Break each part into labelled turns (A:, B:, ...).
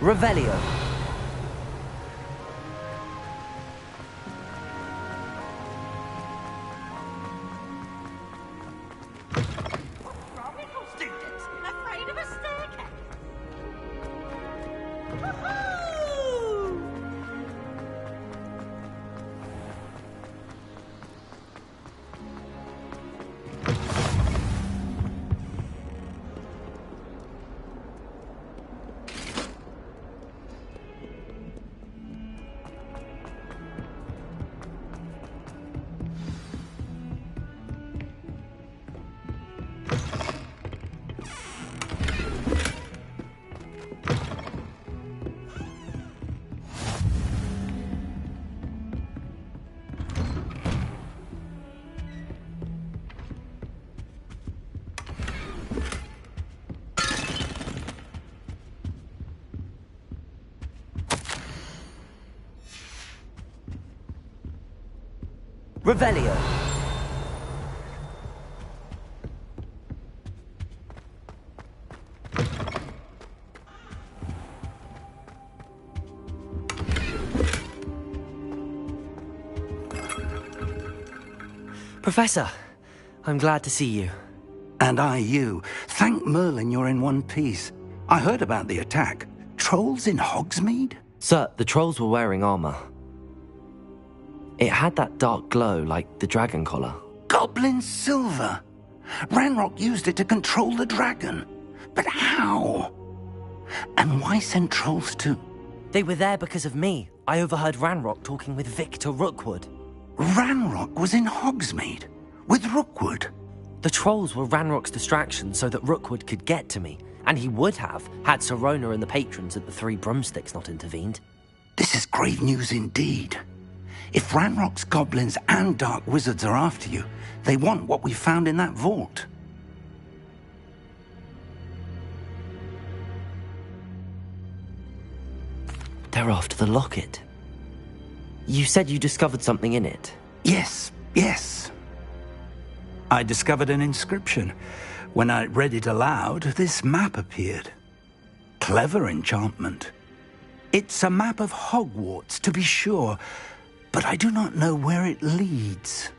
A: Revelio.
B: Tropical students, afraid of a staircase. Woohoo!
A: Revelio. Professor, I'm glad to see you.
C: And I you. Thank Merlin you're in one piece. I heard about the attack. Trolls in Hogsmeade?
A: Sir, the trolls were wearing armor. It had that dark glow like the dragon collar.
C: Goblin silver! Ranrock used it to control the dragon. But how? And why send trolls too?
A: They were there because of me. I overheard Ranrock talking with Victor Rookwood.
C: Ranrock was in Hogsmeade? With Rookwood?
A: The trolls were Ranrock's distraction so that Rookwood could get to me. And he would have, had Sirona and the patrons at the Three Broomsticks not intervened.
C: This is grave news indeed. If Ranrock's goblins and dark wizards are after you, they want what we found in that vault.
A: They're after the locket. You said you discovered something in it.
C: Yes. I discovered an inscription. When I read it aloud, this map appeared. Clever enchantment. It's a map of Hogwarts, to be sure, but I do not know where it leads.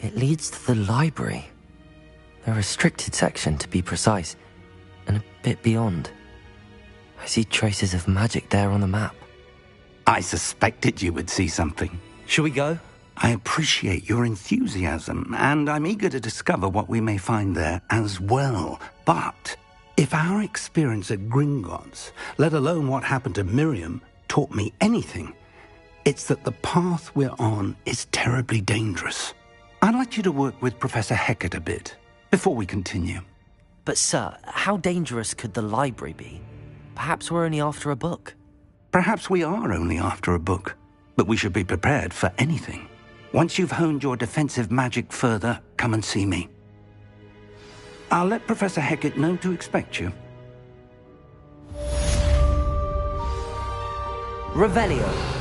A: It leads to the library. A restricted section, to be precise, and a bit beyond. I see traces of magic there on the map.
C: I suspected you would see something.
A: Shall we go?
C: I appreciate your enthusiasm, and I'm eager to discover what we may find there as well. But if our experience at Gringotts, let alone what happened to Miriam, taught me anything, it's that the path we're on is terribly dangerous. I'd like you to work with Professor Hecat a bit before we continue.
A: But sir, how dangerous could the library be? Perhaps we're only after a book.
C: Perhaps we are only after a book, but we should be prepared for anything. Once you've honed your defensive magic further, come and see me. I'll let Professor Hecat know to expect you.
A: Revelio.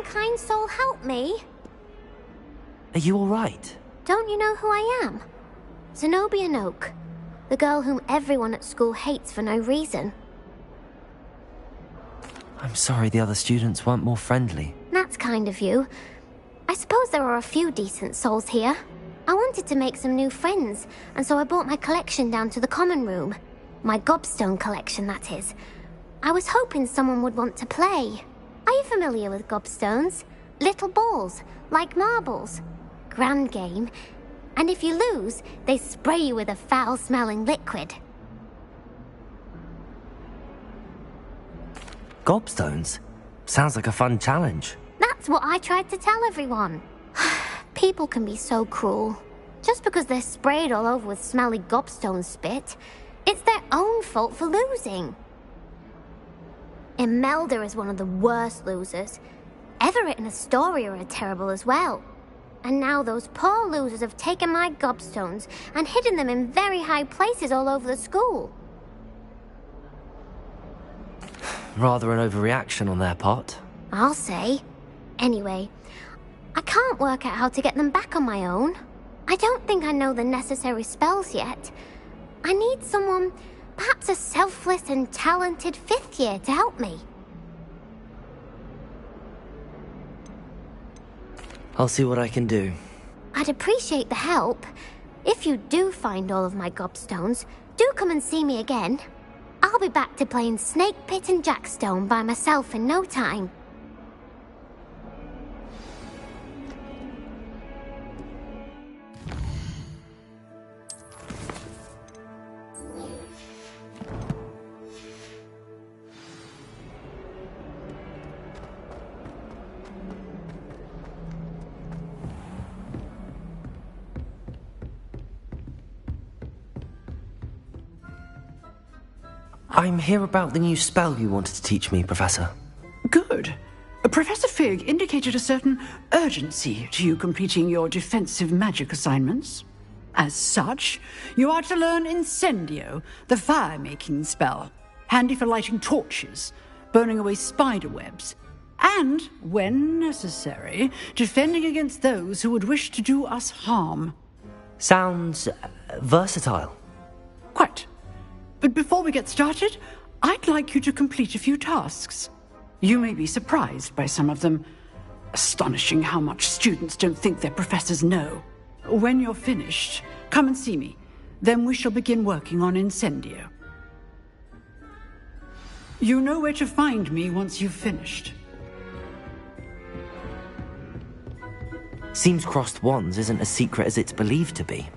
D: Kind soul help me?
A: Are you all right?
D: Don't you know who I am? Zenobia Noak, the girl whom everyone at school hates for no reason.
A: I'm sorry the other students weren't more friendly.
D: That's kind of you. I suppose there are a few decent souls here. I wanted to make some new friends, and so I brought my collection down to the common room. My gobstone collection, that is. I was hoping someone would want to play. Are you familiar with gobstones? Little balls, like marbles. Grand game. And if you lose, they spray you with a foul-smelling liquid.
A: Gobstones? Sounds like a fun challenge.
D: That's what I tried to tell everyone. People can be so cruel. Just because they're sprayed all over with smelly gobstone spit, it's their own fault for losing. Imelda is one of the worst losers. Everett and Astoria are terrible as well. And now those poor losers have taken my gobstones and hidden them in very high places all over the school.
A: Rather an overreaction on their part.
D: I'll say. Anyway, I can't work out how to get them back on my own. I don't think I know the necessary spells yet. I need someone, perhaps a selfless and talented 5th year to help me.
A: I'll see what I can do.
D: I'd appreciate the help. If you do find all of my gobstones, do come and see me again. I'll be back to playing Snake Pit and Jackstone by myself in no time.
A: I'm here about the new spell you wanted to teach me, Professor.
E: Good. Professor Fig indicated a certain urgency to you completing your defensive magic assignments. As such, you are to learn Incendio, the fire-making spell, handy for lighting torches, burning away spider webs, and, when necessary, defending against those who would wish to do us harm.
A: Sounds versatile.
E: Quite. But before we get started, I'd like you to complete a few tasks. You may be surprised by some of them. Astonishing how much students don't think their professors know. When you're finished, come and see me. Then we shall begin working on Incendio. You know where to find me once you've finished.
A: Seems crossed wands isn't as secret as it's believed to be.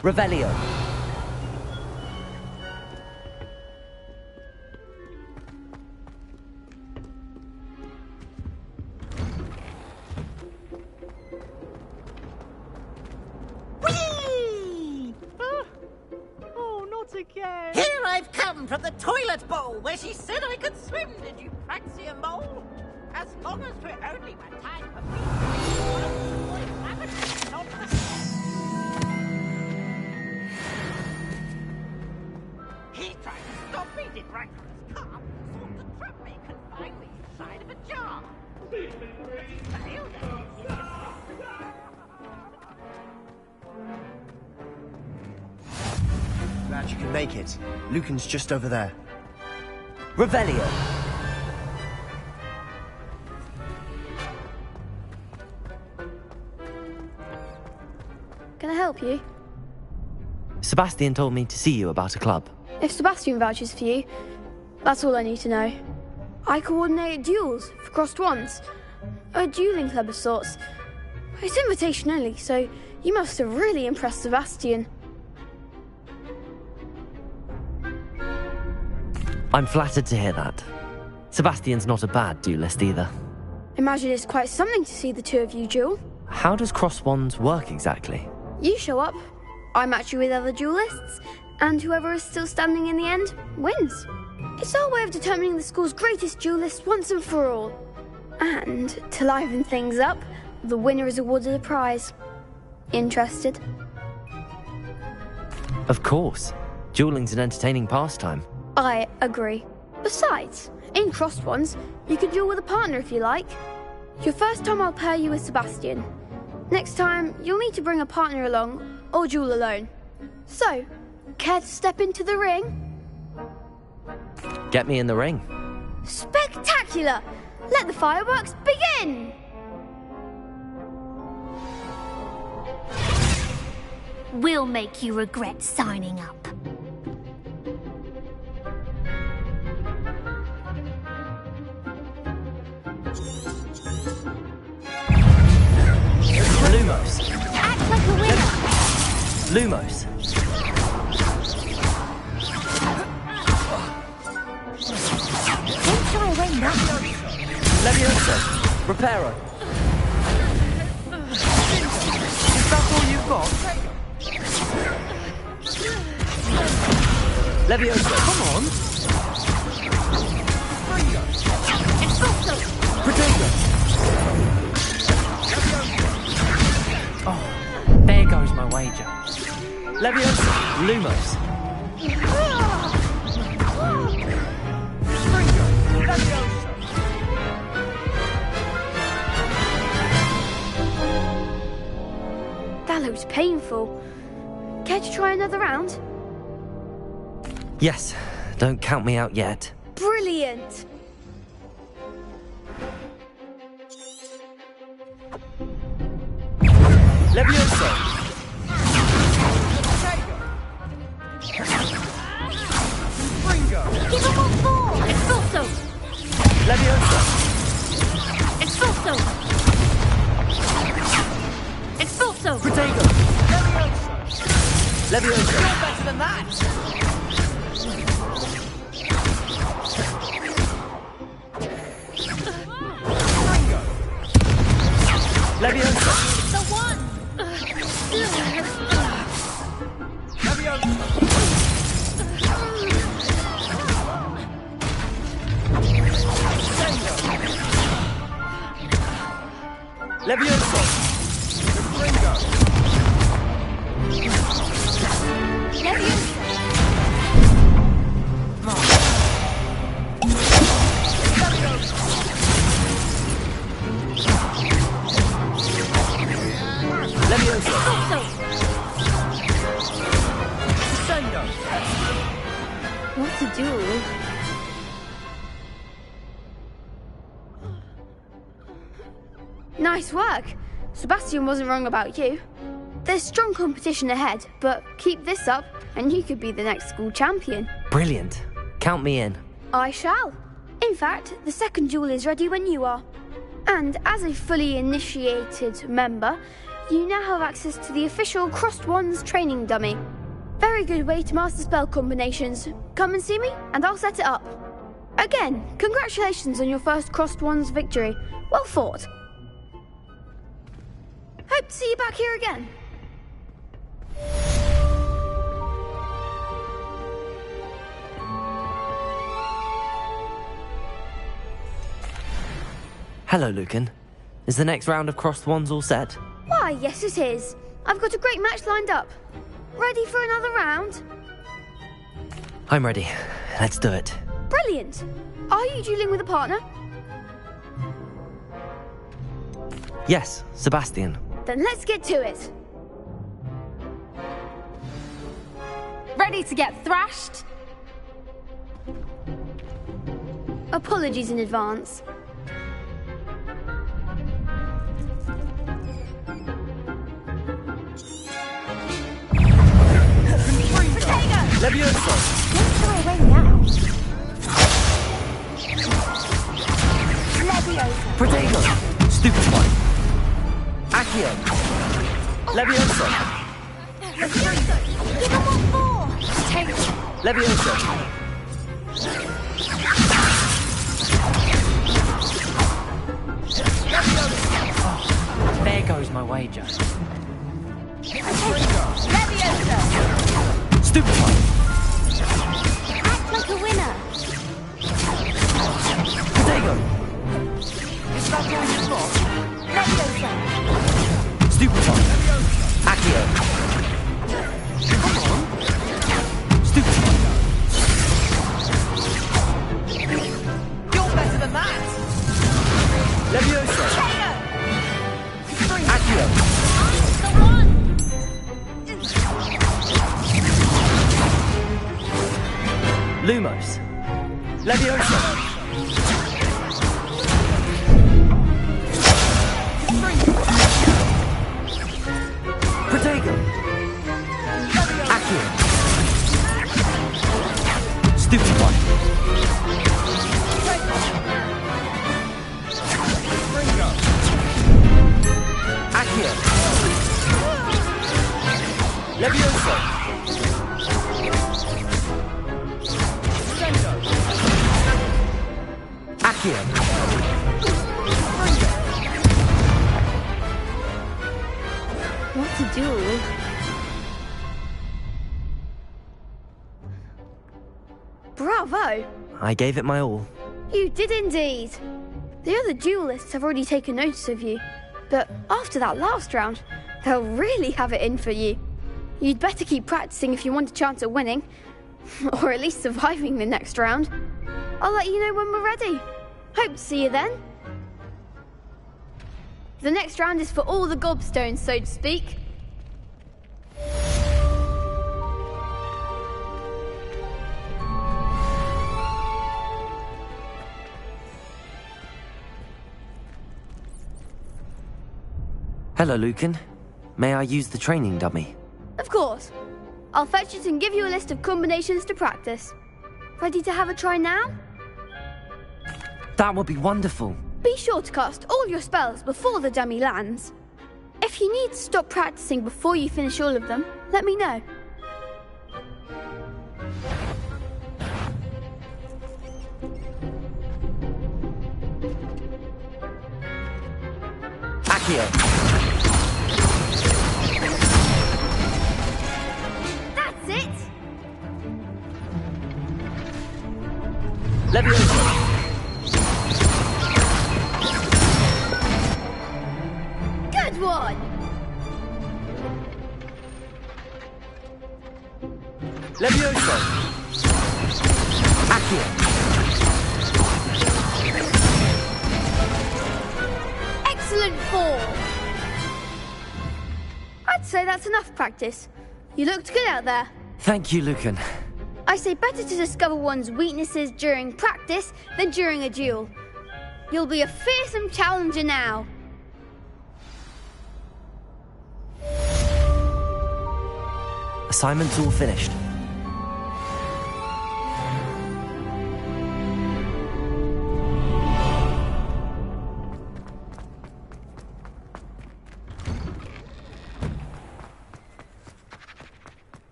A: Revelio.
B: Whee! Oh, not again. Here I've come from the toilet bowl where she said I could swim. Did you praxia mole? As long as we're only one time for he tried to stop me, did right from his car, thought to trap me, confined me inside of a jar. But he failed at it.
F: Glad you can make it. Lucan's just over there.
A: Revelio.
G: Can I help you?
A: Sebastian told me to see you about a club.
G: If Sebastian vouches for you, that's all I need to know. I coordinate duels for crossed wands. A dueling club of sorts. It's invitation only, so you must have really impressed Sebastian.
A: I'm flattered to hear that. Sebastian's not a bad duelist either.
G: Imagine it's quite something to see the two of you duel.
A: How does cross wands work exactly?
G: You show up, I match you with other duelists, and whoever is still standing in the end wins. It's our way of determining the school's greatest duelist once and for all. And, to liven things up, the winner is awarded a prize. Interested?
A: Of course. Dueling's an entertaining pastime.
G: I agree. Besides, in crossed ones, you can duel with a partner if you like. Your first time I'll pair you with Sebastian. Next time, you'll need to bring a partner along, or duel alone. So, care to step into the ring?
A: Get me in the ring.
G: Spectacular! Let the fireworks begin!
D: We'll make you regret signing up.
A: Lumos.
D: Act like a winner.
A: Lumos.
D: Don't shy away now.
A: Levioso. Reparo.
F: Is that all you've got?
A: Levioso.
F: Come on.
D: Expulso.
A: Protego.
H: Oh, there goes my wager.
A: Levioso. Lumos.
G: That looks painful. Care to try another round?
A: Yes, don't count me out yet.
G: Brilliant!
A: Levioso.
D: Give him all four. Expulso.
A: Levioso.
D: Expulso. Expulso.
A: Protego. Levioso.
B: Better than that!
A: Levioso.
D: The one.
A: Levioso. Levioso.
G: What a duel. Nice work. Sebastian wasn't wrong about you. There's strong competition ahead, but keep this up and you could be the next school champion.
A: Brilliant. Count me in.
G: I shall. In fact, the second duel is ready when you are. And as a fully initiated member, you now have access to the official Crossed Wands training dummy. Very good way to master spell combinations. Come and see me, and I'll set it up. Again, congratulations on your first Crossed Wands victory. Well fought. Hope to see you back here again.
A: Hello, Lucan. Is the next round of Crossed Wands all set?
G: Why, yes it is. I've got a great match lined up. Ready for another round?
A: I'm ready. Let's do it.
G: Brilliant. Are you dueling with a partner?
A: Yes, Sebastian.
G: Then let's get to it.
D: Ready to get thrashed?
G: Apologies in advance.
A: Levioso.
D: Don't shy away now. Leviosa.
A: Protego. Stupefy. Accio. Leviosa.
D: Give him all four. Take it.
A: Leviosa.
H: Oh, there goes my wager.
D: Leviosa.
A: Stupefy.
D: Act like a winner.
A: Protego.
F: Is that all you've got?
D: Leviosa.
A: Stupefy. Accio.
F: Come on.
A: Stupefy.
B: You're better than that!
A: Leviosa. Accio.
G: What a duel. Bravo!
A: I gave it my all.
G: You did indeed. The other duelists have already taken notice of you, but after that last round, they'll really have it in for you. You'd better keep practicing if you want a chance at winning, or at least surviving the next round. I'll let you know when we're ready. Hope to see you then. The next round is for all the gobstones, so to speak.
A: Hello, Lucan. May I use the training dummy?
G: Of course. I'll fetch it and give you a list of combinations to practice. Ready to have a try now?
A: That would be wonderful.
G: Be sure to cast all your spells before the dummy lands. If you need to stop practicing before you finish all of them, let me know.
A: Accio!
G: That's it!
A: Leviosa!
G: Good one!
A: Leviosa! Accio!
G: Excellent fall! I'd say that's enough practice. You looked good out there.
A: Thank you, Lucan.
G: I say better to discover one's weaknesses during practice than during a duel. You'll be a fearsome challenger now.
A: Assignment's all finished.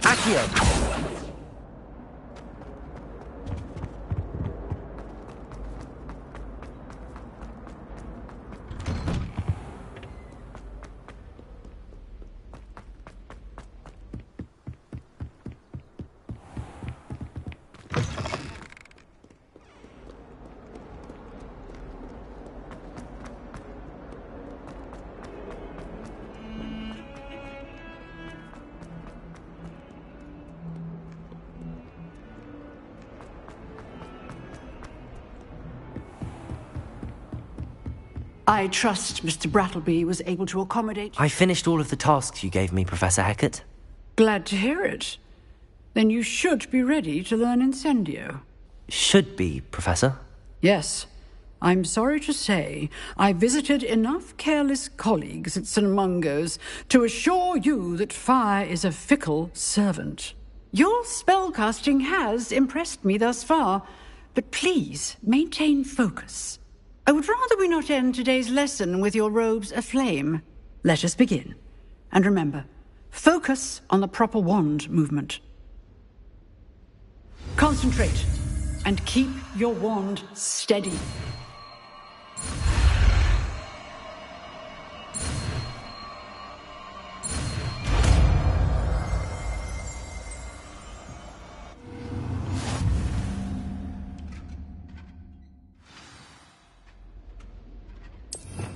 A: Accio!
E: I trust Mr. Brattleby was able to accommodate...
A: I finished all of the tasks you gave me, Professor Hecat.
E: Glad to hear it. Then you should be ready to learn Incendio.
A: Should be, Professor.
E: Yes. I'm sorry to say I visited enough careless colleagues at St. Mungo's to assure you that fire is a fickle servant. Your spellcasting has impressed me thus far, but please maintain focus. I would rather we not end today's lesson with your robes aflame. Let us begin. And remember, focus on the proper wand movement. Concentrate, and keep your wand steady.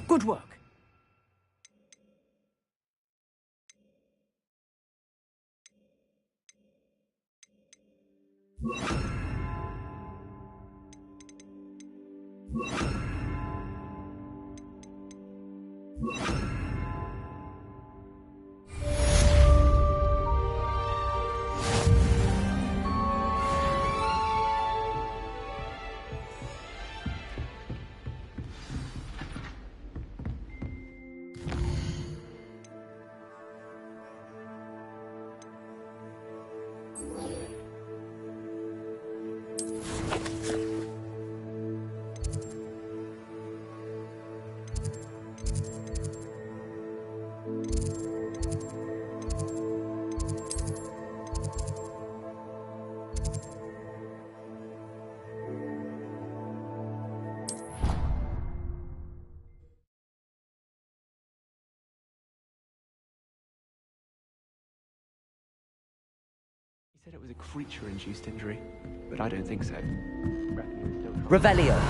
E: Good work.
F: said it was a creature-induced injury, but I don't think so.
A: Revelio.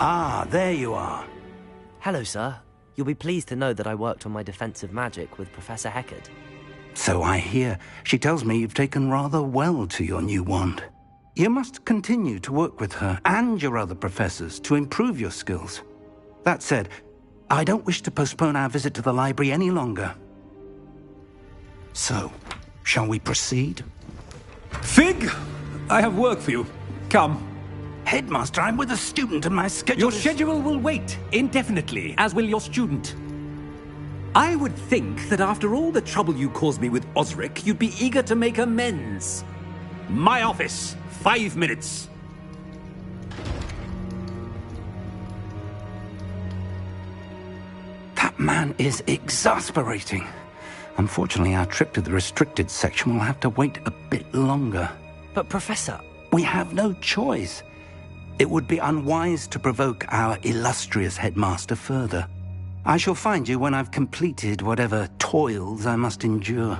C: Ah, there you are.
A: Hello, sir. You'll be pleased to know that I worked on my defensive magic with Professor Heckard.
C: So I hear. She tells me you've taken rather well to your new wand. You must continue to work with her and your other professors to improve your skills. That said, I don't wish to postpone our visit to the library any longer. So, shall we proceed?
I: Fig, I have work for you. Come.
C: Headmaster, I'm with a student and my schedule
I: Your schedule will wait indefinitely, as will your student. I would think that after all the trouble you caused me with Osric, you'd be eager to make amends. My office, 5 minutes.
C: That man is exasperating. Unfortunately, our trip to the restricted section will have to wait a bit longer.
A: But, Professor...
C: We have no choice. It would be unwise to provoke our illustrious headmaster further. I shall find you when I've completed whatever toils I must endure.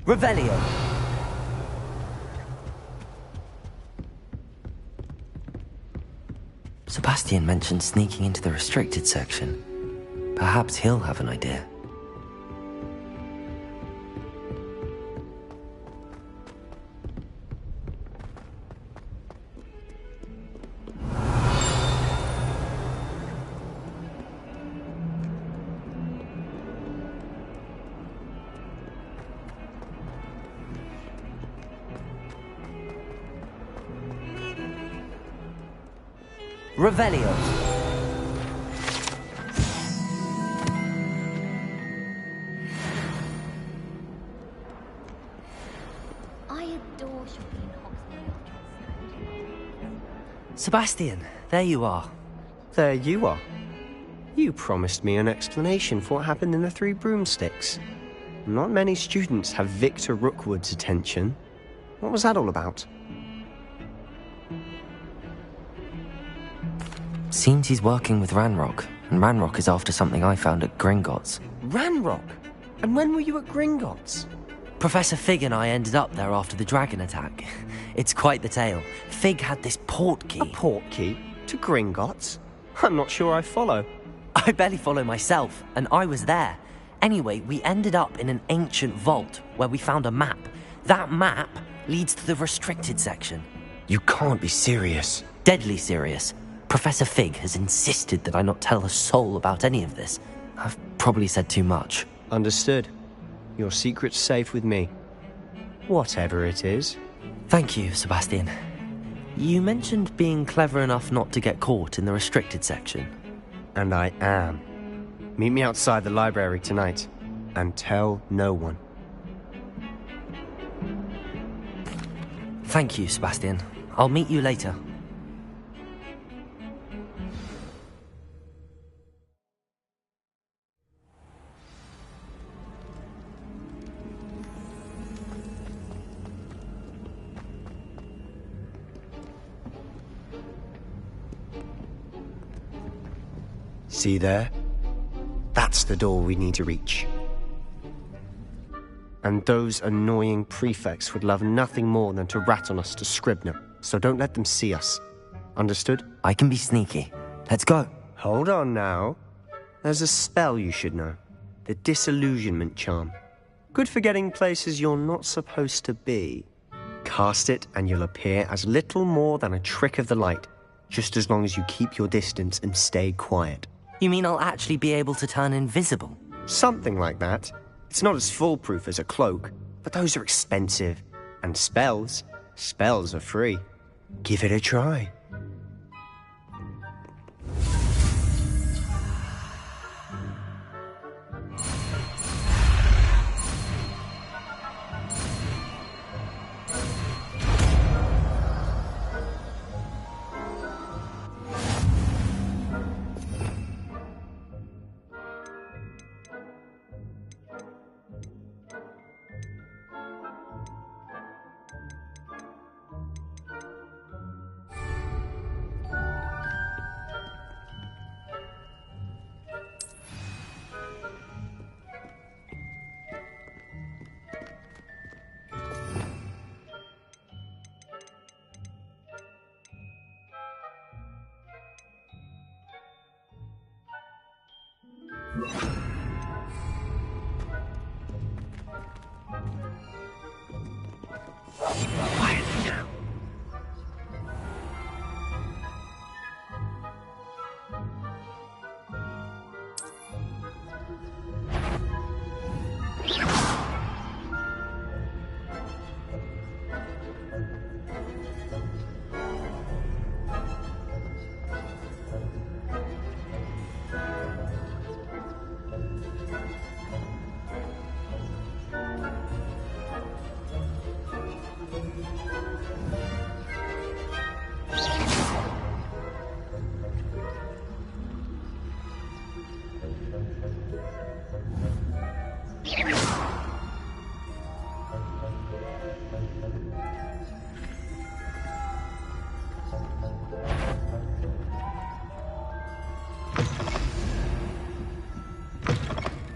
A: Revelio. Sebastian mentioned sneaking into the restricted section. Perhaps he'll have an idea. Revelio.
D: I adore shopping in Hogwarts.
A: Sebastian, there you are.
J: There you are. You promised me an explanation for what happened in the Three Broomsticks. Not many students have Victor Rookwood's attention. What was that all about?
A: Seems he's working with Ranrock, and Ranrock is after something I found at Gringotts.
J: Ranrock? And when were you at Gringotts?
A: Professor Fig and I ended up there after the dragon attack. It's quite the tale. Fig had this port key.
J: A port key? To Gringotts? I'm not sure I follow.
A: I barely follow myself, and I was there. Anyway, we ended up in an ancient vault where we found a map. That map leads to the restricted section.
J: You can't be serious.
A: Deadly serious. Professor Fig has insisted that I not tell a soul about any of this. I've probably said too much.
J: Understood. Your secret's safe with me. Whatever it is.
A: Thank you, Sebastian. You mentioned being clever enough not to get caught in the restricted section.
J: And I am. Meet me outside the library tonight, and tell no one.
A: Thank you, Sebastian. I'll meet you later.
J: See there? That's the door we need to reach. And those annoying prefects would love nothing more than to rat on us to Scribner, so don't let them see us. Understood?
A: I can be sneaky. Let's go.
J: Hold on now. There's a spell you should know. The Disillusionment Charm. Good for getting places you're not supposed to be. Cast it and you'll appear as little more than a trick of the light, just as long as you keep your distance and stay quiet.
A: You mean I'll actually be able to turn invisible?
J: Something like that. It's not as foolproof as a cloak, but those are expensive. And spells are free. Give it a try.
B: Quietly now.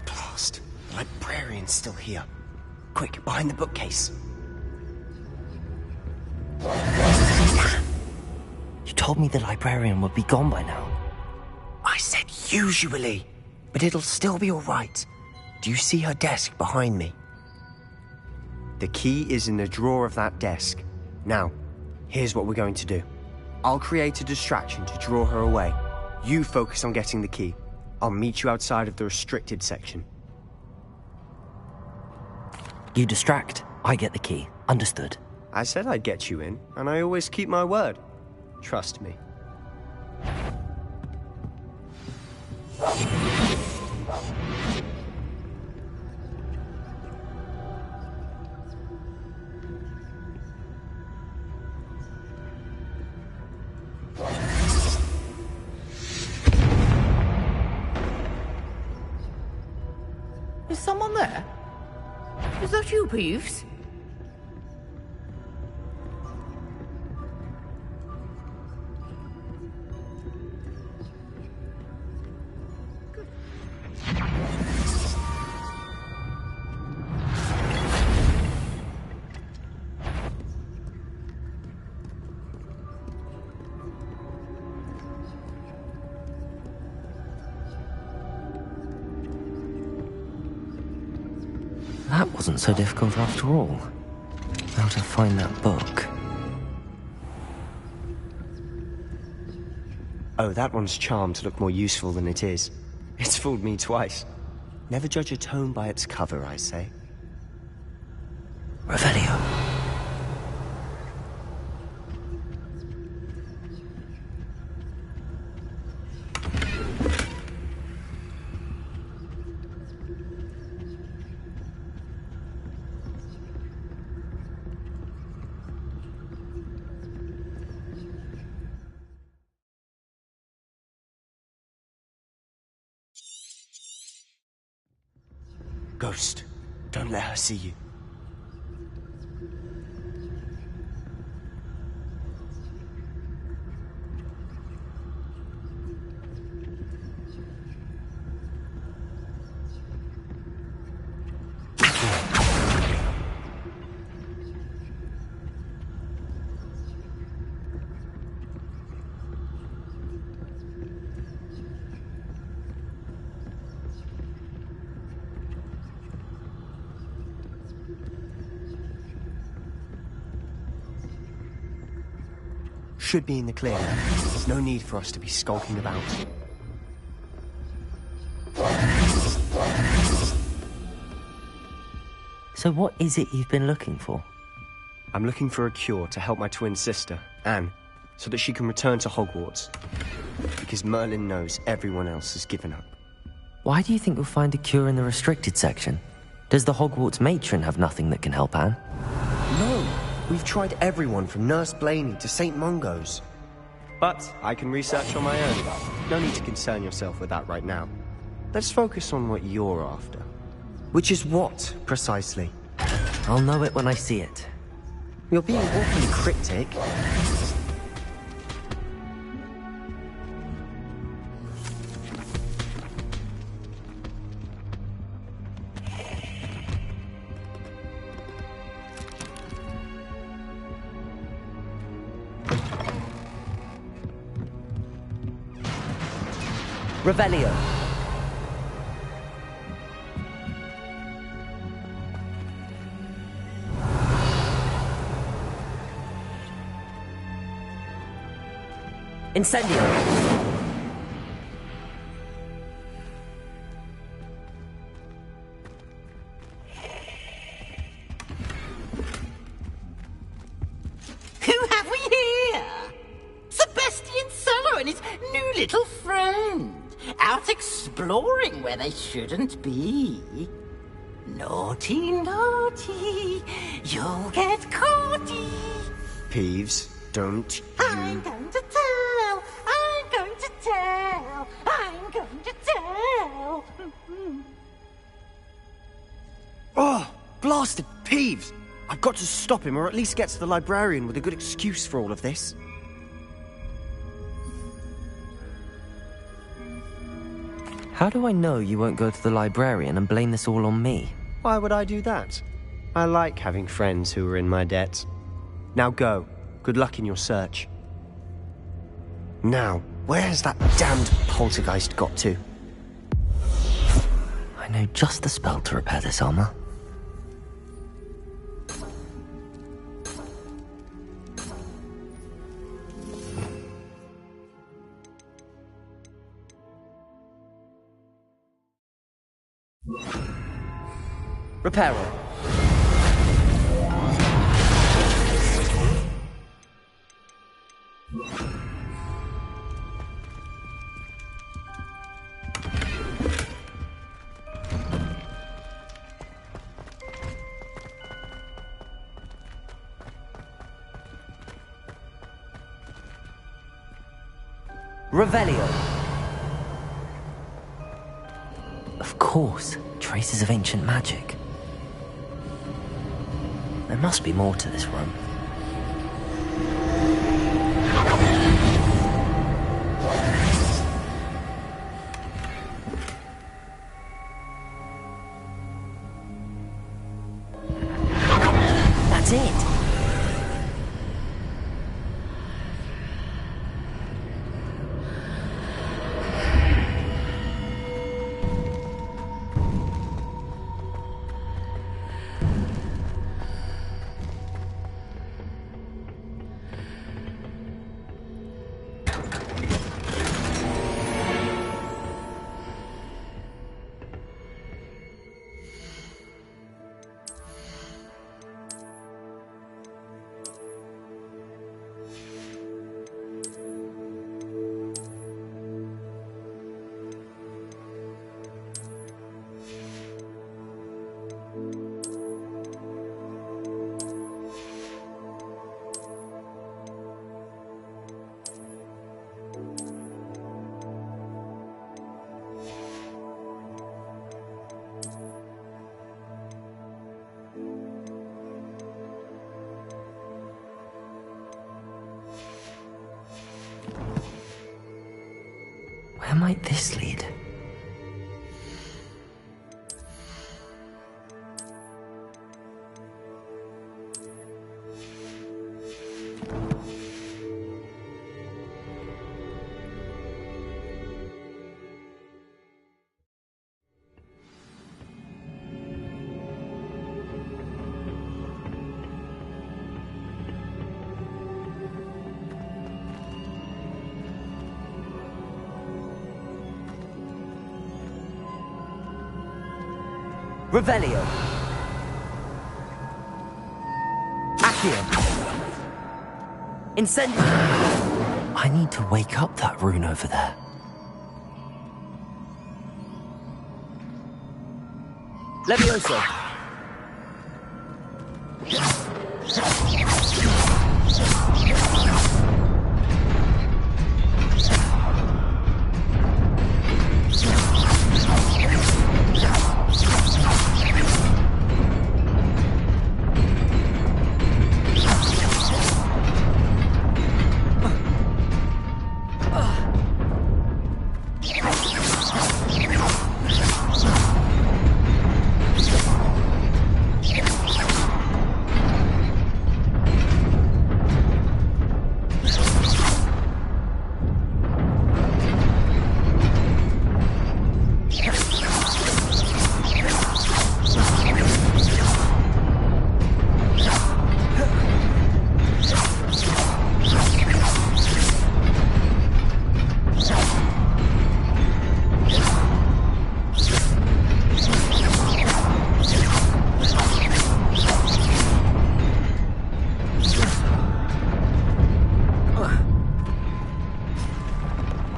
J: Blast. The librarian's still here. Quick, behind the bookcase.
A: You told me the librarian would be gone by now.
J: I said usually, but it'll still be all right. Do you see her desk behind me? The key is in the drawer of that desk. Now, here's what we're going to do. I'll create a distraction to draw her away. You focus on getting the key. I'll meet you outside of the restricted section.
A: You distract, I get the key. Understood.
J: I said I'd get you in, and I always keep my word. Trust me.
B: Is someone there? Is that you, Peeves?
A: That wasn't so difficult after all. How to find that book?
J: Oh, that one's charmed to look more useful than it is. It's fooled me twice. Never judge a tome by its cover, I say.
A: Revelio.
J: Ghost, don't let her see you. Should be in the clear now. There's no need for us to be skulking about.
A: So what is it you've been looking for?
J: I'm looking for a cure to help my twin sister, Anne, so that she can return to Hogwarts. Because Merlin knows everyone else has given up.
A: Why do you think you'll find a cure in the restricted section? Does the Hogwarts matron have nothing that can help Anne?
J: No! We've tried everyone from Nurse Blaney to St. Mungo's. But I can research on my own. No need to concern yourself with that right now. Let's focus on what you're after. Which is what, precisely?
A: I'll know it when I see it.
J: You're being awfully cryptic.
A: Revelio. Incendio.
B: Who have we here? Sebastian Solo and his new little friend. Out exploring where they shouldn't be. Naughty, naughty, you'll get caughty.
J: Peeves, don't you...
B: I'm going to tell, I'm going to tell, I'm going to tell.
J: Oh, blasted Peeves! I've got to stop him, or at least get to the librarian with a good excuse for all of this.
A: How do I know you won't go to the librarian and blame this all on me?
J: Why would I do that? I like having friends who are in my debt. Now go. Good luck in your search. Now, where has that damned poltergeist got to?
A: I know just the spell to repair this armor. Reparo. Revelio. Of course, traces of ancient magic. There must be more to this room. That's it! Where might this lead? Revelio. Accio. Incendio. I need to wake up that rune over there. Levioso.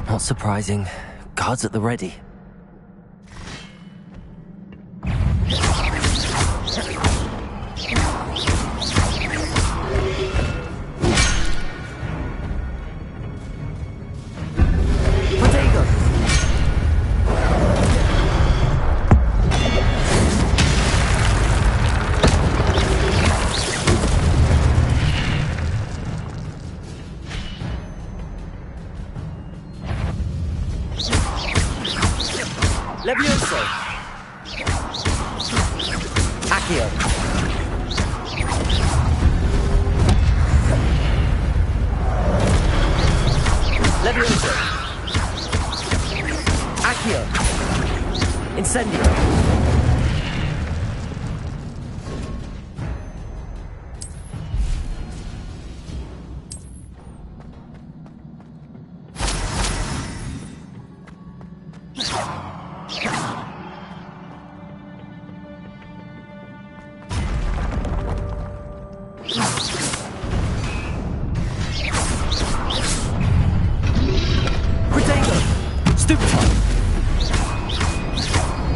A: Not surprising. Guards at the ready. Levioso. Accio. Levioso. Accio. Incendio.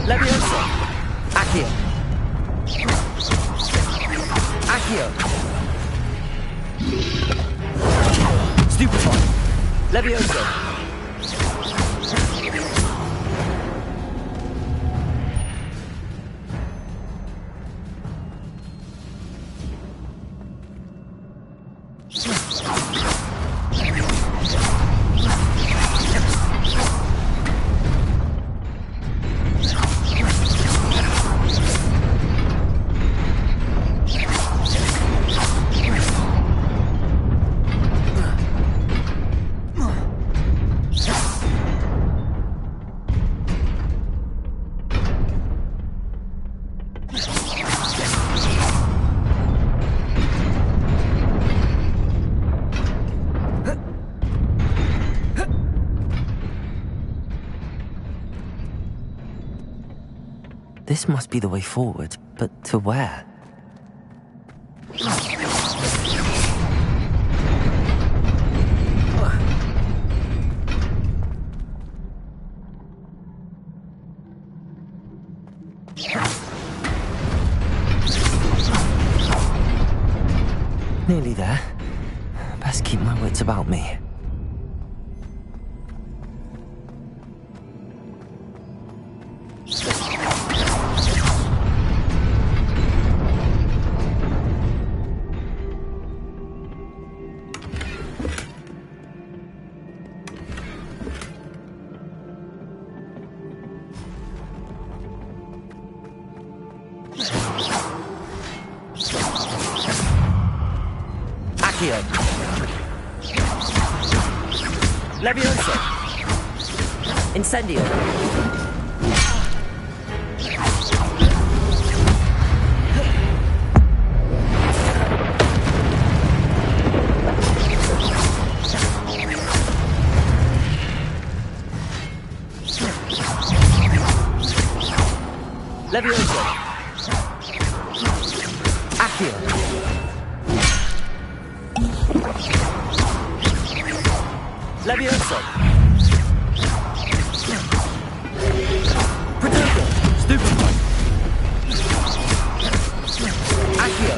A: Levioso. Accio. Accio. Stupefy. Levioso. This must be the way forward, but to where? Nearly there. Best keep my wits about me. Accio. Levioso. Incendio. Levioso. Accio. Leviosa! Protego! Stupefy! Accio!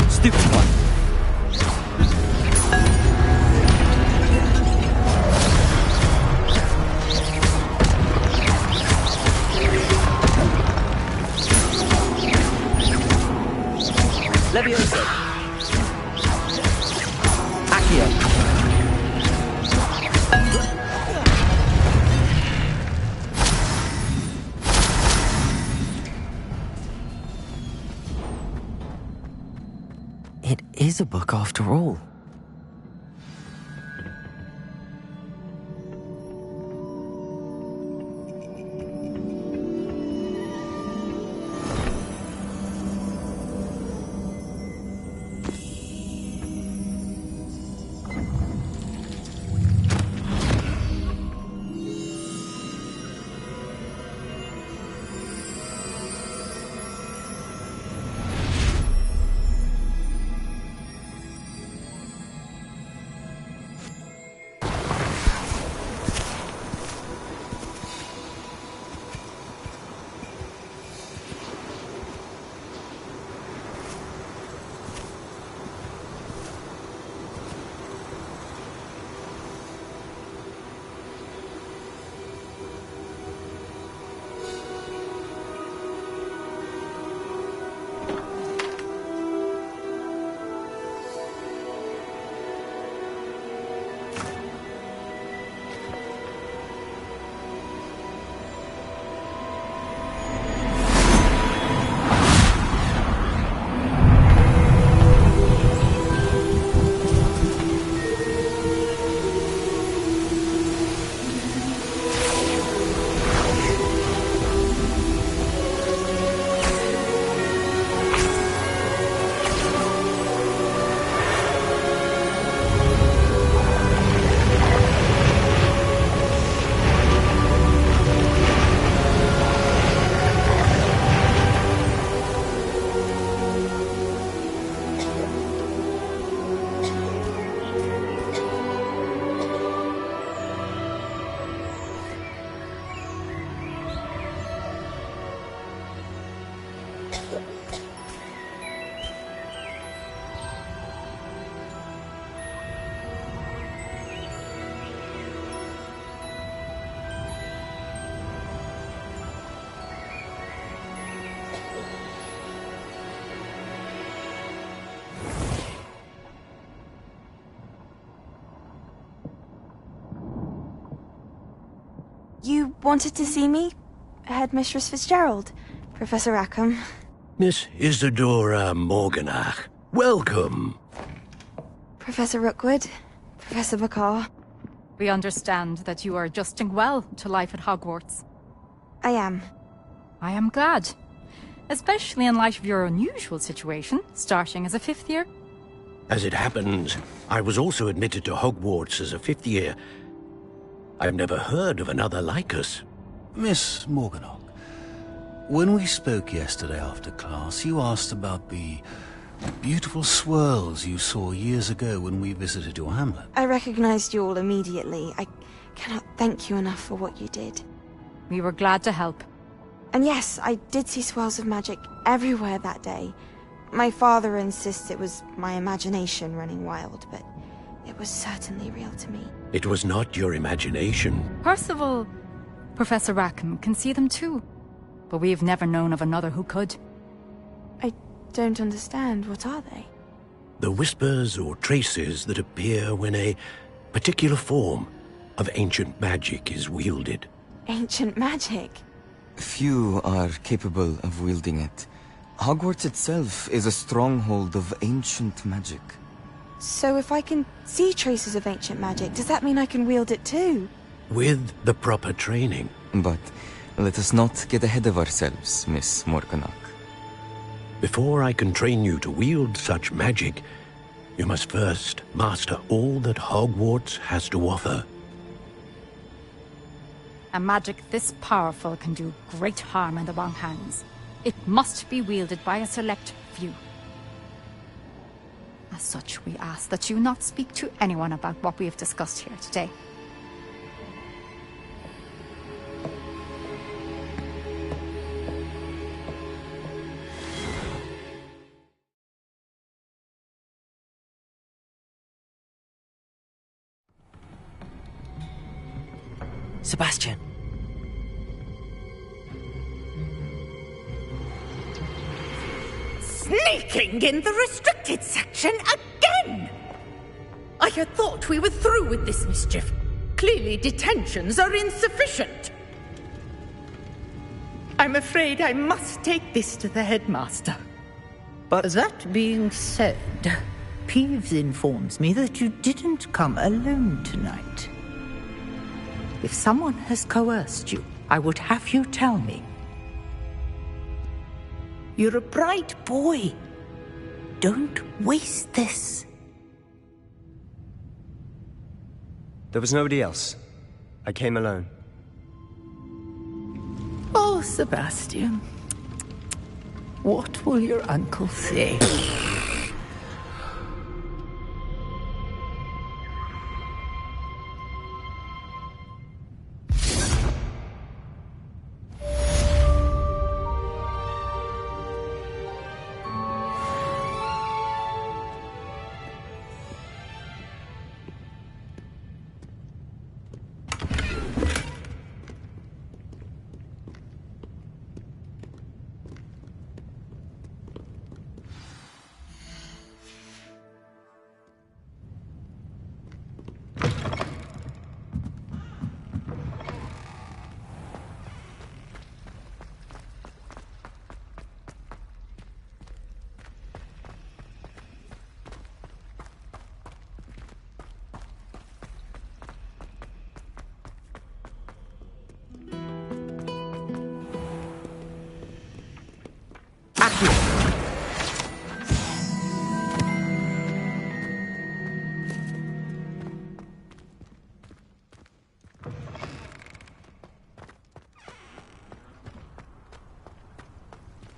A: Stupefy! Leviosa! Accio! It is a book after all.
K: You wanted to see me? Headmistress Fitzgerald? Professor Rackham?
L: Miss Isadora Morganach, welcome.
K: Professor Rookwood? Professor Bakar?
M: We understand that you are adjusting well to life at Hogwarts.
K: I am.
M: I am glad. Especially in light of your unusual situation, starting as a 5th year.
L: As it happens, I was also admitted to Hogwarts as a 5th year. I've never heard of another like us.
N: Miss Morganach, when we spoke yesterday after class, you asked about the beautiful swirls you saw years ago when we visited your hamlet.
K: I recognized you all immediately. I cannot thank you enough for what you did.
M: We were glad to help.
K: And yes, I did see swirls of magic everywhere that day. My father insists it was my imagination running wild, but it was certainly real to me.
L: It was not your imagination.
M: Percival, Professor Rackham can see them too. But we've never known of another who could.
K: I don't understand. What are they?
L: The whispers or traces that appear when a particular form of ancient magic is wielded.
K: Ancient magic?
A: Few are capable of wielding it. Hogwarts itself is a stronghold of ancient magic.
K: So if I can see traces of ancient magic, does that mean I can wield it too?
L: With the proper training.
A: But let us not get ahead of ourselves, Miss Morganach.
L: Before I can train you to wield such magic, you must first master all that Hogwarts has to offer.
M: A magic this powerful can do great harm in the wrong hands. It must be wielded by a select few. A As such, we ask that you not speak to anyone about what we have discussed here today.
A: Sebastian.
B: Sneaking in the restricted section again! I had thought we were through with this mischief. Clearly detentions are insufficient. I'm afraid I must take this to the headmaster.
J: But
B: that being said, Peeves informs me that you didn't come alone tonight. If someone has coerced you, I would have you tell me. You're a bright boy. Don't waste this.
J: there was nobody else. I came alone.
B: Oh, Sebastian. What will your uncle say?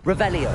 A: Revelio.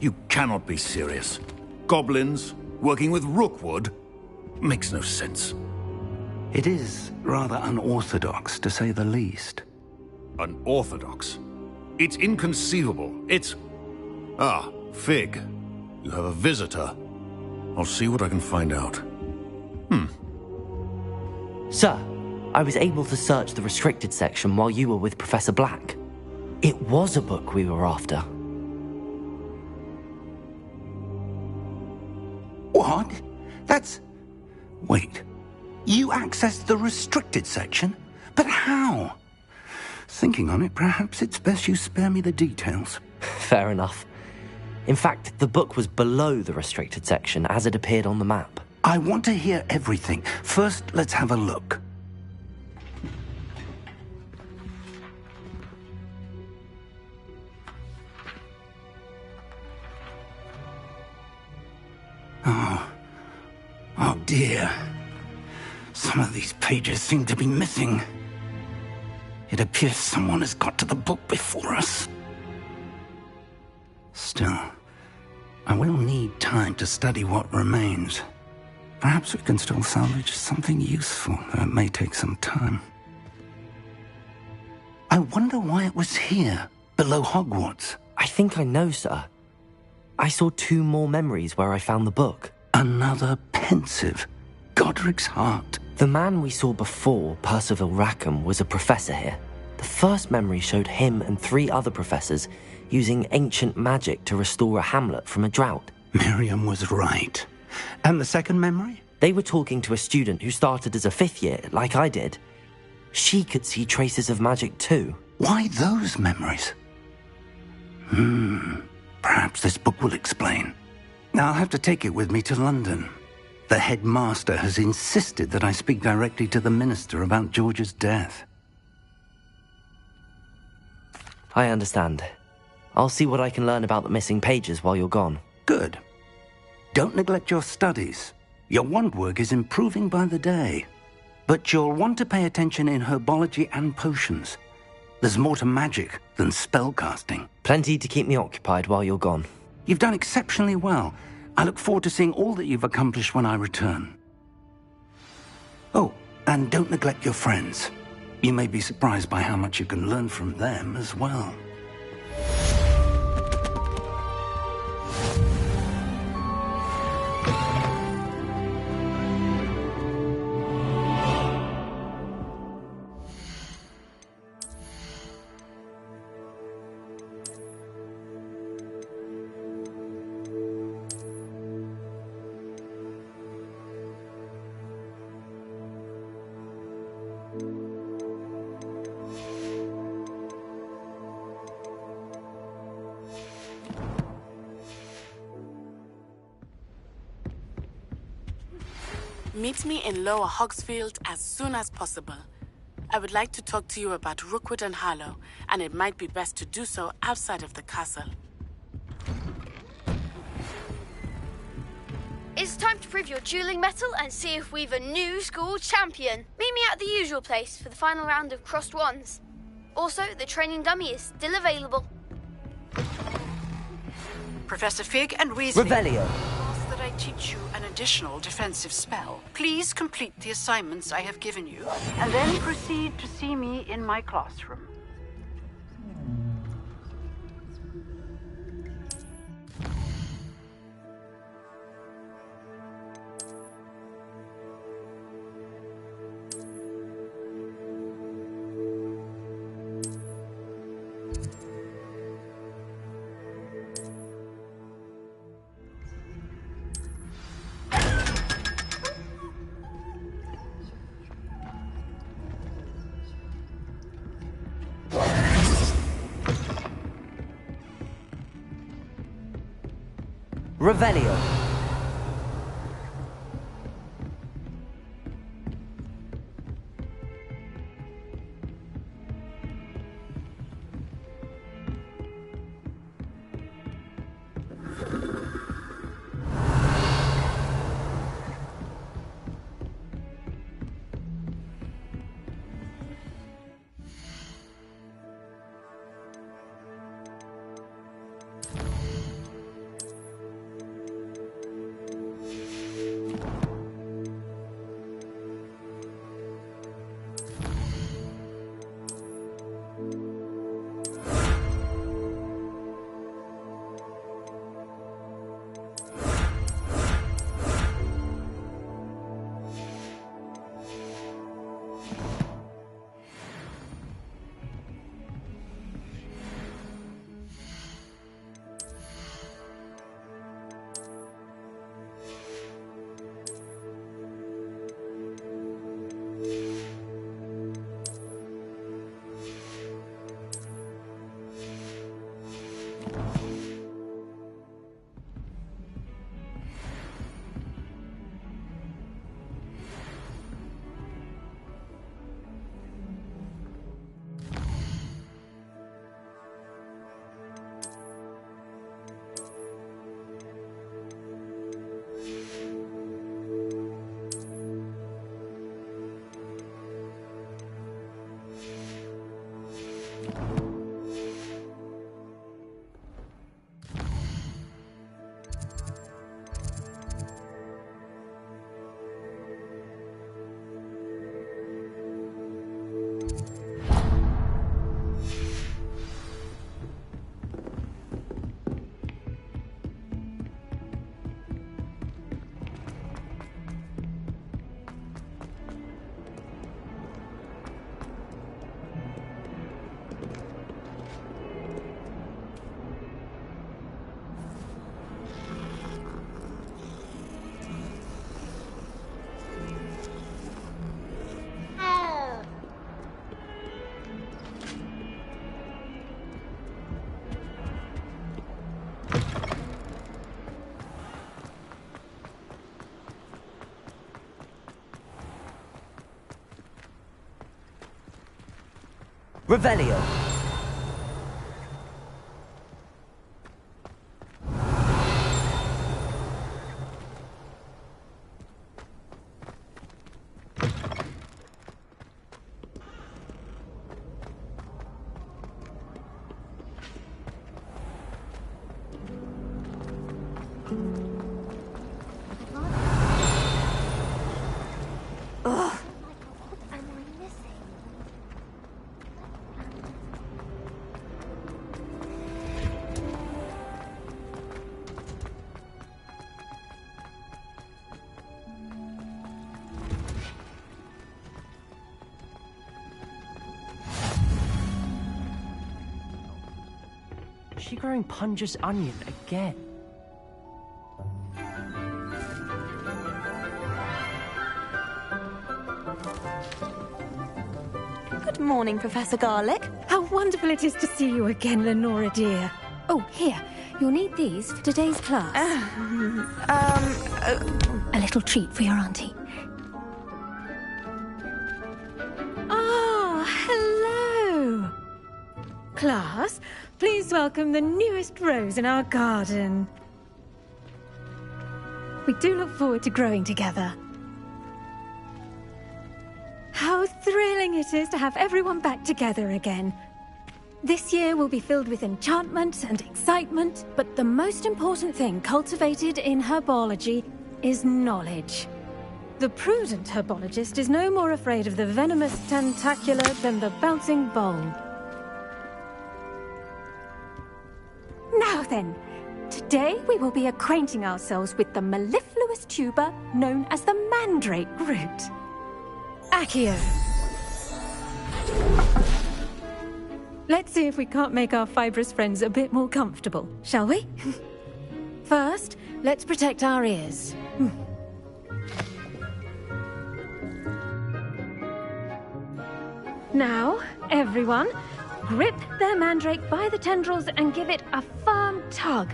L: You cannot be serious. Goblins working with Rookwood makes no sense.
C: It is rather unorthodox, to say the least.
L: Unorthodox? It's inconceivable. It's... Ah, Fig. You have a visitor. I'll see what I can find out.
A: Sir, I was able to search the restricted section while you were with Professor Black. It was a book we were after.
C: What? That's... Wait. You accessed the restricted section? But how? Thinking on it, perhaps it's best you spare me the details.
A: Fair enough. In fact, the book was below the restricted section as it appeared on the map.
C: I want to hear everything. First, let's have a look. Oh dear. Some of these pages seem to be missing. It appears someone has got to the book before us. Still, I will need time to study what remains. Perhaps we can still salvage something useful, though it may take some time. I wonder why it was here, below Hogwarts.
A: I think I know, sir. I saw 2 more memories where I found the book.
C: Another pensive. Godric's heart.
A: The man we saw before, Percival Rackham, was a professor here. The first memory showed him and 3 other professors using ancient magic to restore a hamlet from a drought.
C: Miriam was right. And the second memory?
A: They were talking to a student who started as a 5th year, like I did. She could see traces of magic too.
C: Why those memories? Perhaps this book will explain. I'll have to take it with me to London. The headmaster has insisted that I speak directly to the minister about George's death.
A: I understand. I'll see what I can learn about the missing pages while you're gone.
C: Good. Don't neglect your studies. Your wand work is improving by the day. But you'll want to pay attention in herbology and potions. There's more to magic than spellcasting.
A: Plenty to keep me occupied while you're gone.
C: You've done exceptionally well. I look forward to seeing all that you've accomplished when I return. Oh, and don't neglect your friends. You may be surprised by how much you can learn from them as well.
O: Meet me in Lower Hogsfield as soon as possible. I would like to talk to you about Rookwood and Harlow, and it might be best to do so outside of the castle.
G: It's time to prove your dueling mettle and see if we've a new school champion. Meet me at the usual place for the final round of crossed wands. Also, the training dummy is still available.
E: Professor Fig and Weasley.
A: Revelio.
E: Ask that I teach you an additional defensive spell. Please complete the assignments I have given you, and then proceed to see me in my classroom.
A: Revelio. Revelio.
H: Is she growing Punja's onion again?
P: Good morning, Professor Garlic.
Q: How wonderful it is to see you again, Lenora dear. Oh, here. You'll need these for today's class. A little treat for your auntie. Ah, hello. Class, please welcome the newest rose in our garden. We do look forward to growing together. How thrilling it is to have everyone back together again. This year will be filled with enchantment and excitement, but the most important thing cultivated in herbology is knowledge. The prudent herbologist is no more afraid of the venomous tentacula than the bouncing bulb. Now then, today we will be acquainting ourselves with the mellifluous tuber known as the mandrake root. Accio. Let's see if we can't make our fibrous friends a bit more comfortable, shall we? First, let's protect our ears. Now, everyone, grip their mandrake by the tendrils and give it a firm tug.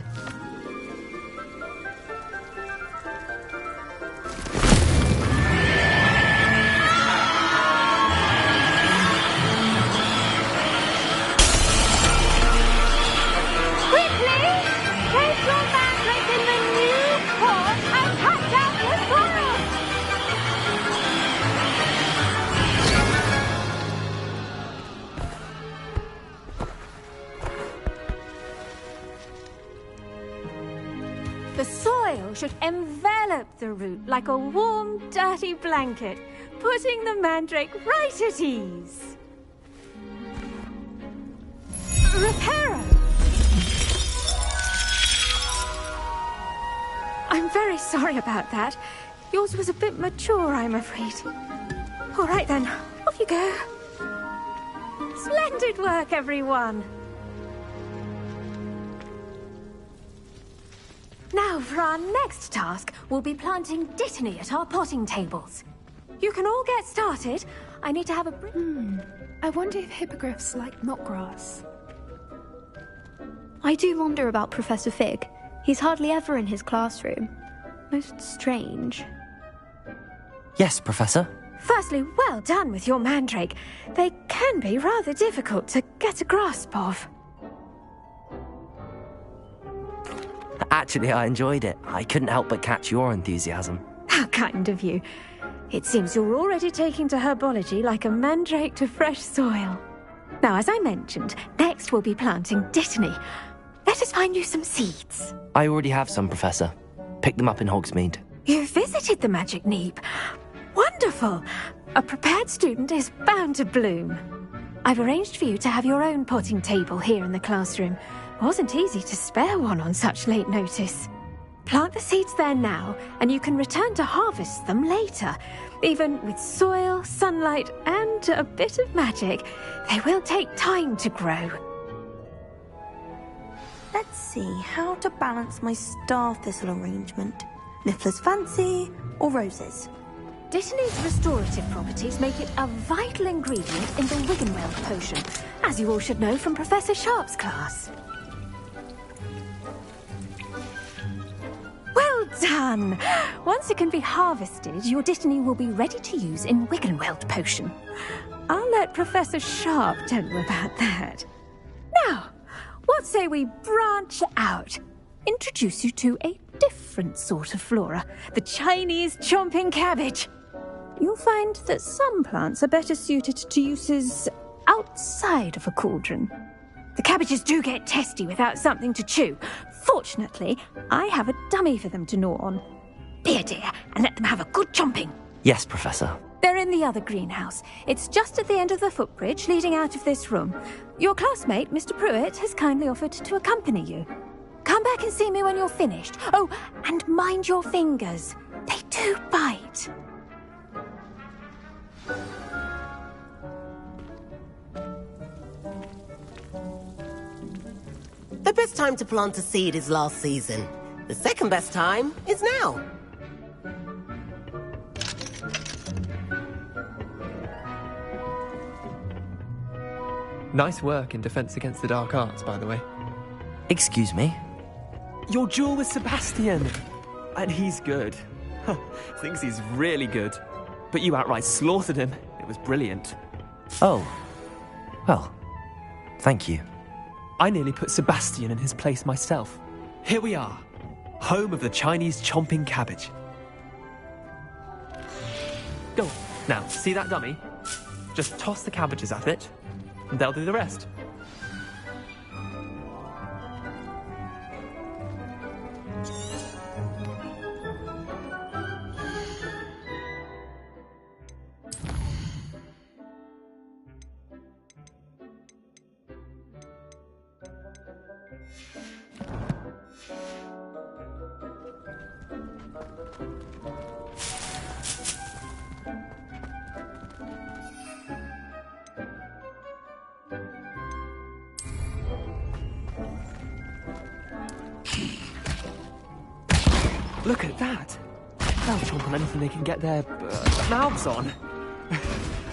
Q: The soil should envelop the root like a warm, dirty blanket, putting the mandrake right at ease. Reparo! I'm very sorry about that. Yours was a bit mature, I'm afraid. All right then, off you go. Splendid work, everyone! Now, for our next task, we'll be planting dittany at our potting tables. You can all get started. I need to have a...
R: I wonder if hippogriffs like knotgrass.
G: I do wonder about Professor Fig. He's hardly ever in his classroom. Most strange.
A: Yes, Professor.
Q: Firstly, well done with your mandrake. They can be rather difficult to get a grasp of.
A: Actually, I enjoyed it. I couldn't help but catch your enthusiasm.
Q: How kind of you. It seems you're already taking to herbology like a mandrake to fresh soil. Now, as I mentioned, next we'll be planting dittany. Let us find you some seeds.
A: I already have some, Professor. Picked them up in Hogsmeade.
Q: You visited the Magic Neep. Wonderful. A prepared student is bound to bloom. I've arranged for you to have your own potting table here in the classroom. Wasn't easy to spare one on such late notice. Plant the seeds there now, and you can return to harvest them later. Even with soil, sunlight, and a bit of magic, they will take time to grow.
K: Let's see how to balance my star thistle arrangement. Niffler's fancy or roses?
Q: Dittany's restorative properties make it a vital ingredient in the Wiggenweld potion, as you all should know from Professor Sharp's class. Well done! Once it can be harvested, your dittany will be ready to use in Wiggenweld potion. I'll let Professor Sharp tell you about that. Now, what say we branch out? Introduce you to a different sort of flora, the Chinese chomping cabbage. You'll find that some plants are better suited to uses outside of a cauldron. The cabbages do get testy without something to chew. Fortunately, I have a dummy for them to gnaw on. Be a dear and let them have a good chomping.
A: Yes, Professor.
Q: They're in the other greenhouse. It's just at the end of the footbridge leading out of this room. Your classmate, Mr. Pruitt, has kindly offered to accompany you. Come back and see me when you're finished. Oh, and mind your fingers. They do bite.
B: The best time to plant a seed is last season. The second best time is now.
F: Nice work in Defense Against the Dark Arts, by the way.
A: Excuse me?
F: Your duel with Sebastian! And he's good. Thinks he's really good. But you outright slaughtered him. It was brilliant.
A: Oh. Well, thank you.
F: I nearly put Sebastian in his place myself. Here we are, home of the Chinese chomping cabbage. Go on. Now, see that dummy? Just toss the cabbages at it, and they'll do the rest. Look at that! They'll chomp on anything they can get their mouths on.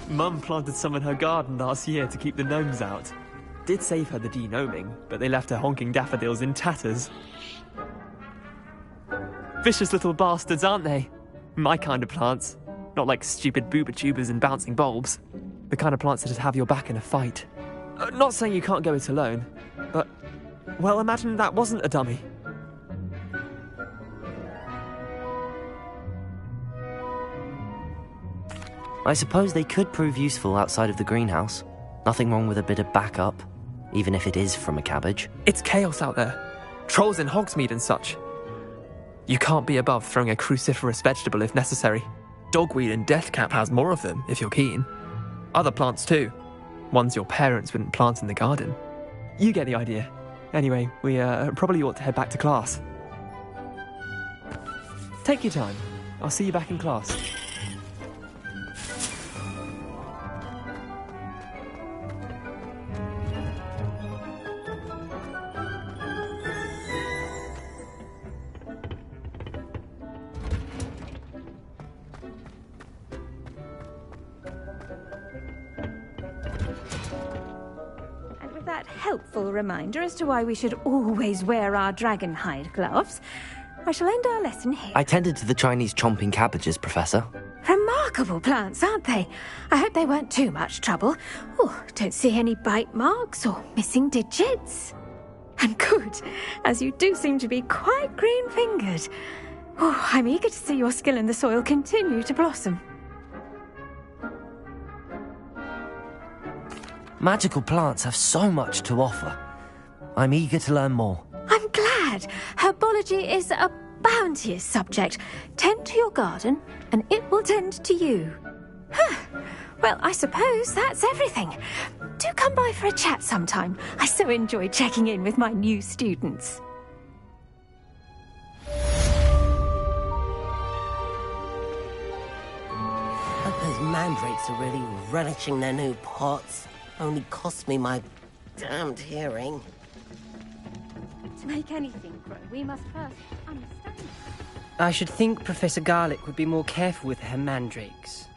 F: Mum planted some in her garden last year to keep the gnomes out. Did save her the de-gnoming, but they left her honking daffodils in tatters. Vicious little bastards, aren't they? My kind of plants. Not like stupid booba tubers and bouncing bulbs. The kind of plants that'd have your back in a fight. Not saying you can't go it alone, but... well, imagine that wasn't a dummy.
A: I suppose they could prove useful outside of the greenhouse. Nothing wrong with a bit of backup, even if it is from a cabbage.
F: It's chaos out there. Trolls in Hogsmeade and such. You can't be above throwing a cruciferous vegetable if necessary. Dogweed and deathcap has more of them, if you're keen. Other plants too. Ones your parents wouldn't plant in the garden. You get the idea. Anyway, we probably ought to head back to class. Take your time. I'll see you back in class.
Q: Helpful reminder as to why we should always wear our dragon hide gloves, I shall end our lesson here.
A: I tended to the Chinese chomping cabbages, Professor.
Q: Remarkable plants, aren't they? I hope they weren't too much trouble. Oh, don't see any bite marks or missing digits. And good, as you do seem to be quite green-fingered. Oh, I'm eager to see your skill in the soil continue to blossom.
A: Magical plants have so much to offer. I'm eager to learn more.
Q: I'm glad. Herbology is a bounteous subject. Tend to your garden, and it will tend to you. Well, I suppose that's everything. Do come by for a chat sometime. I so enjoy checking in with my new students.
B: Hope those mandrakes are really relishing their new pots. Only cost me my damned hearing.
Q: To make anything grow, we must first understand it.
H: I should think Professor Garlick would be more careful with her mandrakes.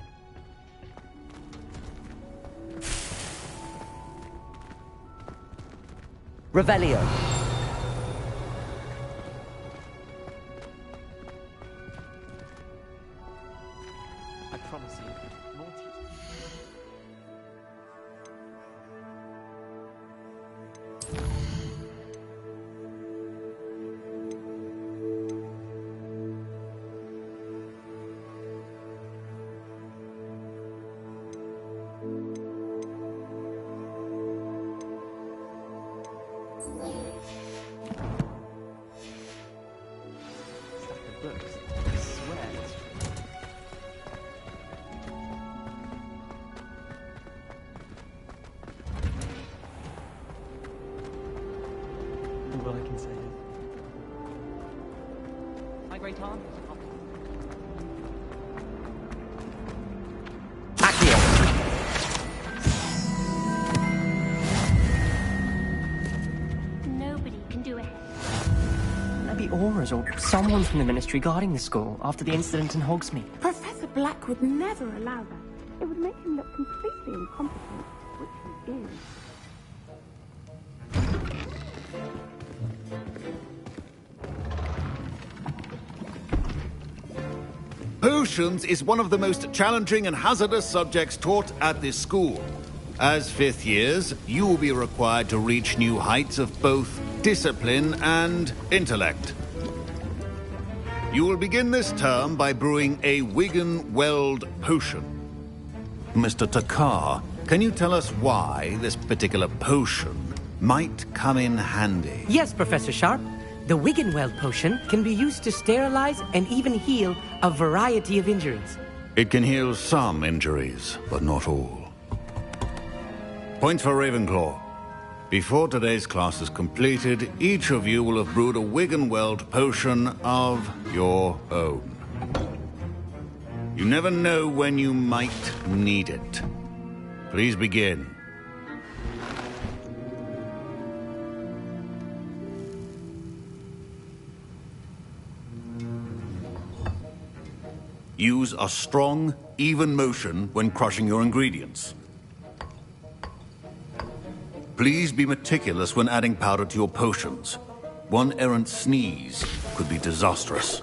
A: Revelio.
F: I promise you, more teaching.
H: my great aunt.
D: Nobody can do it.
H: Maybe Aura's or someone from the Ministry guarding the school after the incident in Hogsmeade.
O: Professor Black would never allow that. It would make him look completely incompetent, which he is.
L: Potions is one of the most challenging and hazardous subjects taught at this school. As fifth years, you will be required to reach new heights of both discipline and intellect. You will begin this term by brewing a Wigan-Weld potion. Mr. Takar, can you tell us why this particular potion might come in handy?
S: Yes, Professor Sharp. The Wigan-Weld potion can be used to sterilize and even heal a variety of injuries.
L: It can heal some injuries, but not all. Points for Ravenclaw. Before today's class is completed, each of you will have brewed a Wigan-Weld potion of your own. You never know when you might need it. Please begin. Use a strong, even motion when crushing your ingredients. Please be meticulous when adding powder to your potions. One errant sneeze could be disastrous.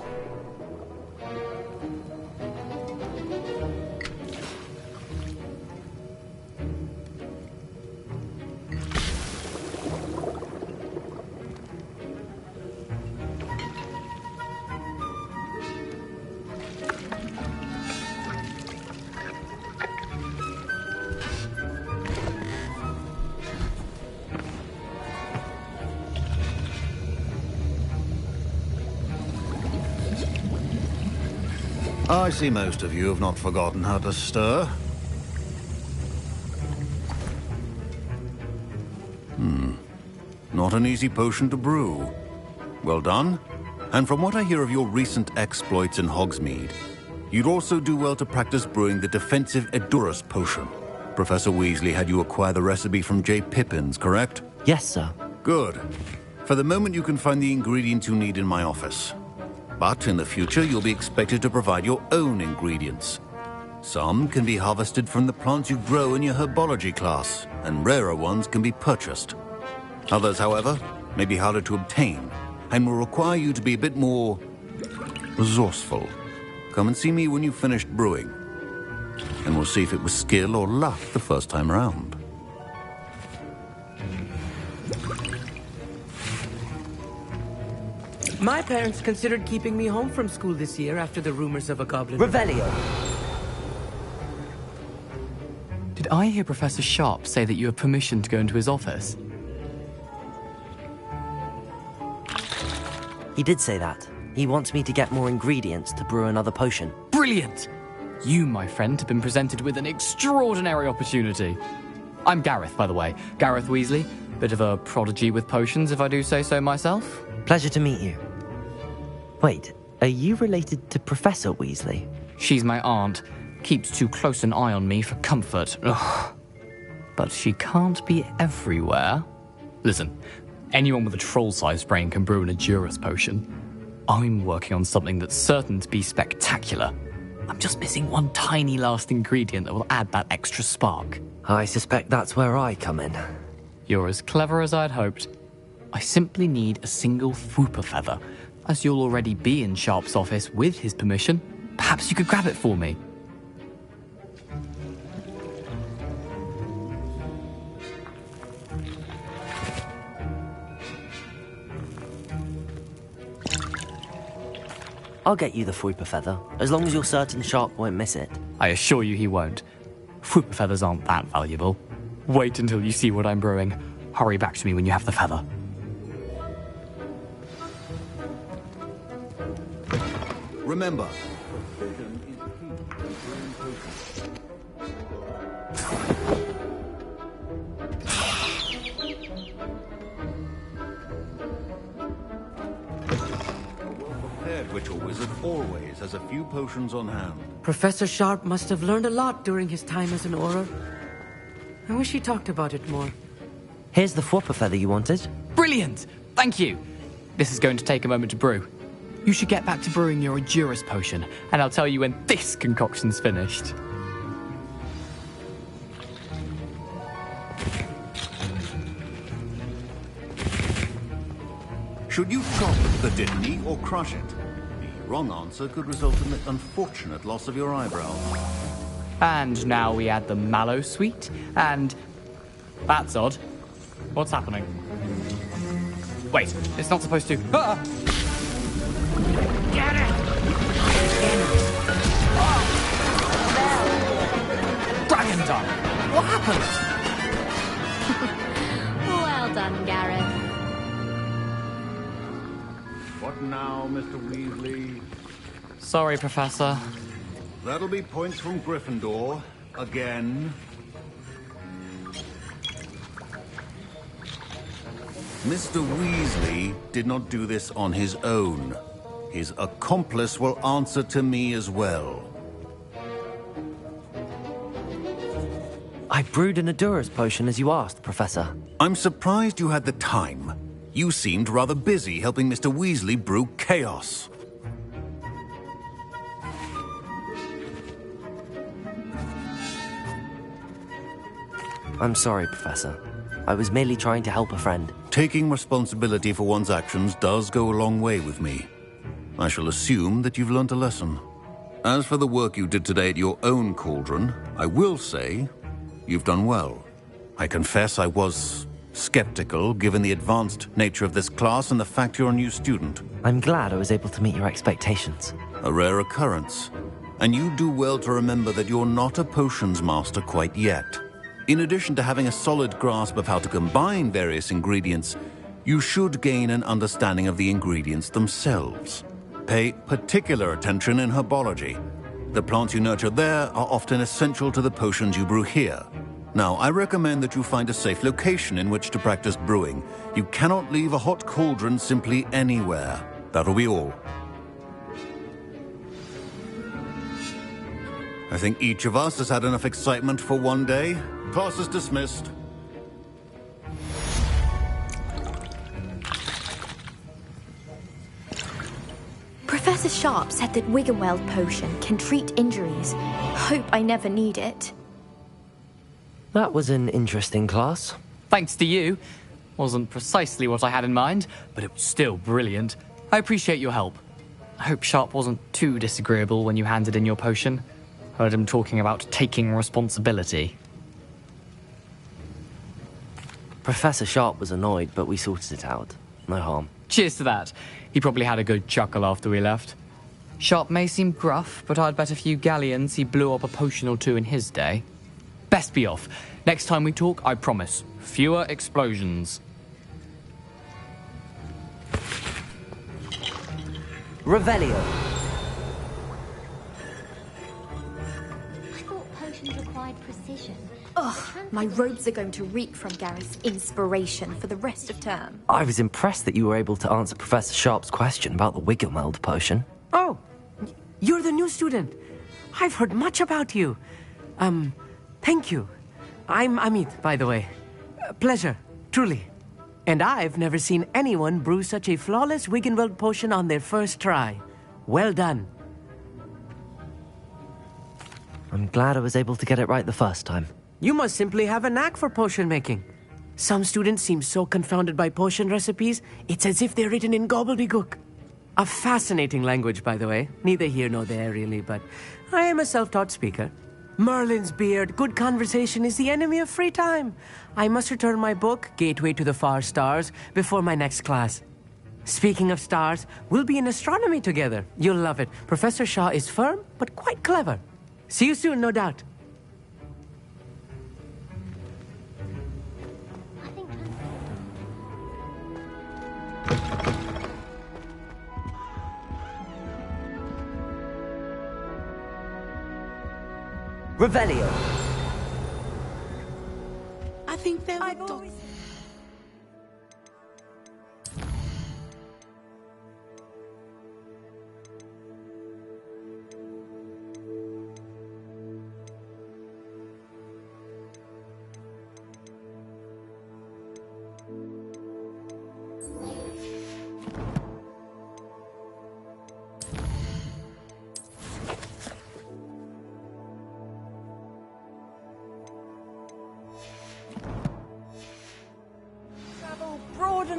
L: I see most of you have not forgotten how to stir. Not an easy potion to brew. Well done. And from what I hear of your recent exploits in Hogsmeade, you'd also do well to practice brewing the defensive Edurus potion. Professor Weasley had you acquire the recipe from J. Pippin's, correct?
A: Yes, sir.
L: Good. For the moment, you can find the ingredients you need in my office. But in the future, you'll be expected to provide your own ingredients. Some can be harvested from the plants you grow in your herbology class, and rarer ones can be purchased. Others, however, may be harder to obtain, and will require you to be a bit more resourceful. Come and see me when you've finished brewing, and we'll see if it was skill or luck the first time around.
S: My parents considered keeping me home from school this year after the rumors of a goblin...
A: Revelio!
F: Did I hear Professor Sharp say that you have permission to go into his office?
A: He did say that. He wants me to get more ingredients to brew another potion.
F: Brilliant! You, my friend, have been presented with an extraordinary opportunity. I'm Gareth, by the way. Gareth Weasley. Bit of a prodigy with potions, if I do say so myself.
A: Pleasure to meet you. Wait, are you related to Professor Weasley?
F: She's my aunt. Keeps too close an eye on me for comfort. Ugh. But she can't be everywhere. Listen, anyone with a troll-sized brain can brew an Edurus potion. I'm working on something that's certain to be spectacular. I'm just missing one tiny last ingredient that will add that extra spark.
A: I suspect that's where I come in.
F: You're as clever as I'd hoped. I simply need a single Fwooper feather. As you'll already be in Sharp's office with his permission, perhaps you could grab it for me.
A: I'll get you the Fwooper feather, as long as you're certain Sharp won't miss it.
F: I assure you he won't. Fwooper feathers aren't that valuable. Wait until you see what I'm brewing. Hurry back to me when you have the feather.
L: Remember, which a wizard always has a few potions on hand.
S: Professor Sharp must have learned a lot during his time as an Auror. I wish he talked about it more.
A: Here's the Whopper feather you wanted.
F: Brilliant! Thank you! This is going to take a moment to brew. You should get back to brewing your Endurus potion, and I'll tell you when this concoction's finished.
L: Should you chop the Dittany or crush it? The wrong answer could result in the unfortunate loss of your eyebrow.
F: And now we add the mallow sweet, and... That's odd. What's happening? Wait, it's not supposed to... Ah!
B: Get it!
F: Dragon Dung! What happened?
D: Well done, Gareth.
L: What now, Mr. Weasley?
F: Sorry, Professor.
L: That'll be points from Gryffindor. Again. Mr. Weasley did not do this on his own. His accomplice will answer to me as well.
A: I brewed an Endurus potion as you asked, Professor.
L: I'm surprised you had the time. You seemed rather busy helping Mr. Weasley brew chaos.
A: I'm sorry, Professor. I was merely trying to help a friend.
L: Taking responsibility for one's actions does go a long way with me. I shall assume that you've learnt a lesson. As for the work you did today at your own cauldron, I will say you've done well. I confess I was skeptical, given the advanced nature of this class and the fact you're a new student.
A: I'm glad I was able to meet your expectations.
L: A rare occurrence. And you do well to remember that you're not a potions master quite yet. In addition to having a solid grasp of how to combine various ingredients, you should gain an understanding of the ingredients themselves. Pay particular attention in herbology. The plants you nurture there are often essential to the potions you brew here. Now, I recommend that you find a safe location in which to practice brewing. You cannot leave a hot cauldron simply anywhere. That'll be all. I think each of us has had enough excitement for one day. Class is dismissed.
T: Professor Sharp said that Wiggenweld potion can treat injuries. Hope I never need it.
A: That was an interesting class.
F: Thanks to you. Wasn't precisely what I had in mind, but it was still brilliant. I appreciate your help. I hope Sharp wasn't too disagreeable when you handed in your potion. Heard him talking about taking responsibility.
A: Professor Sharp was annoyed, but we sorted it out. No harm.
F: Cheers to that. He probably had a good chuckle after we left. Sharp may seem gruff, but I'd bet a few galleons he blew up a potion or two in his day. Best be off. Next time we talk, I promise, fewer explosions.
A: Revelio.
D: I thought potions required precision.
T: Ugh, my robes are going to reek from Gareth's inspiration for the rest of term.
A: I was impressed that you were able to answer Professor Sharp's question about the Wiggenweld potion.
S: Oh, you're the new student. I've heard much about you. Thank you. I'm Amit, by the way. Pleasure, truly. And I've never seen anyone brew such a flawless Wiggenweld potion on their first try. Well done.
A: I'm glad I was able to get it right the first time.
S: You must simply have a knack for potion making. Some students seem so confounded by potion recipes, it's as if they're written in gobbledygook. A fascinating language, by the way. Neither here nor there, really, but I am a self-taught speaker. Merlin's beard, good conversation is the enemy of free time. I must return my book, Gateway to the Far Stars, before my next class. Speaking of stars, we'll be in astronomy together. You'll love it. Professor Shaw is firm, but quite clever. See you soon, no doubt.
A: Revelio.
O: I think they would talk.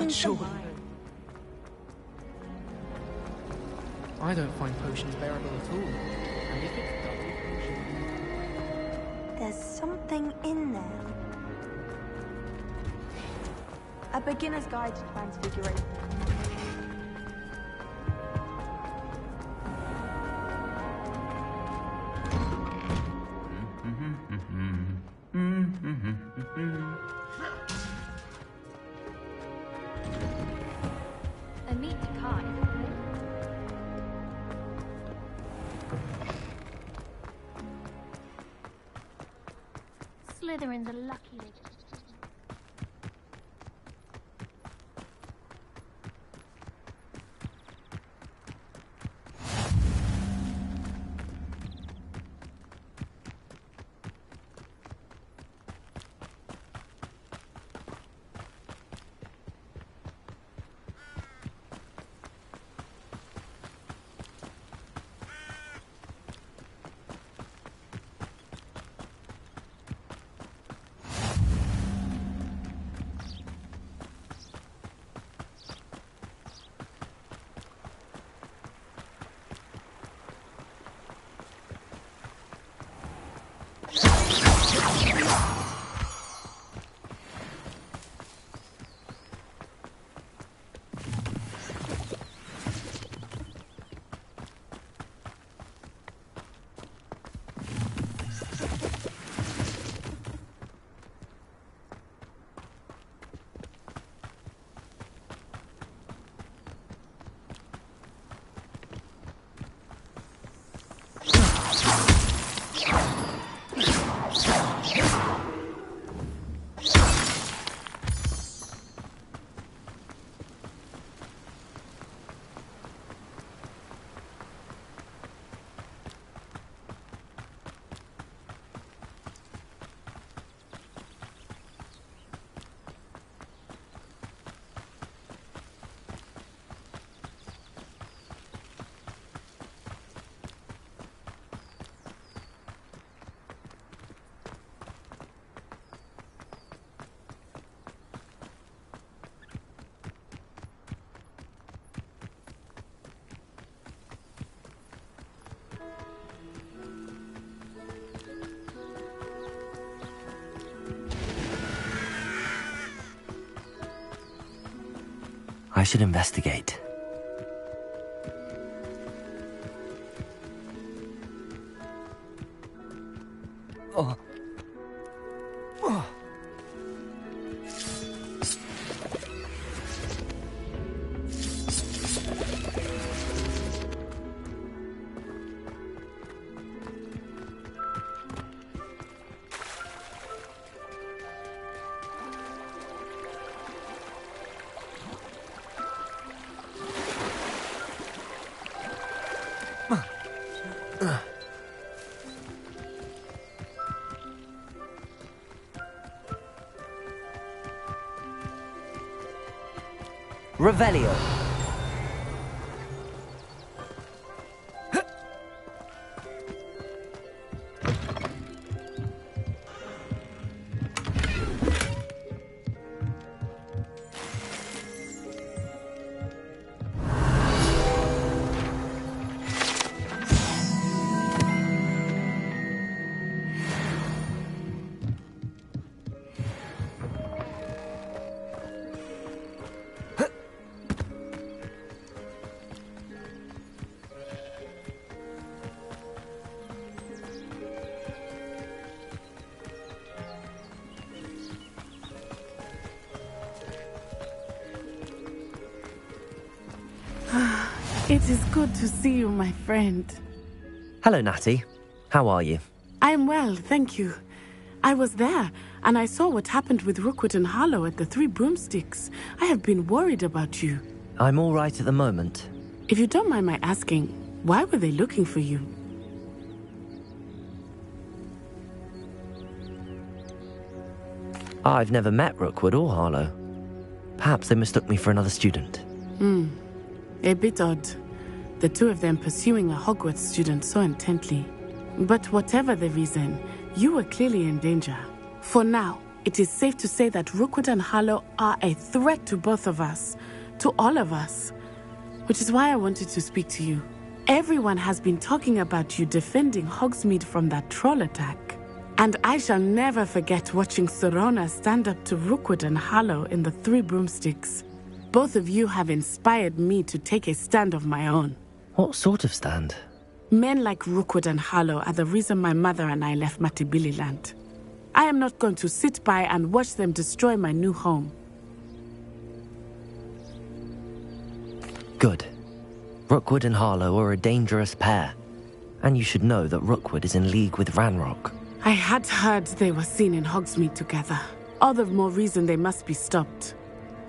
B: But surely...
F: I don't find potions bearable at all. And if it's double potion...
P: There's something in there. A beginner's guide to transfiguration.
T: A meat pie.
D: Slytherin's a lucky lady.
A: I should investigate. Oh. Oh. Revelio.
O: It is good to see you, my friend.
A: Hello, Natty. How are you?
O: I am well, thank you. I was there, and I saw what happened with Rookwood and Harlow at the Three Broomsticks. I have been worried about you.
A: I'm all right at the moment.
O: If you don't mind my asking, why were they looking for you?
A: I've never met Rookwood or Harlow. Perhaps they mistook me for another student.
O: A bit odd. The two of them pursuing a Hogwarts student so intently. But whatever the reason, you were clearly in danger. For now. It is safe to say that Rookwood and Harlow are a threat to both of us, to all of us. Which is why I wanted to speak to you. Everyone has been talking about you defending Hogsmeade from that troll attack. And I shall never forget watching Sorona stand up to Rookwood and Harlow in the Three Broomsticks. Both of you have inspired me to take a stand of my own.
A: What sort of stand?
O: Men like Rookwood and Harlow are the reason my mother and I left Matibililand. I am not going to sit by and watch them destroy my new home.
A: Good. Rookwood and Harlow are a dangerous pair. And you should know that Rookwood is in league with Ranrock.
O: I had heard they were seen in Hogsmeade together. All the more reason they must be stopped.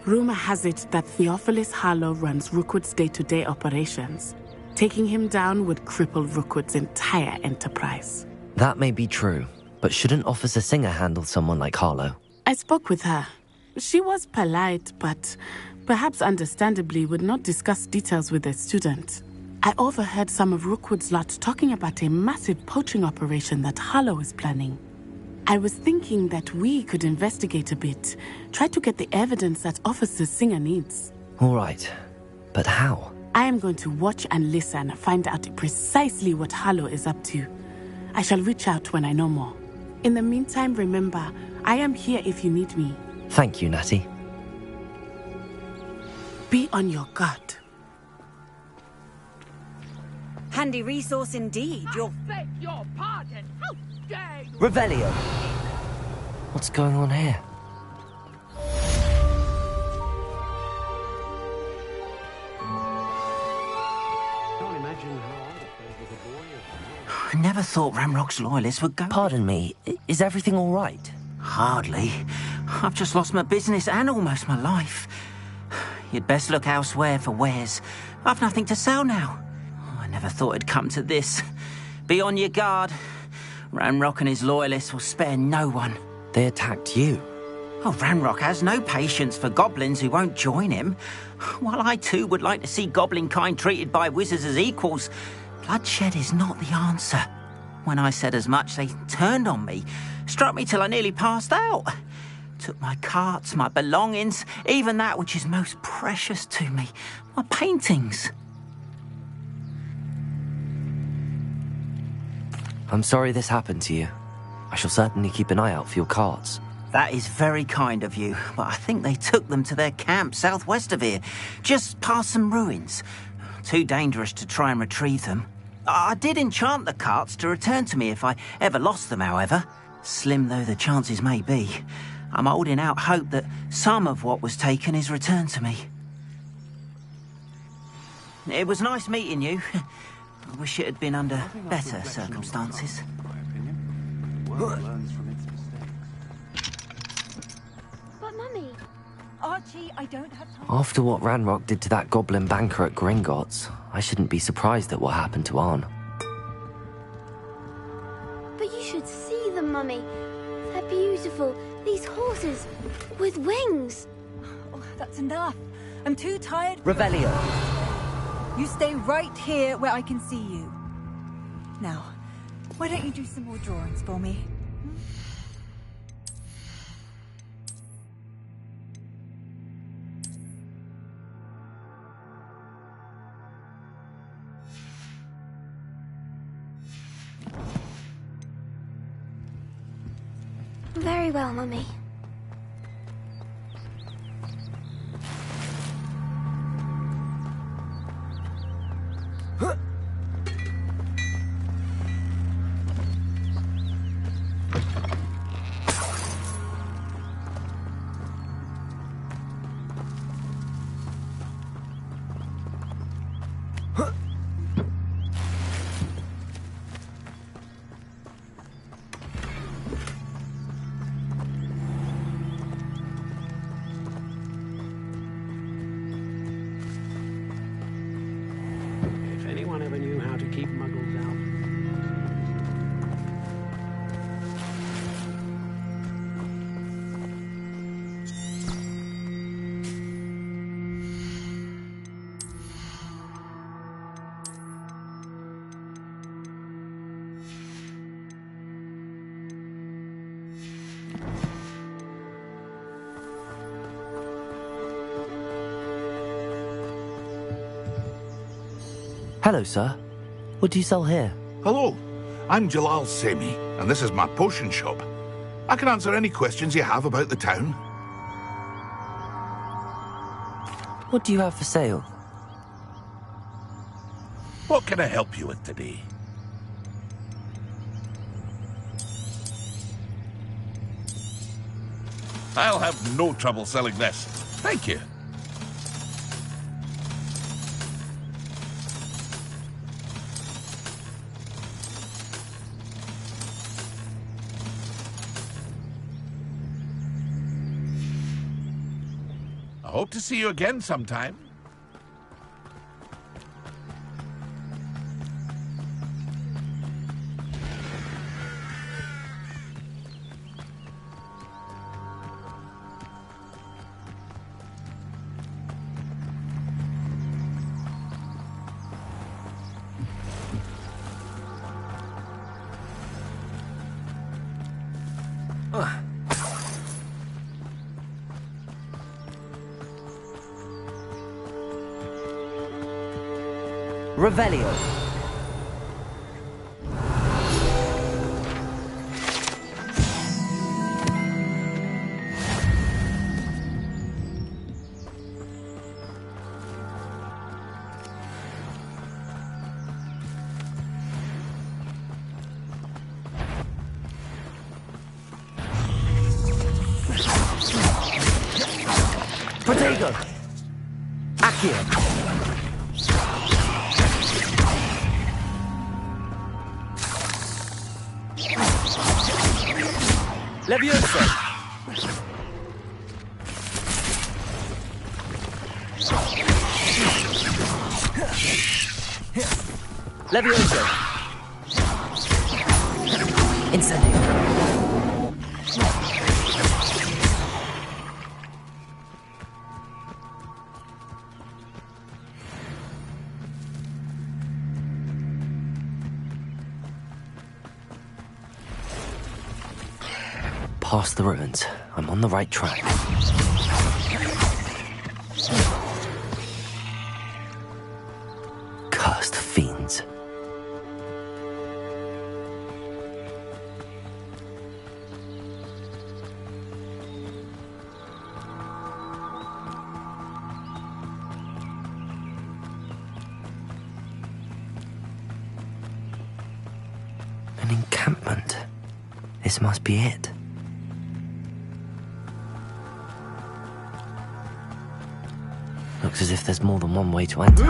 O: Rumor has it that Theophilus Harlow runs Rookwood's day-to-day operations. Taking him down would cripple Rookwood's entire enterprise.
A: That may be true, but shouldn't Officer Singer handle someone like Harlow?
O: I spoke with her. She was polite, but perhaps understandably would not discuss details with a student. I overheard some of Rookwood's lot talking about a massive poaching operation that Harlow is planning. I was thinking that we could investigate a bit, try to get the evidence that Officer Singer needs.
A: All right, but how?
O: I am going to watch and listen, find out precisely what Harlow is up to. I shall reach out when I know more. In the meantime, remember, I am here if you need me.
A: Thank you, Natty.
O: Be on your guard.
B: Handy resource indeed.
U: I beg your pardon. How dare you?
A: Revelio! What's going on here?
V: I never thought Ramrock's loyalists would go.
A: Pardon me, is everything all right?
V: Hardly. I've just lost my business and almost my life. You'd best look elsewhere for wares. I've nothing to sell now. I never thought it'd come to this. Be on your guard. Ramrock and his loyalists will spare no one.
A: They attacked you.
V: Oh, Ramrock has no patience for goblins who won't join him. While I too would like to see goblin kind treated by wizards as equals, bloodshed is not the answer. When I said as much, they turned on me, struck me till I nearly passed out. Took my carts, my belongings, even that which is most precious to me, my paintings.
A: I'm sorry this happened to you. I shall certainly keep an eye out for your carts.
V: That is very kind of you, but I think they took them to their camp southwest of here, just past some ruins. Too dangerous to try and retrieve them. I did enchant the carts to return to me if I ever lost them, however. Slim though the chances may be, I'm holding out hope that some of what was taken is returned to me. It was nice meeting you. I wish it had been under better circumstances.
G: But, Mummy...
B: Archie, I don't have time.
A: After what Ranrock did to that goblin banker at Gringotts, I shouldn't be surprised at what happened to Arn.
G: But you should see them, Mummy. They're beautiful. These horses with wings.
B: Oh, that's enough. I'm too tired.
A: Revelio!
B: You stay right here where I can see you. Now, why don't you do some more drawings for me?
G: Very well, Mummy.
A: Hello, sir. What do you sell here?
I: Hello, I'm Jalal Semi, and this is my potion shop. I can answer any questions you have about the town.
A: What do you have for sale?
I: What can I help you with today? I'll have no trouble selling this. Thank you. I hope to see you again sometime.
A: Revelio. Protego. Accio. Levioso! Levioso! Incendio! Past the ruins. I'm on the right track. Cursed fiends. An encampment. This must be it. Looks as if there's more than one way to enter.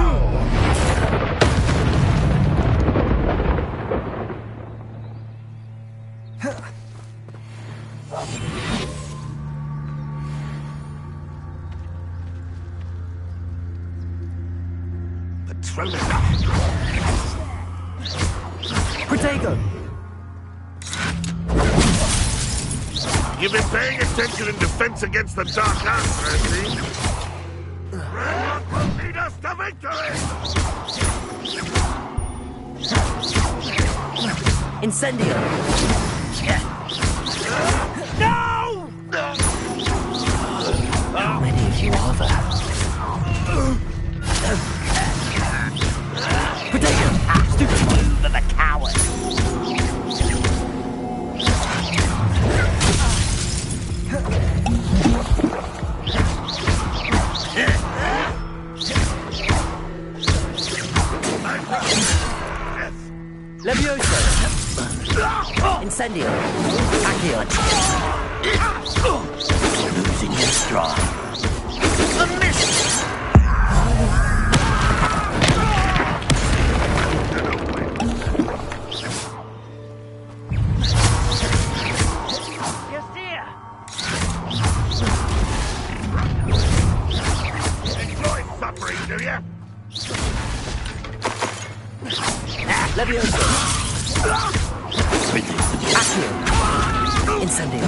A: Protego!
I: You've been paying attention in defense against the Dark Arts, I see. What will lead us to victory?
A: Incendio!
I: No!
A: How many of you are there? Protego! Stupid move of a coward! Levioso! Incendio! Accio! Losing your stride. A miss!
I: Enjoy suffering, do you?
A: Levioso! Accio! Incendio!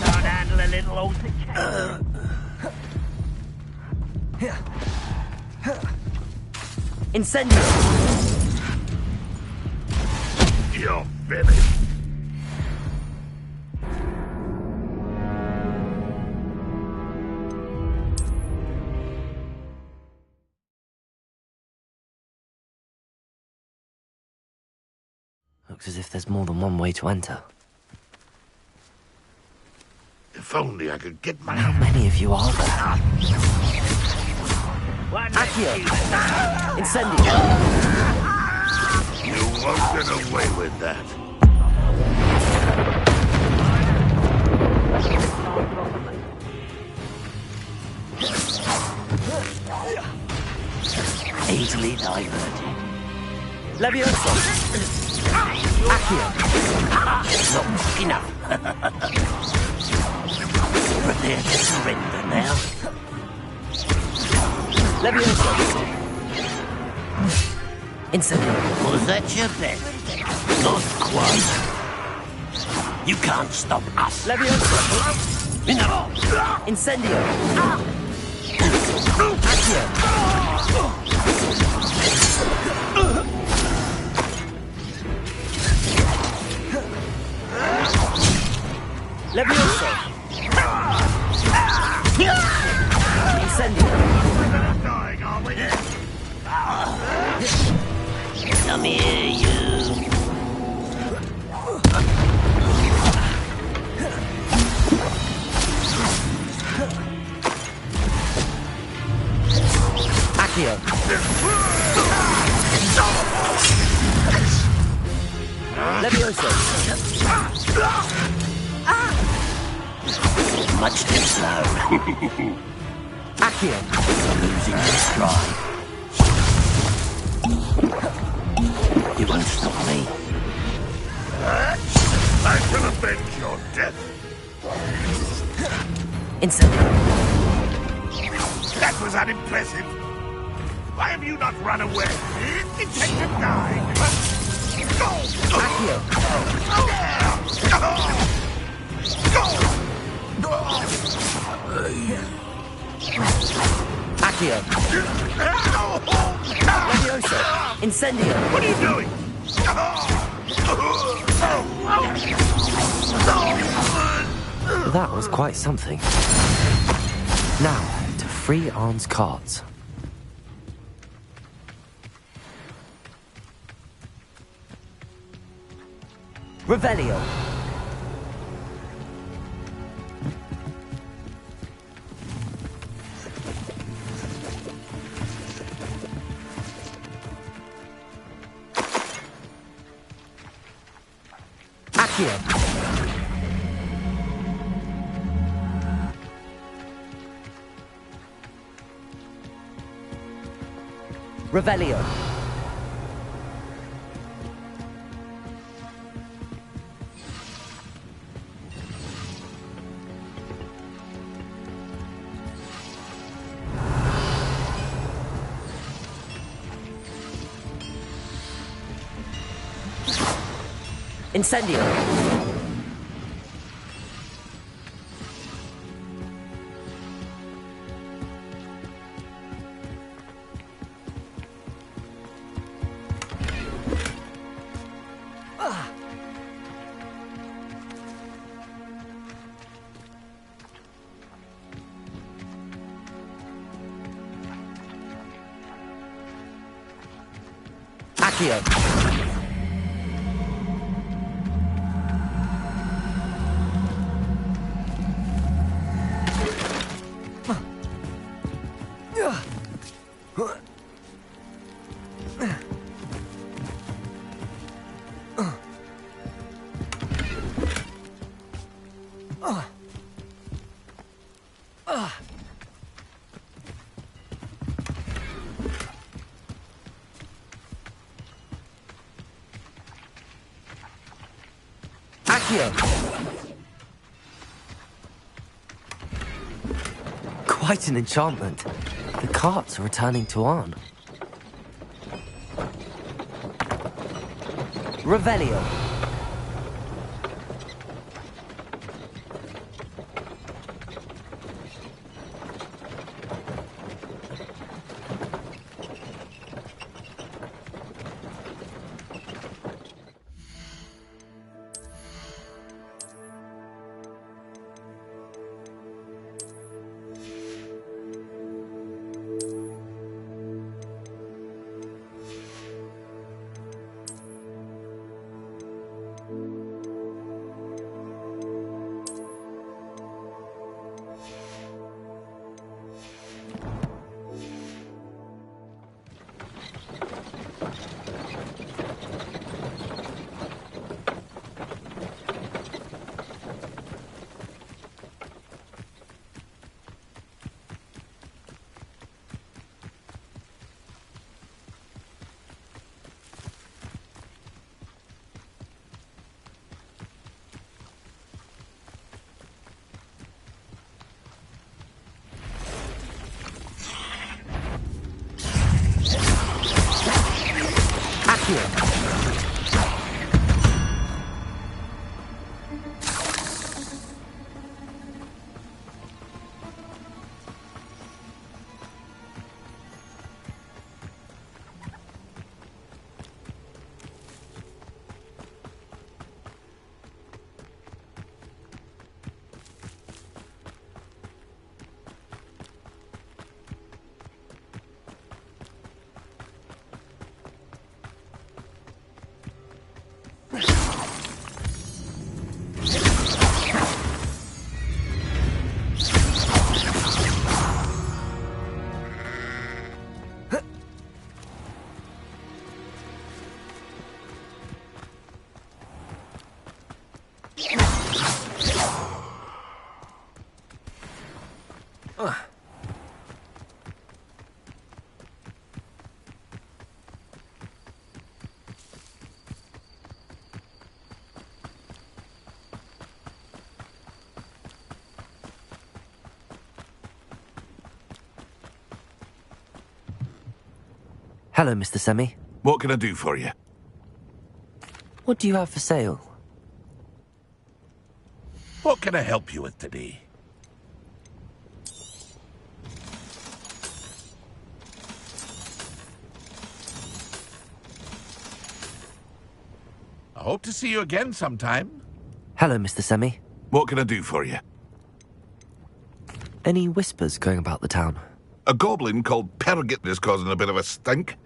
U: Can't handle a little old
A: Incendio!
I: You're finished.
A: Looks as if there's more than one way to enter.
I: If only I could get my...
A: How many of you are there?
U: Accio!
A: Incendio!
I: You won't get away with that.
A: Easily diverted. Levioso! Accio!
U: Not enough. Prepare to surrender now.
A: Levioso! Incendio!
U: Was that your bet? Not quite. You can't stop us.
A: Levioso!
U: Enough!
A: Incendio! Accio! Levioso! Incendio!
I: Dying, are we?
U: Come here, you.
A: Accio! Levioso!
U: Much too slow.
A: Accio!
U: Losing your stride. You won't stop me.
I: I shall avenge your death.
A: Incendio!
I: That was unimpressive. Why have you not run away? Intend to die.
A: Accio! Accio! Levioso! Incendio!
I: What are you doing?
A: That was quite something. Now, to free Arn's cards. Revelio! Accio! Revelio! Incendio! Accio! Accio! Quite an enchantment. The carts are returning to Arn. Revelio! Hello, Mr. Semi.
I: What can I do for you?
A: What do you have for sale?
I: What can I help you with today? I hope to see you again sometime.
A: Hello, Mr. Semi.
I: What can I do for you?
A: Any whispers going about the town?
I: A goblin called Pergit is causing a bit of a stink.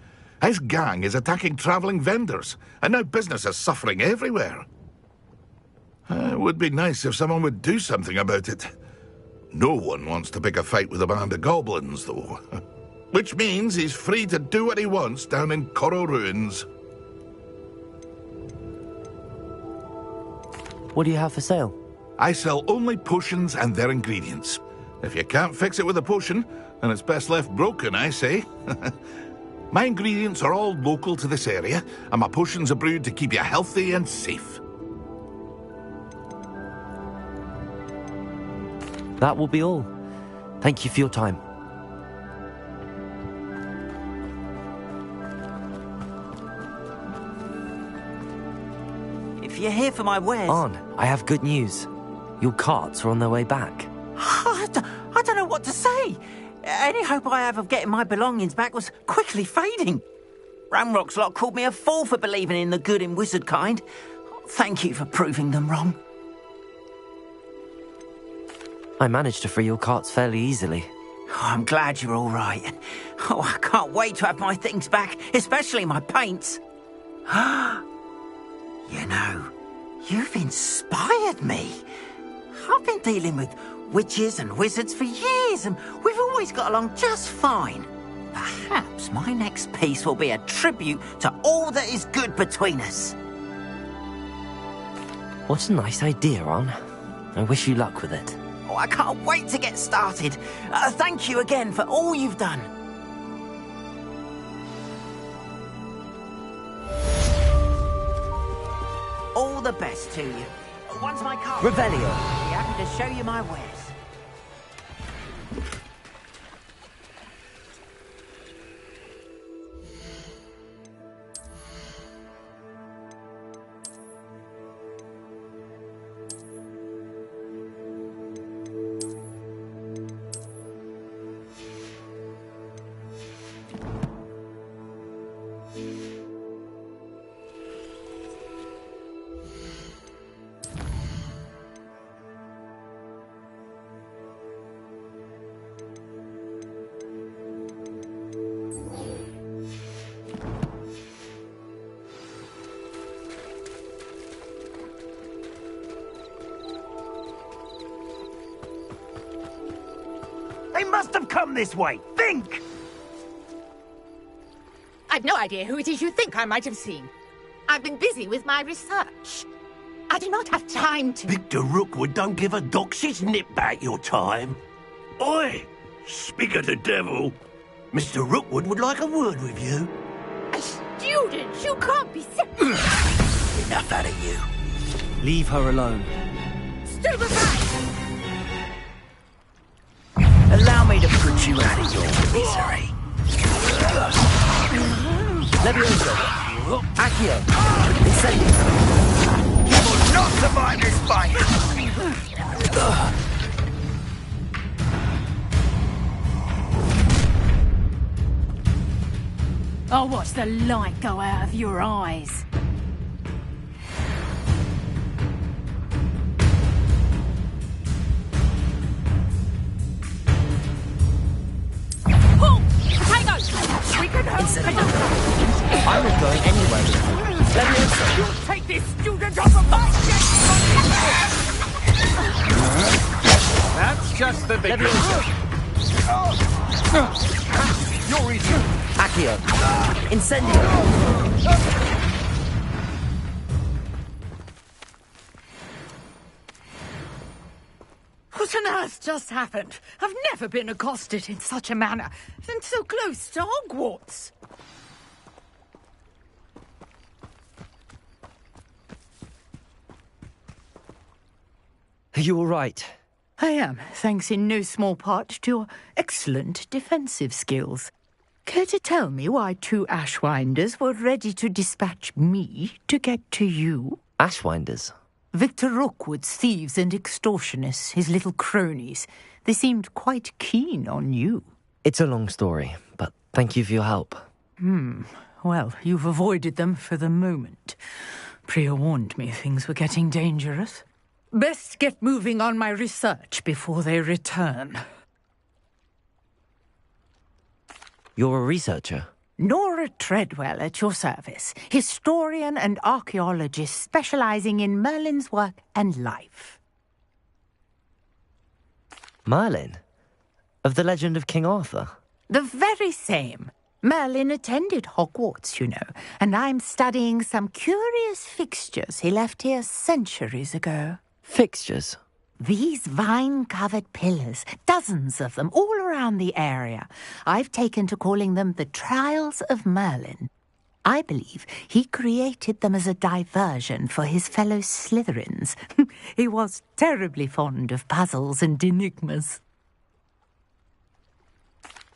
I: His gang is attacking travelling vendors, and now business is suffering everywhere. It would be nice if someone would do something about it. No one wants to pick a fight with a band of goblins, though. Which means he's free to do what he wants down in Coral Ruins.
A: What do you have for sale?
I: I sell only potions and their ingredients. If you can't fix it with a potion, then it's best left broken, I say. My ingredients are all local to this area, and my potions are brewed to keep you healthy and safe.
A: That will be all. Thank you for your time.
V: If you're here for my wares...
A: Arn, I have good news. Your carts are on their way back.
V: I don't know what to say. Any hope I have of getting my belongings back was quickly fading. Ramrock's lot called me a fool for believing in the good in wizard kind. Thank you for proving them wrong.
A: I managed to free your carts fairly easily.
V: Oh, I'm glad you're all right. Oh, I can't wait to have my things back, especially my paints. You know, you've inspired me. I've been dealing with witches and wizards for years, and we've always got along just fine. Perhaps my next piece will be a tribute to all that is good between us.
A: What a nice idea, Arn. I wish you luck with it.
V: Oh, I can't wait to get started. Thank you again for all you've done. All the best to you. Once my car...
A: Revelio.
V: I'll be happy to show you my wares.
U: They must have come this way. Think!
B: I've no idea who it is you think I might have seen. I've been busy with my research. I do not have time to...
U: Victor Rookwood don't give a doxy's nip back your time. Oi! Speak of the devil. Mr. Rookwood would like a word with you.
B: A student? You can't be...
U: Enough out of you.
A: Leave her alone.
B: Stupefy!
U: Allow me to put you out of your misery.
A: Levioso. Accio. Incendio.
U: You will not survive this fight!
Q: I'll watch the light go out of your eyes.
A: I'm not going anywhere with you. Levioso.
B: You'll take this student off of my
M: That's just the beginning.
A: You're easy. Accio. Incendio.
B: What on earth just happened? I've never been accosted in such a manner, and so close to Hogwarts.
A: Are you all right?
B: I am, thanks in no small part to your excellent defensive skills.
M: Care to tell me why 2 Ashwinders were ready to dispatch me to get to you?
A: Ashwinders?
M: Victor Rookwood's thieves and extortionists, his little cronies. They seemed quite keen on you.
A: It's a long story, but thank you for your help.
M: Well, you've avoided them for the moment. Priya warned me things were getting dangerous. Best get moving on my research before they return.
A: You're a researcher?
M: Nora Treadwell at your service, historian and archaeologist specializing in Merlin's work and life.
A: Merlin? Of the legend of King Arthur?
M: The very same. Merlin attended Hogwarts, you know, and I'm studying some curious fixtures he left here centuries ago.
A: Fixtures?
M: These vine-covered pillars, dozens of them, all around the area. I've taken to calling them the Trials of Merlin. I believe he created them as a diversion for his fellow Slytherins. He was terribly fond of puzzles and enigmas.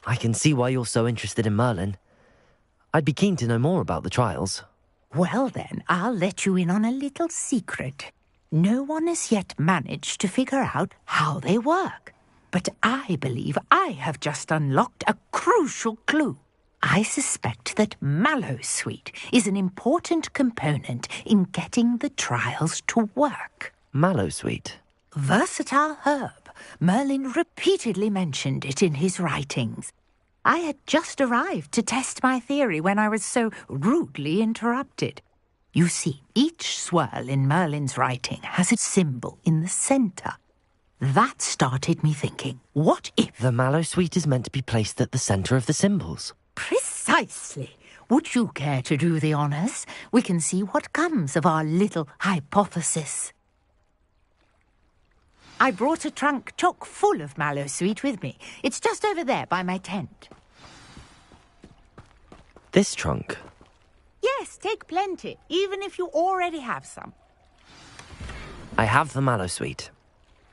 A: I can see why you're so interested in Merlin. I'd be keen to know more about the trials.
M: Well then, I'll let you in on a little secret. No one has yet managed to figure out how they work. But I believe I have just unlocked a crucial clue. I suspect that Mallowsweet is an important component in getting the trials to work.
A: Mallowsweet?
M: Versatile herb. Merlin repeatedly mentioned it in his writings. I had just arrived to test my theory when I was so rudely interrupted. You see, each swirl in Merlin's writing has a symbol in the centre. That started me thinking, what if...
A: The Mallowsweet is meant to be placed at the centre of the symbols.
M: Precisely. Would you care to do the honours? We can see what comes of our little hypothesis. I brought a trunk chock full of Mallowsweet with me. It's just over there by my tent.
A: This trunk?
M: Yes, take plenty, even if you already have some.
A: I have the Mallowsweet.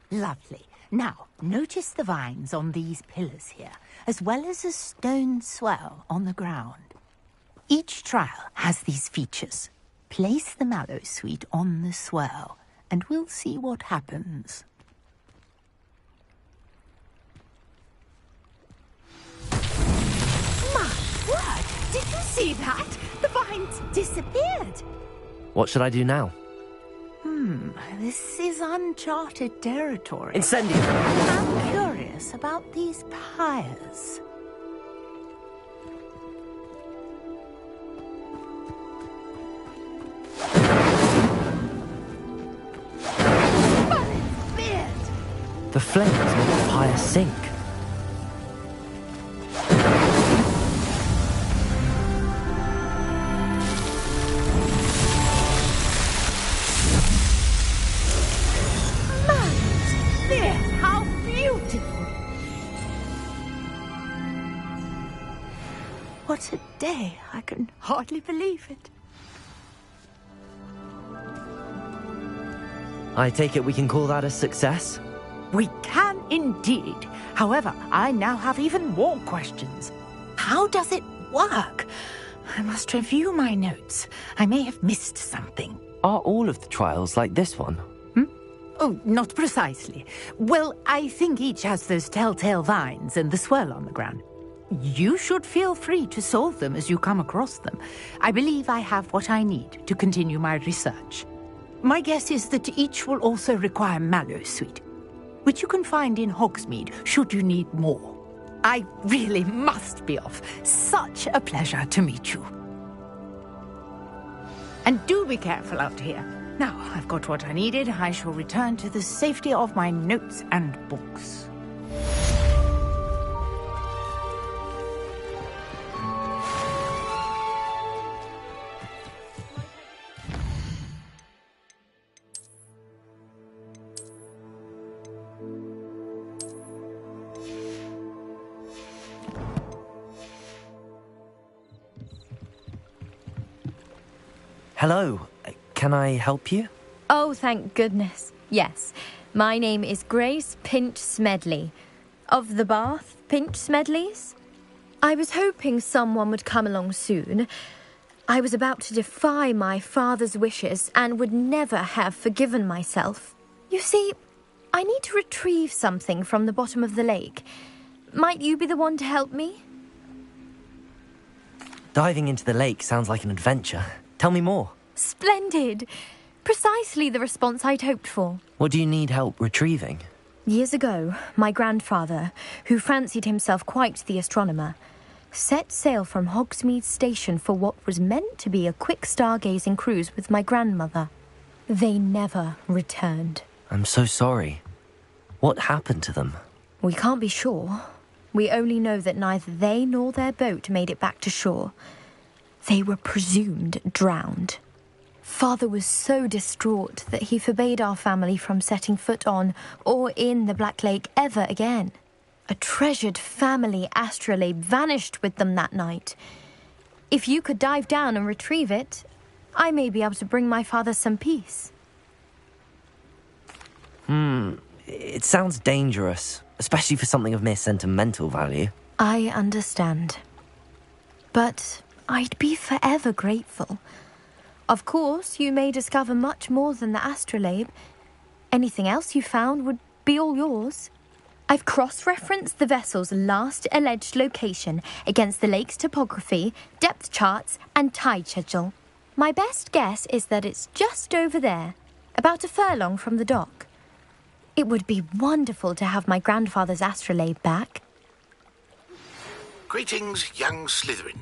M: Lovely. Now, notice the vines on these pillars here, as well as a stone swell on the ground. Each trial has these features. Place the Mallowsweet on the swell, and we'll see what happens. My word! Did you see that? The vines disappeared.
A: What should I do now?
M: This is uncharted territory.
A: Incendio!
M: I'm curious about these pyres.
A: The flames make the pyre sink.
M: How beautiful! What a day! I can hardly believe it.
A: I take it we can call that a success?
M: We can indeed. However, I now have even more questions. How does it work? I must review my notes. I may have missed something.
A: Are all of the trials like this one?
M: Oh, not precisely. Well, I think each has those telltale vines and the swirl on the ground. You should feel free to solve them as you come across them. I believe I have what I need to continue my research. My guess is that each will also require Mallowsweet, which you can find in Hogsmeade should you need more. I really must be off. Such a pleasure to meet you. And do be careful out here. Now, I've got what I needed. I shall return to the safety of my notes and books.
A: Hello. Can I help you?
T: Oh, thank goodness. Yes. My name is Grace Pinch Smedley. Of the Bath Pinch Smedleys? I was hoping someone would come along soon. I was about to defy my father's wishes and would never have forgiven myself. You see, I need to retrieve something from the bottom of the lake. Might you be the one to help me?
A: Diving into the lake sounds like an adventure. Tell me more.
T: Splendid! Precisely the response I'd hoped for.
A: What do you need help retrieving?
T: Years ago, my grandfather, who fancied himself quite the astronomer, set sail from Hogsmeade Station for what was meant to be a quick stargazing cruise with my grandmother. They never returned.
A: I'm so sorry. What happened to them?
T: We can't be sure. We only know that neither they nor their boat made it back to shore. They were presumed drowned. Father was so distraught that he forbade our family from setting foot on or in the Black Lake ever again. A treasured family astrolabe vanished with them that night. If you could dive down and retrieve it, I may be able to bring my father some peace.
A: It sounds dangerous, especially for something of mere sentimental value.
T: I understand. But I'd be forever grateful. Of course, you may discover much more than the astrolabe. Anything else you found would be all yours. I've cross-referenced the vessel's last alleged location against the lake's topography, depth charts, and tide schedule. My best guess is that it's just over there, about a furlong from the dock. It would be wonderful to have my grandfather's astrolabe back.
I: Greetings, young Slytherin.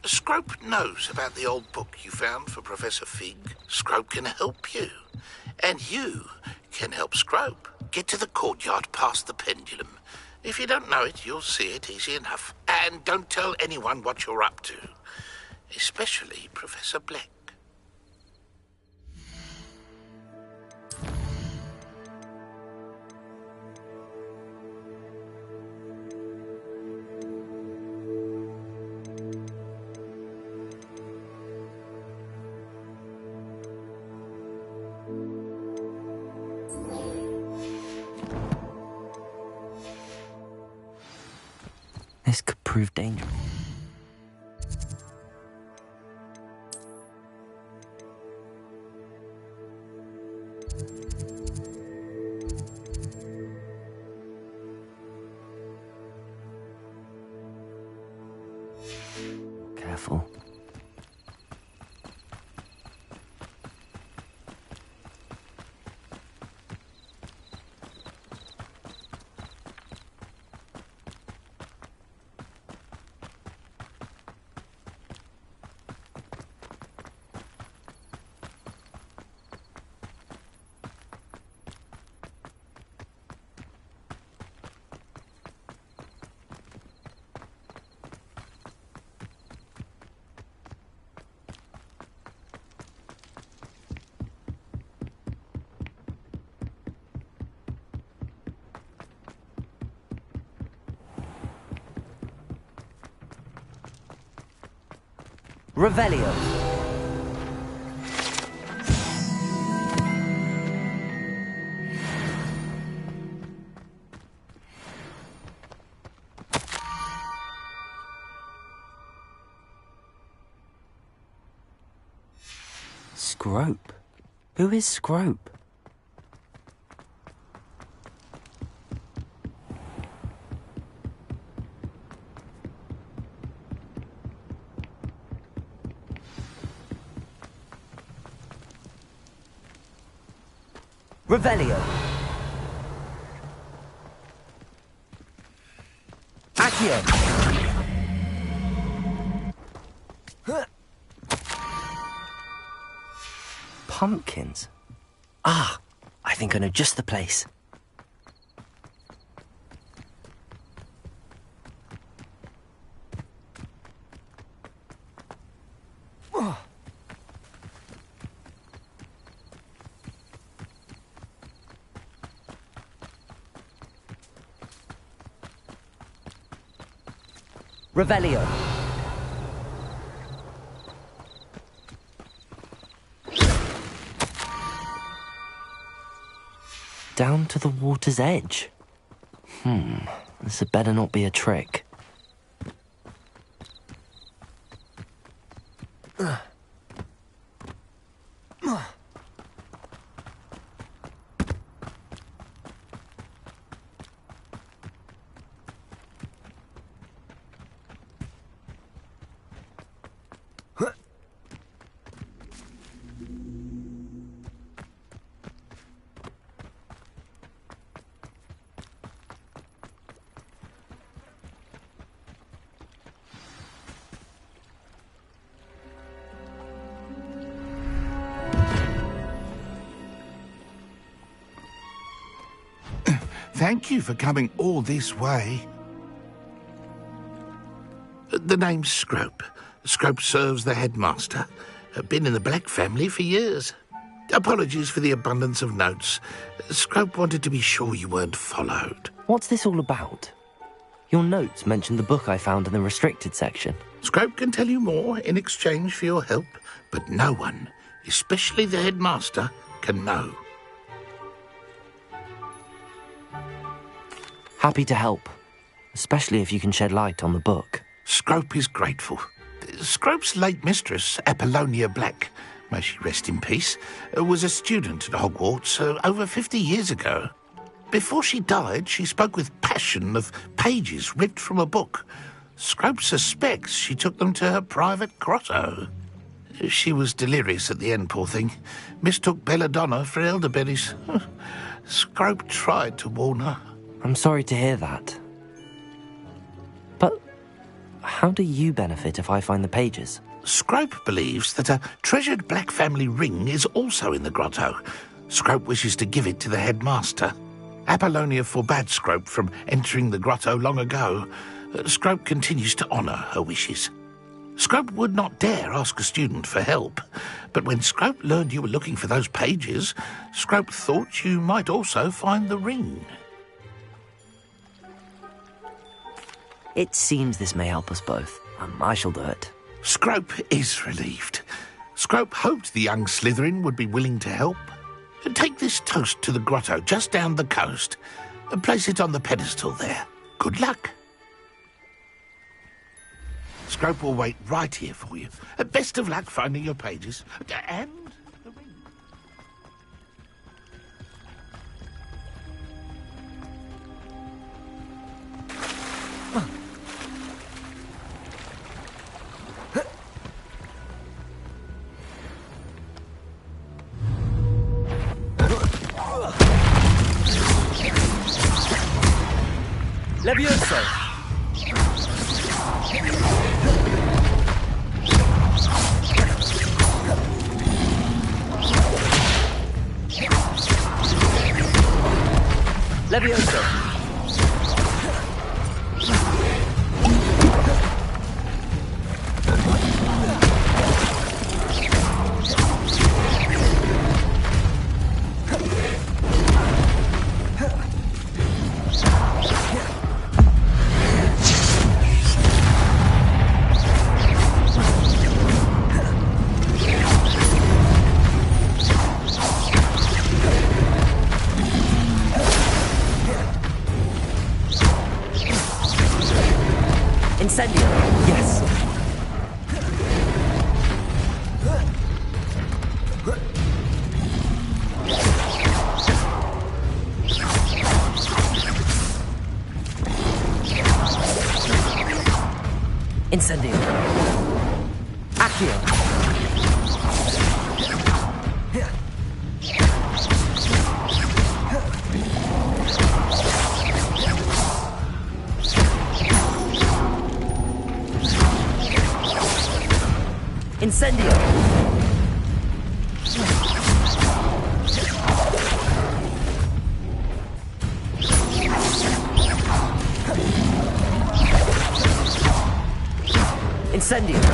I: Scrope knows about the old book you found for Professor Fig. Scrope can help you. And you can help Scrope get to the courtyard past the pendulum. If you don't know it, you'll see it easy enough. And don't tell anyone what you're up to. Especially Professor Black.
A: This could prove dangerous. Careful. Revelio. Scrope? Who is Scrope? Revelio. Accio. Pumpkins. Ah, I think I know just the place. Revelio. Down to the water's edge. This had better not be a trick.
I: Thank you for coming all this way. The name's Scrope. Scrope serves the headmaster. Been in the Black family for years. Apologies for the abundance of notes. Scrope wanted to be sure you weren't followed.
A: What's this all about? Your notes mentioned the book I found in the restricted section.
I: Scrope can tell you more in exchange for your help, but no one, especially the headmaster, can know.
A: Happy to help, especially if you can shed light on the book.
I: Scrope is grateful. Scrope's late mistress, Apollonia Black, may she rest in peace, was a student at Hogwarts over 50 years ago. Before she died, she spoke with passion of pages ripped from a book. Scrope suspects she took them to her private grotto. She was delirious at the end, poor thing. Mistook belladonna for elderberries. Scrope tried to warn her.
A: I'm sorry to hear that. But how do you benefit if I find the pages?
I: Scrope believes that a treasured Black family ring is also in the grotto. Scrope wishes to give it to the headmaster. Apollonia forbade Scrope from entering the grotto long ago. Scrope continues to honour her wishes. Scrope would not dare ask a student for help, but when Scrope learned you were looking for those pages, Scrope thought you might also find the ring.
A: It seems this may help us both. I shall do it.
I: Scrope is relieved. Scrope hoped the young Slytherin would be willing to help. Take this toast to the grotto just down the coast and place it on the pedestal there. Good luck. Scrope will wait right here for you. Best of luck finding your pages. And the ring.
F: Levioso! Levioso!
A: Incendio! Yes! Incendio! Accio! Incendio! Incendio!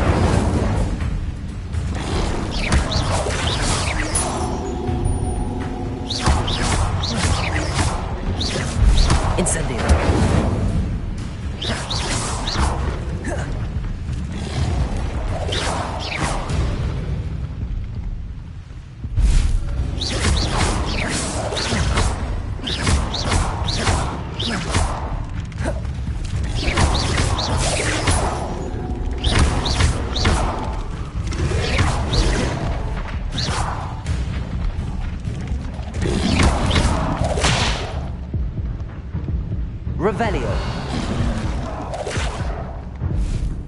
A: Incendio! Revelio.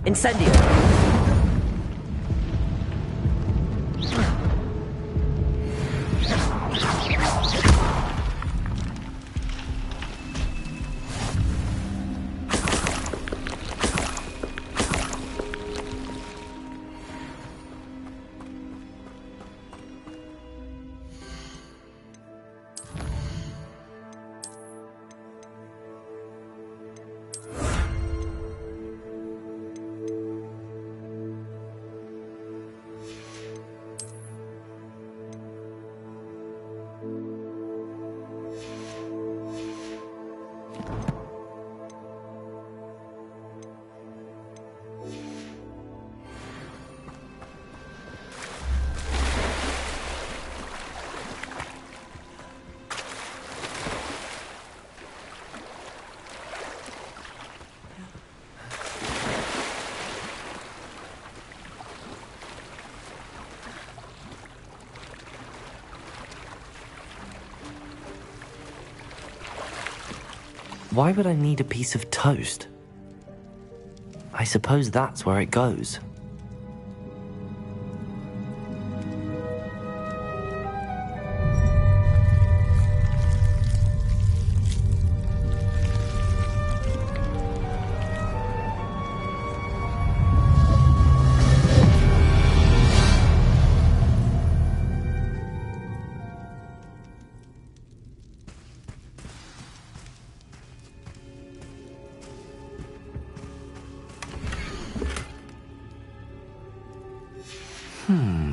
A: Incendio. Why would I need a piece of toast? I suppose that's where it goes.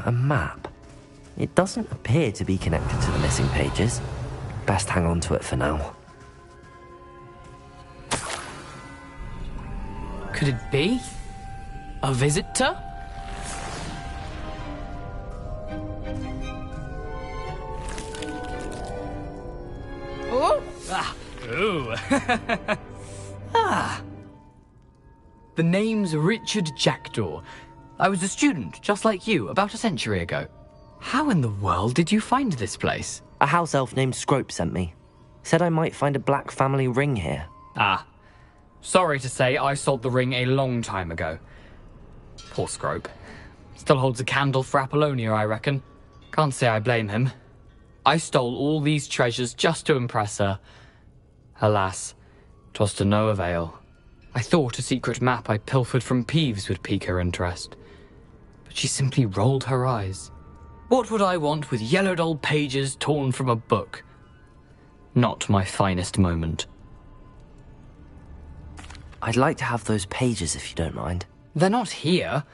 A: A map. It doesn't appear to be connected to the missing pages. Best hang on to it for now.
J: Could it be? A visitor? Oh! Ah! Ooh! Ah! The name's Richard Jackdaw. I was a student, just like you, about a century ago. How in the world did you find this place?
A: A house elf named Scrope sent me. Said I might find a black family ring here.
J: Ah. Sorry to say, I sold the ring a long time ago. Poor Scrope. Still holds a candle for Apollonia, I reckon. Can't say I blame him. I stole all these treasures just to impress her. Alas, 'twas to no avail. I thought a secret map I pilfered from Peeves would pique her interest. But she simply rolled her eyes. What would I want with yellowed old pages torn from a book? Not my finest moment.
A: I'd like to have those pages if you don't mind.
J: They're not here.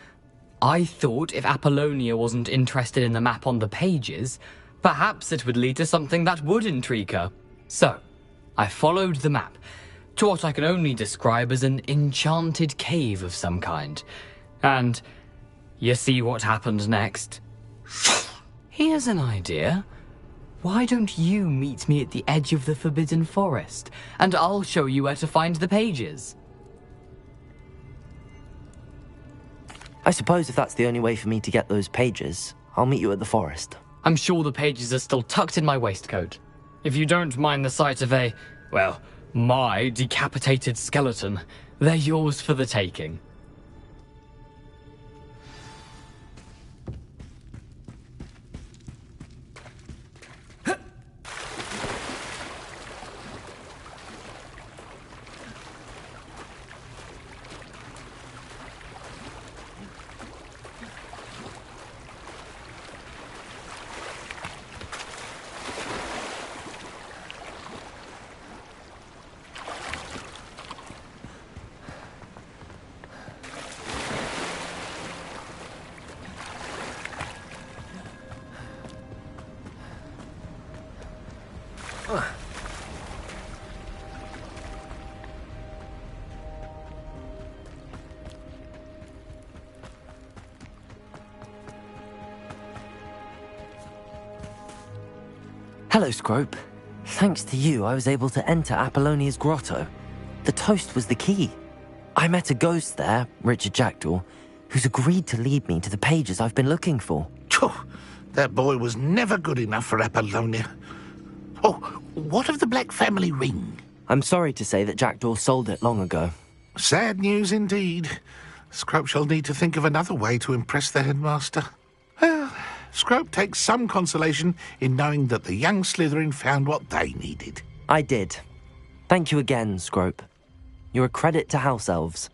J: I thought if Apollonia wasn't interested in the map on the pages, perhaps it would lead to something that would intrigue her. So, I followed the map to what I can only describe as an enchanted cave of some kind. And you see what happened next? Here's an idea. Why don't you meet me at the edge of the Forbidden Forest, and I'll show you where to find the pages?
A: I suppose if that's the only way for me to get those pages, I'll meet you at the forest.
J: I'm sure the pages are still tucked in my waistcoat. If you don't mind the sight of a, well, my decapitated skeleton, they're yours for the taking.
A: Hello, Scrope. Thanks to you, I was able to enter Apollonia's grotto. The toast was the key. I met a ghost there, Richard Jackdaw, who's agreed to lead me to the pages I've been looking for.
I: That boy was never good enough for Apollonia. Oh, what of the Black family ring?
A: I'm sorry to say that Jackdaw sold it long ago.
I: Sad news indeed. Scrope shall need to think of another way to impress the headmaster. Well, Scrope takes some consolation in knowing that the young Slytherin found what they needed.
A: I did. Thank you again, Scrope. You're a credit to House Elves.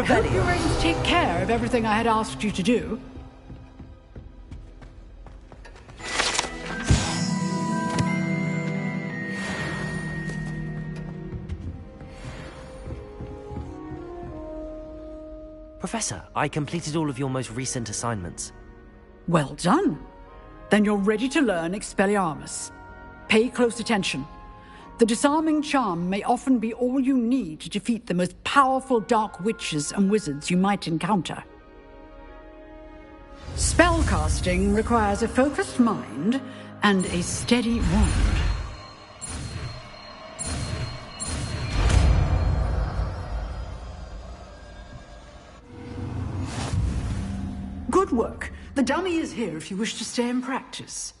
E: Hope you were able to take care of everything I had asked you to do.
A: Professor, I completed all of your most recent assignments.
E: Well done. Then you're ready to learn Expelliarmus. Pay close attention. The disarming charm may often be all you need to defeat the most powerful dark witches and wizards you might encounter. Spellcasting requires a focused mind and a steady wand. Good work. The dummy is here if you wish to stay and practice.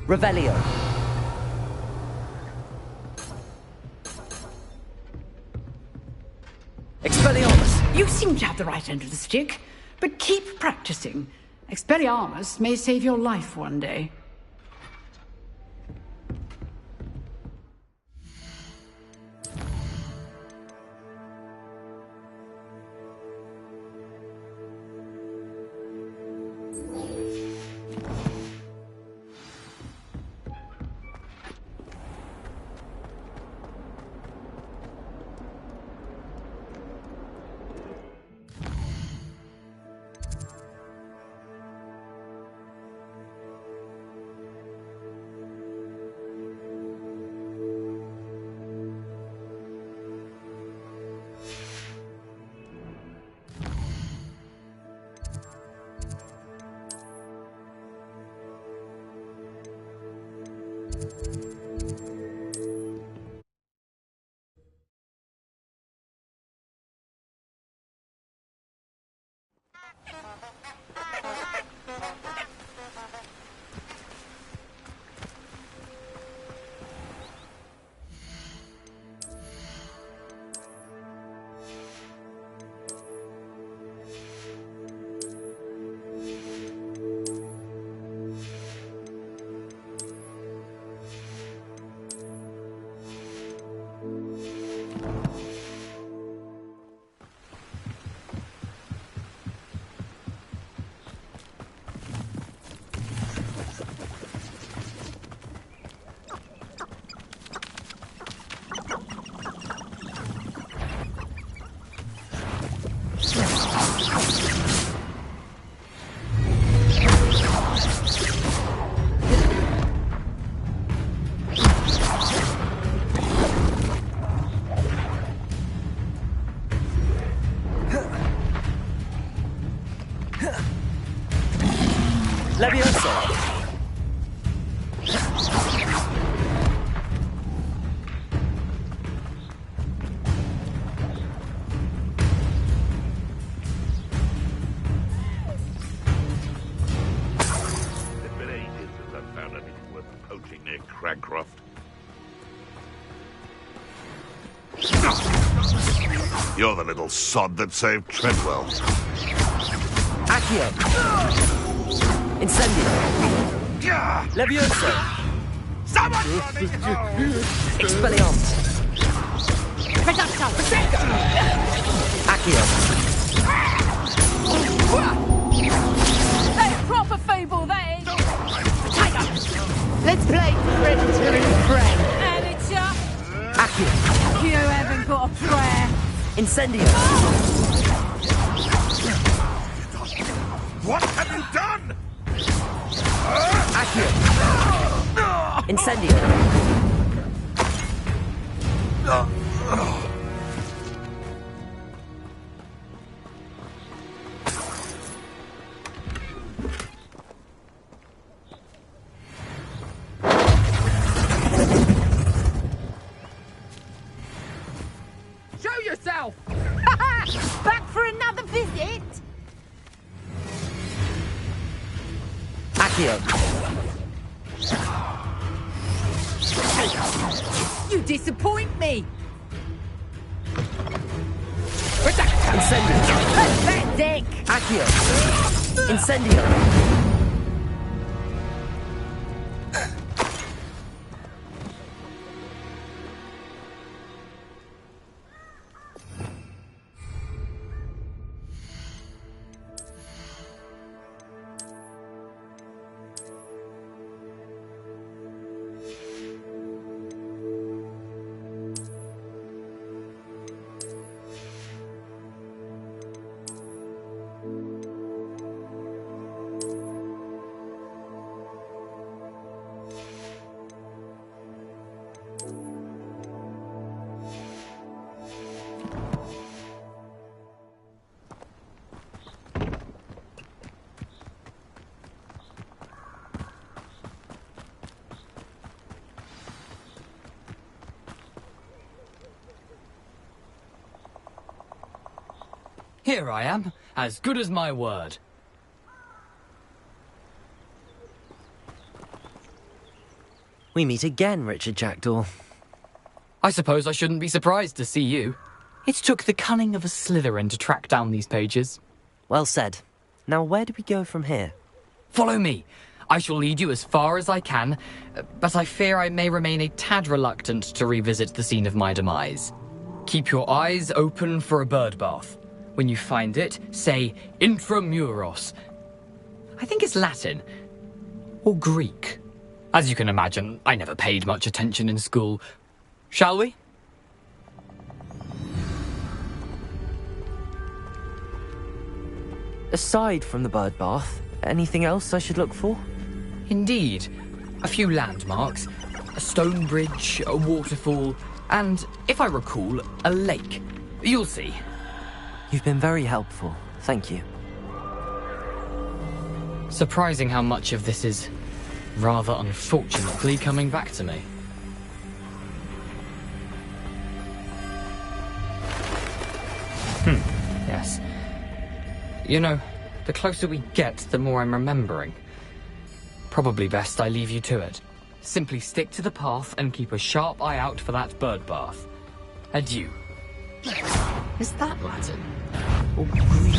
A: Revelio. Expelliarmus!
E: You seem to have the right end of the stick, but keep practicing. Expelliarmus may save your life one day.
I: near Cragcroft. You're the little sod that saved Treadwell.
A: Accio! Incendio! Levioso!
B: Someone running home!
A: Expelliarmus!
B: Reducto!
A: Accio!
Q: Hey, proper fable, that is! Let's play Predator and Prey. Editor!
A: Accio!
Q: You haven't got a prayer.
A: Incendio!
I: What have you done?
A: Accio! Incendio!
Q: Show yourself! Back for another visit?
A: Accio!
Q: You disappoint me!
A: Incendio!
Q: Pathetic!
A: Accio! Incendio!
J: Here I am, as good as my word.
A: We meet again, Richard Jackdaw.
J: I suppose I shouldn't be surprised to see you. It took the cunning of a Slytherin to track down these pages.
A: Well said. Now where do we go from here?
J: Follow me. I shall lead you as far as I can, but I fear I may remain a tad reluctant to revisit the scene of my demise. Keep your eyes open for a bird bath. When you find it, say intramuros. I think it's Latin. Or Greek. As you can imagine, I never paid much attention in school. Shall we?
A: Aside from the bird bath, anything else I should look for?
J: Indeed. A few landmarks, a stone bridge, a waterfall, and, if I recall, a lake. You'll see.
A: You've been very helpful. Thank you.
J: Surprising how much of this is, rather unfortunately, coming back to me. Yes. You know, the closer we get, the more I'm remembering. Probably best I leave you to it. Simply stick to the path and keep a sharp eye out for that bird bath. Adieu. Is that Latin? Or Greek?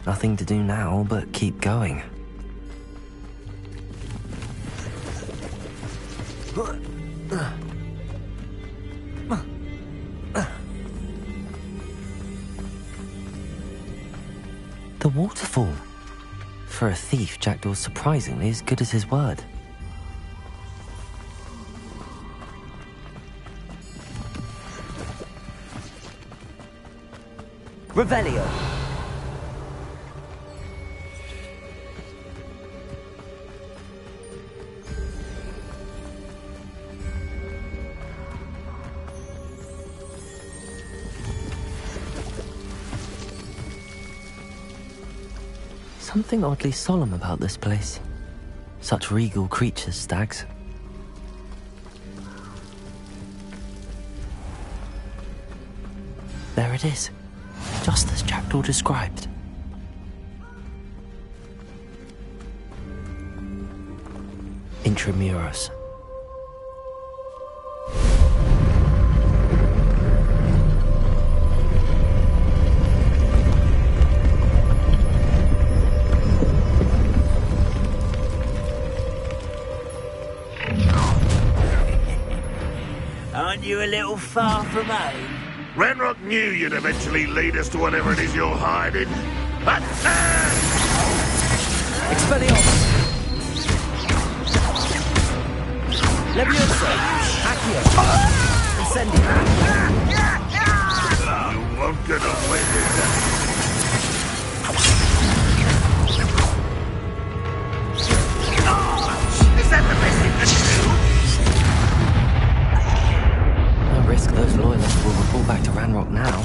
A: Nothing to do now but keep going. The waterfall. For a thief, Jackdaw's surprisingly as good as his word.
C: Revelio.
A: Something oddly solemn about this place. Such regal creatures, stags. There it is, just as Jackdaw described. Intramuros.
U: Aren't you a little far from home?
I: Ranrock knew you'd eventually lead us to whatever it is you're hiding.
C: Expelliarmus! Leviosa! Accio! Incendio!
I: You won't get away with that. Is that the best you can do?
A: No risk those loyalists will report back to Ranrock now.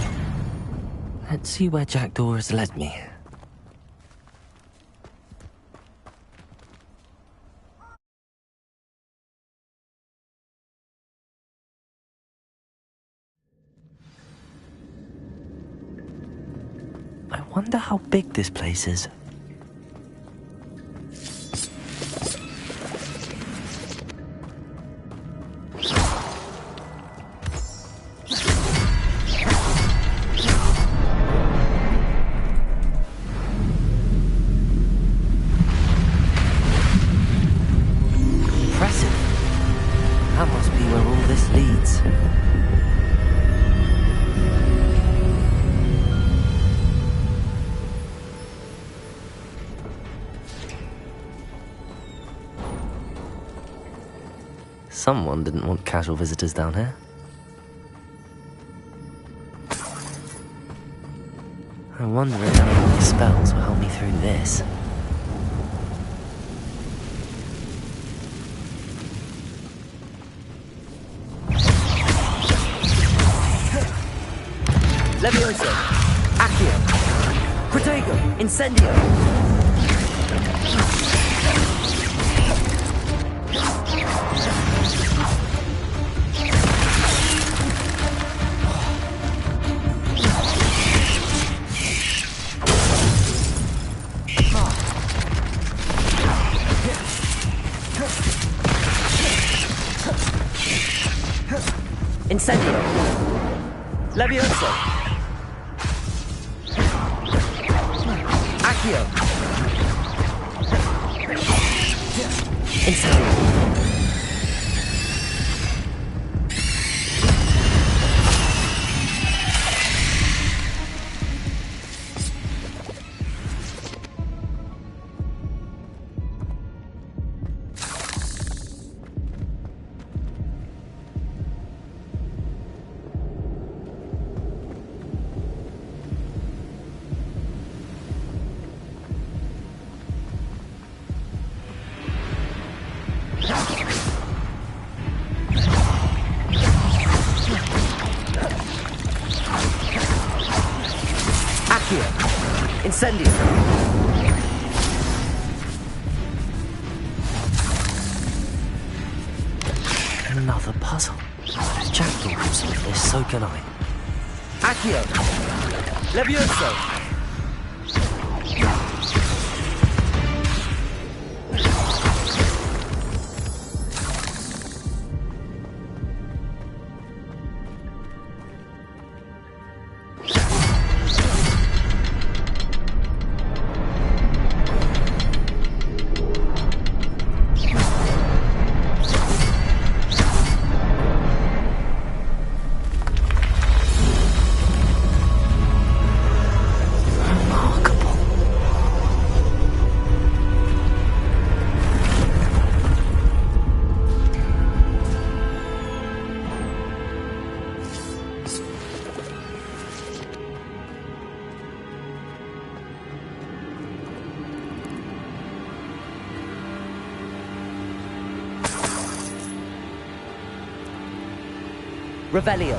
A: Let's see where Jackdaw has led me. I wonder how big this place is. Impressive. That must be where all this leads. Someone didn't want casual visitors down here. I wonder if any of these spells will help me through this.
C: Leviosa! Accio! Protego! Incendio! Incendio! Leviosa! Accio! Incendio! Incendio!
A: Another puzzle. If Jackdaw can solve this, so can I.
C: Accio! Levioso! Revelio.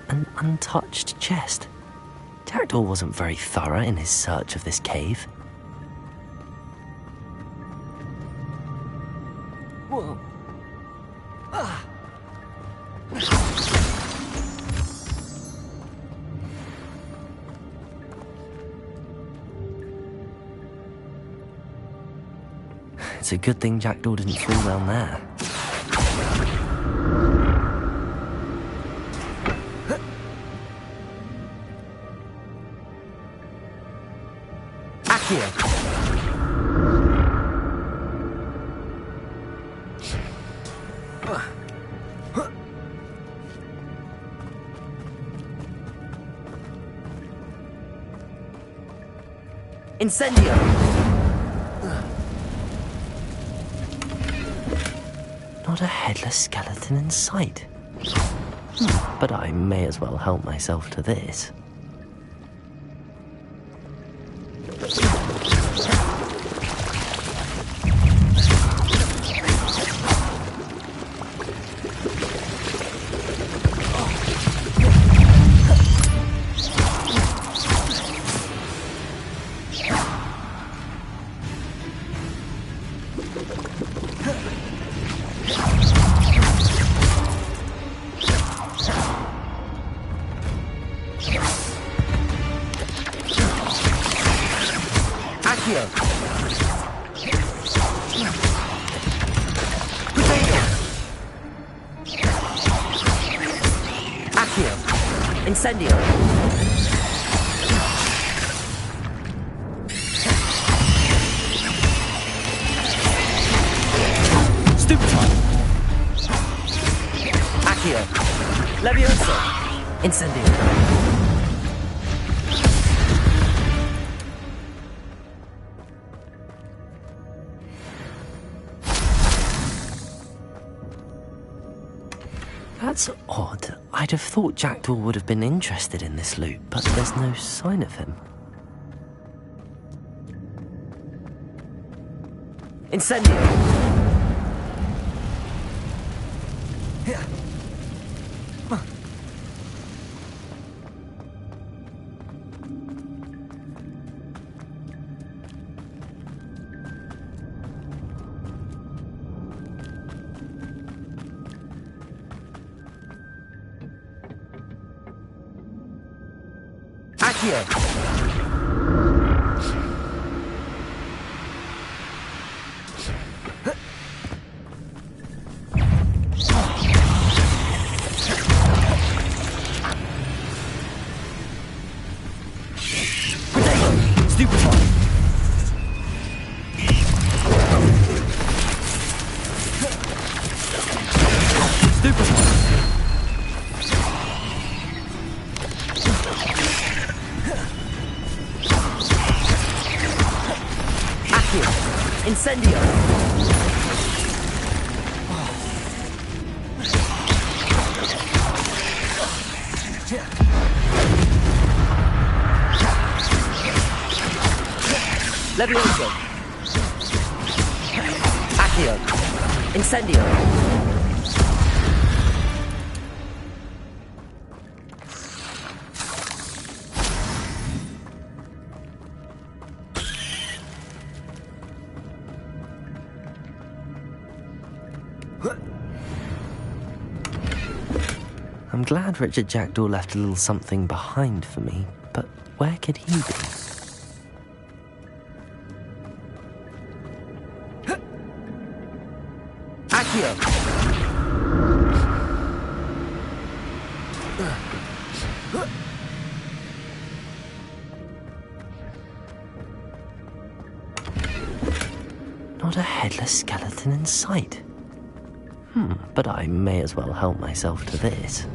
A: An untouched chest. Jackdaw wasn't very thorough in his search of this cave.
C: Whoa.
A: It's a good thing Jackdaw didn't fall down there.
C: Incendio!
A: Not a headless skeleton in sight. But I may as well help myself to this.
C: Incendio! Stupefy! Accio! Levioso! Incendio!
A: That's odd. I'd have thought Jackdaw would have been interested in this loot, but there's no sign of him.
C: Incendio! Incendio! Levioso! Accio! Incendio!
A: I'm glad Richard Jackdaw left a little something behind for me, but where could he be?
C: Accio!
A: headless skeleton in sight. But I may as well help myself to this.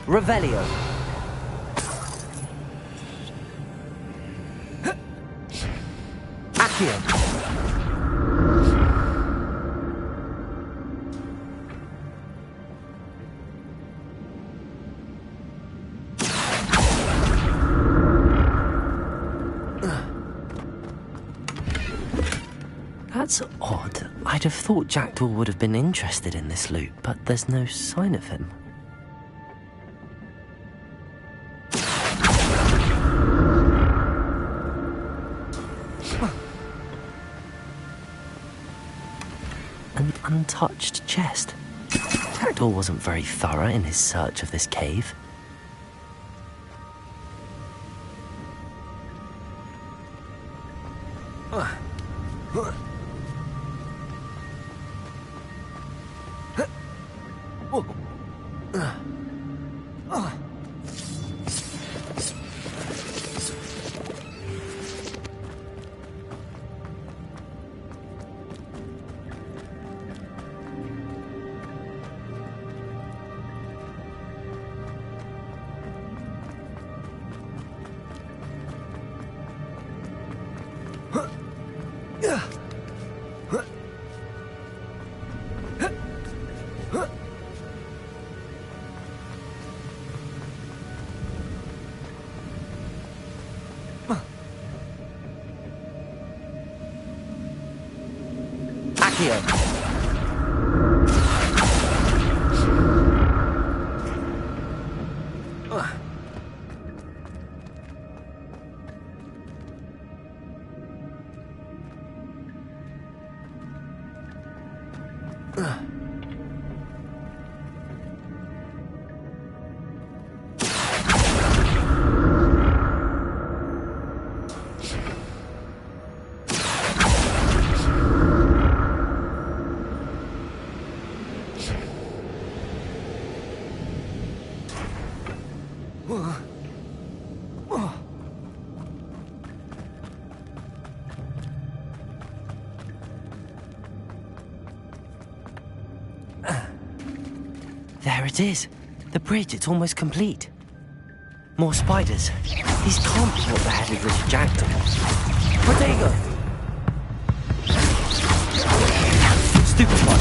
C: Revelio. Accio.
A: That's odd. I'd have thought Jackdaw would have been interested in this loot, but there's no sign of him. An untouched chest. Jackdaw wasn't very thorough in his search of this cave. There it is. The bridge, it's almost complete. More spiders. These can't be what beheaded Richard Jackdaw. Protego! Stupid one.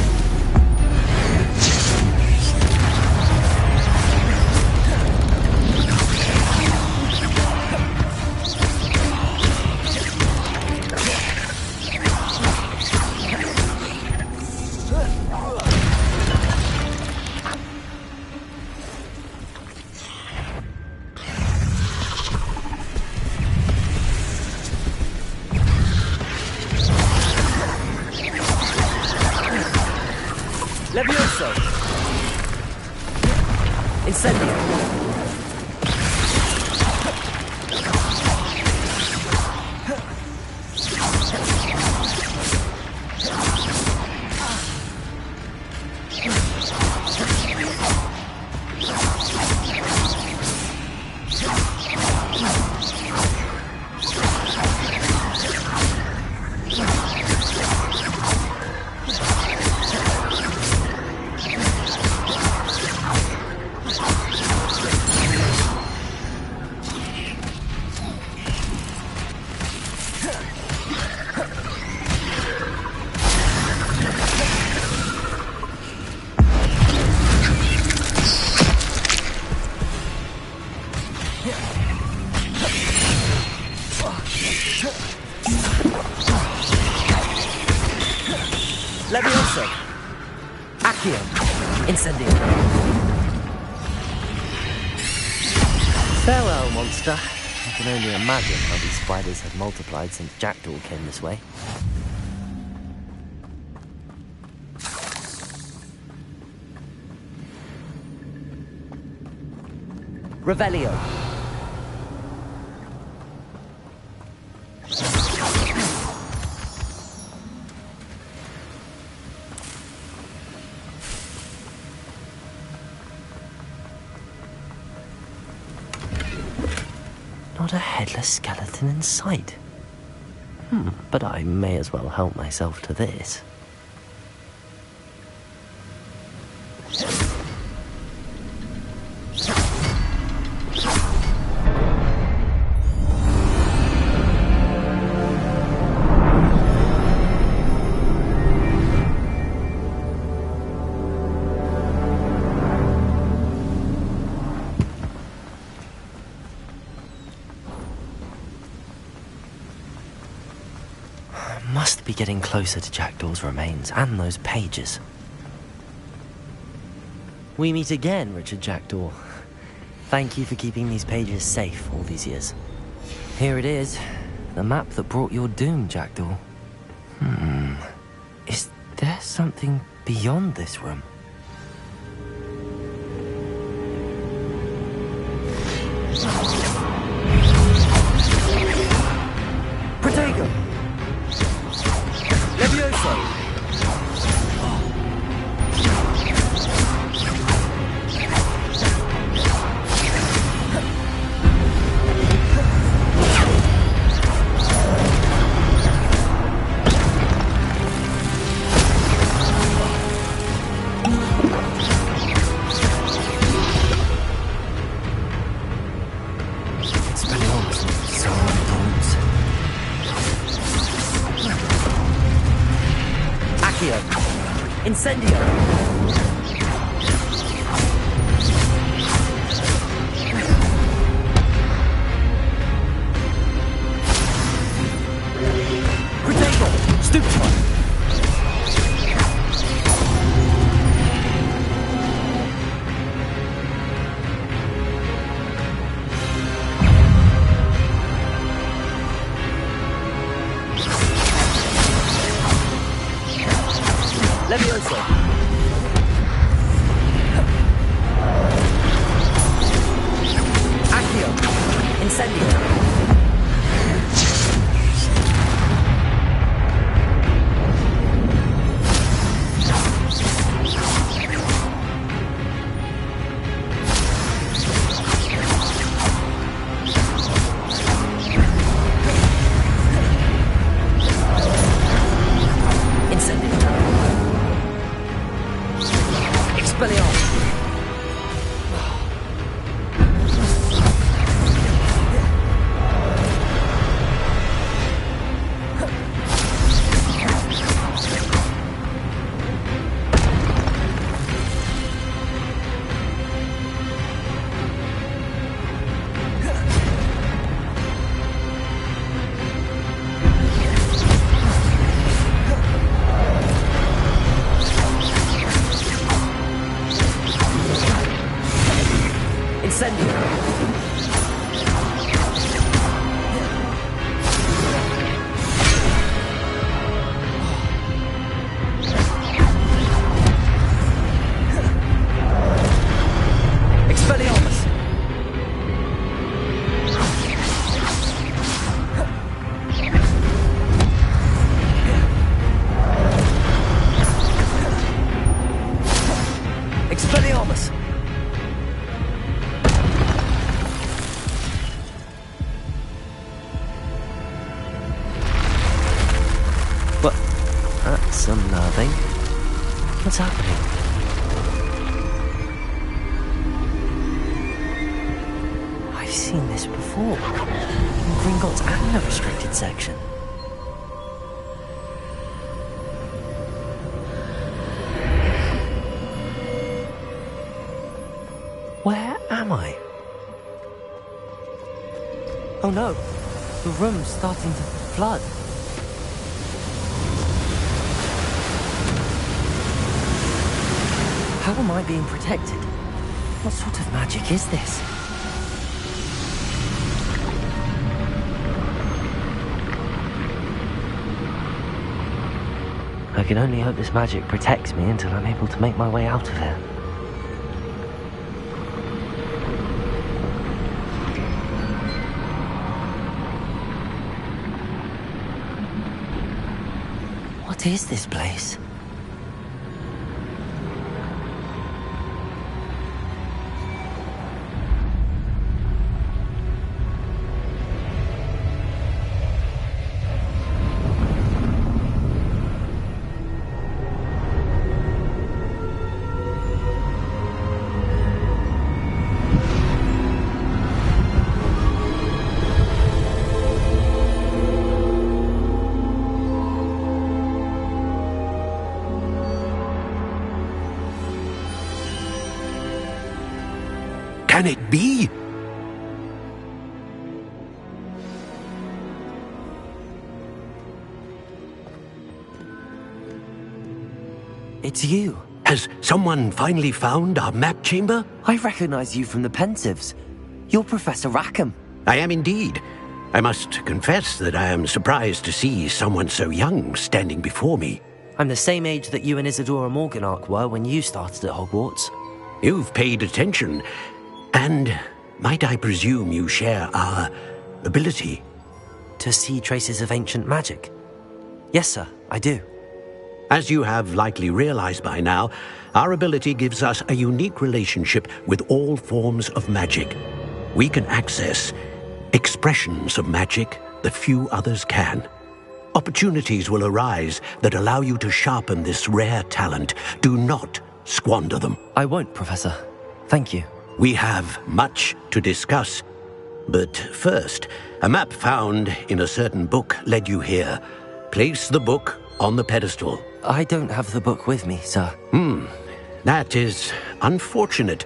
C: Levioso. Incendio. Levioso! Accio! Incendio!
A: Farewell, monster. I can only imagine how these spiders have multiplied since Jackdaw came this way.
C: Revelio!
A: Not a headless skeleton in sight. But I may as well help myself to this. Must be getting closer to Jackdaw's remains and those pages. We meet again, Richard Jackdaw. Thank you for keeping these pages safe all these years. Here it is, the map that brought your doom, Jackdaw. Is there something beyond this room?
C: Protego! Levioso! Incendio! Protego! Stupefy! Levioso! Accio! Incendio!
A: That's unnerving. What's happening? I've seen this before. In Gringotts and the restricted section. Where am I? Oh no, the room's starting to flood. How am I being protected? What sort of magic is this? I can only hope this magic protects me until I'm able to make my way out of here. What is this place?
U: Can it be?
A: It's you.
U: Has someone finally found our map chamber?
A: I recognize you from the Pensives. You're Professor Rackham.
U: I am indeed. I must confess that I am surprised to see someone so young standing before me.
A: I'm the same age that you and Isadora Morganach were when you started at Hogwarts.
U: You've paid attention, and might I presume you share our ability?
A: To see traces of ancient magic? Yes, sir, I do.
U: As you have likely realized by now, our ability gives us a unique relationship with all forms of magic. We can access expressions of magic that few others can. Opportunities will arise that allow you to sharpen this rare talent. Do not squander them.
A: I won't, Professor. Thank you.
U: We have much to discuss. But first, a map found in a certain book led you here. Place the book on the pedestal.
A: I don't have the book with me, sir.
U: That is unfortunate.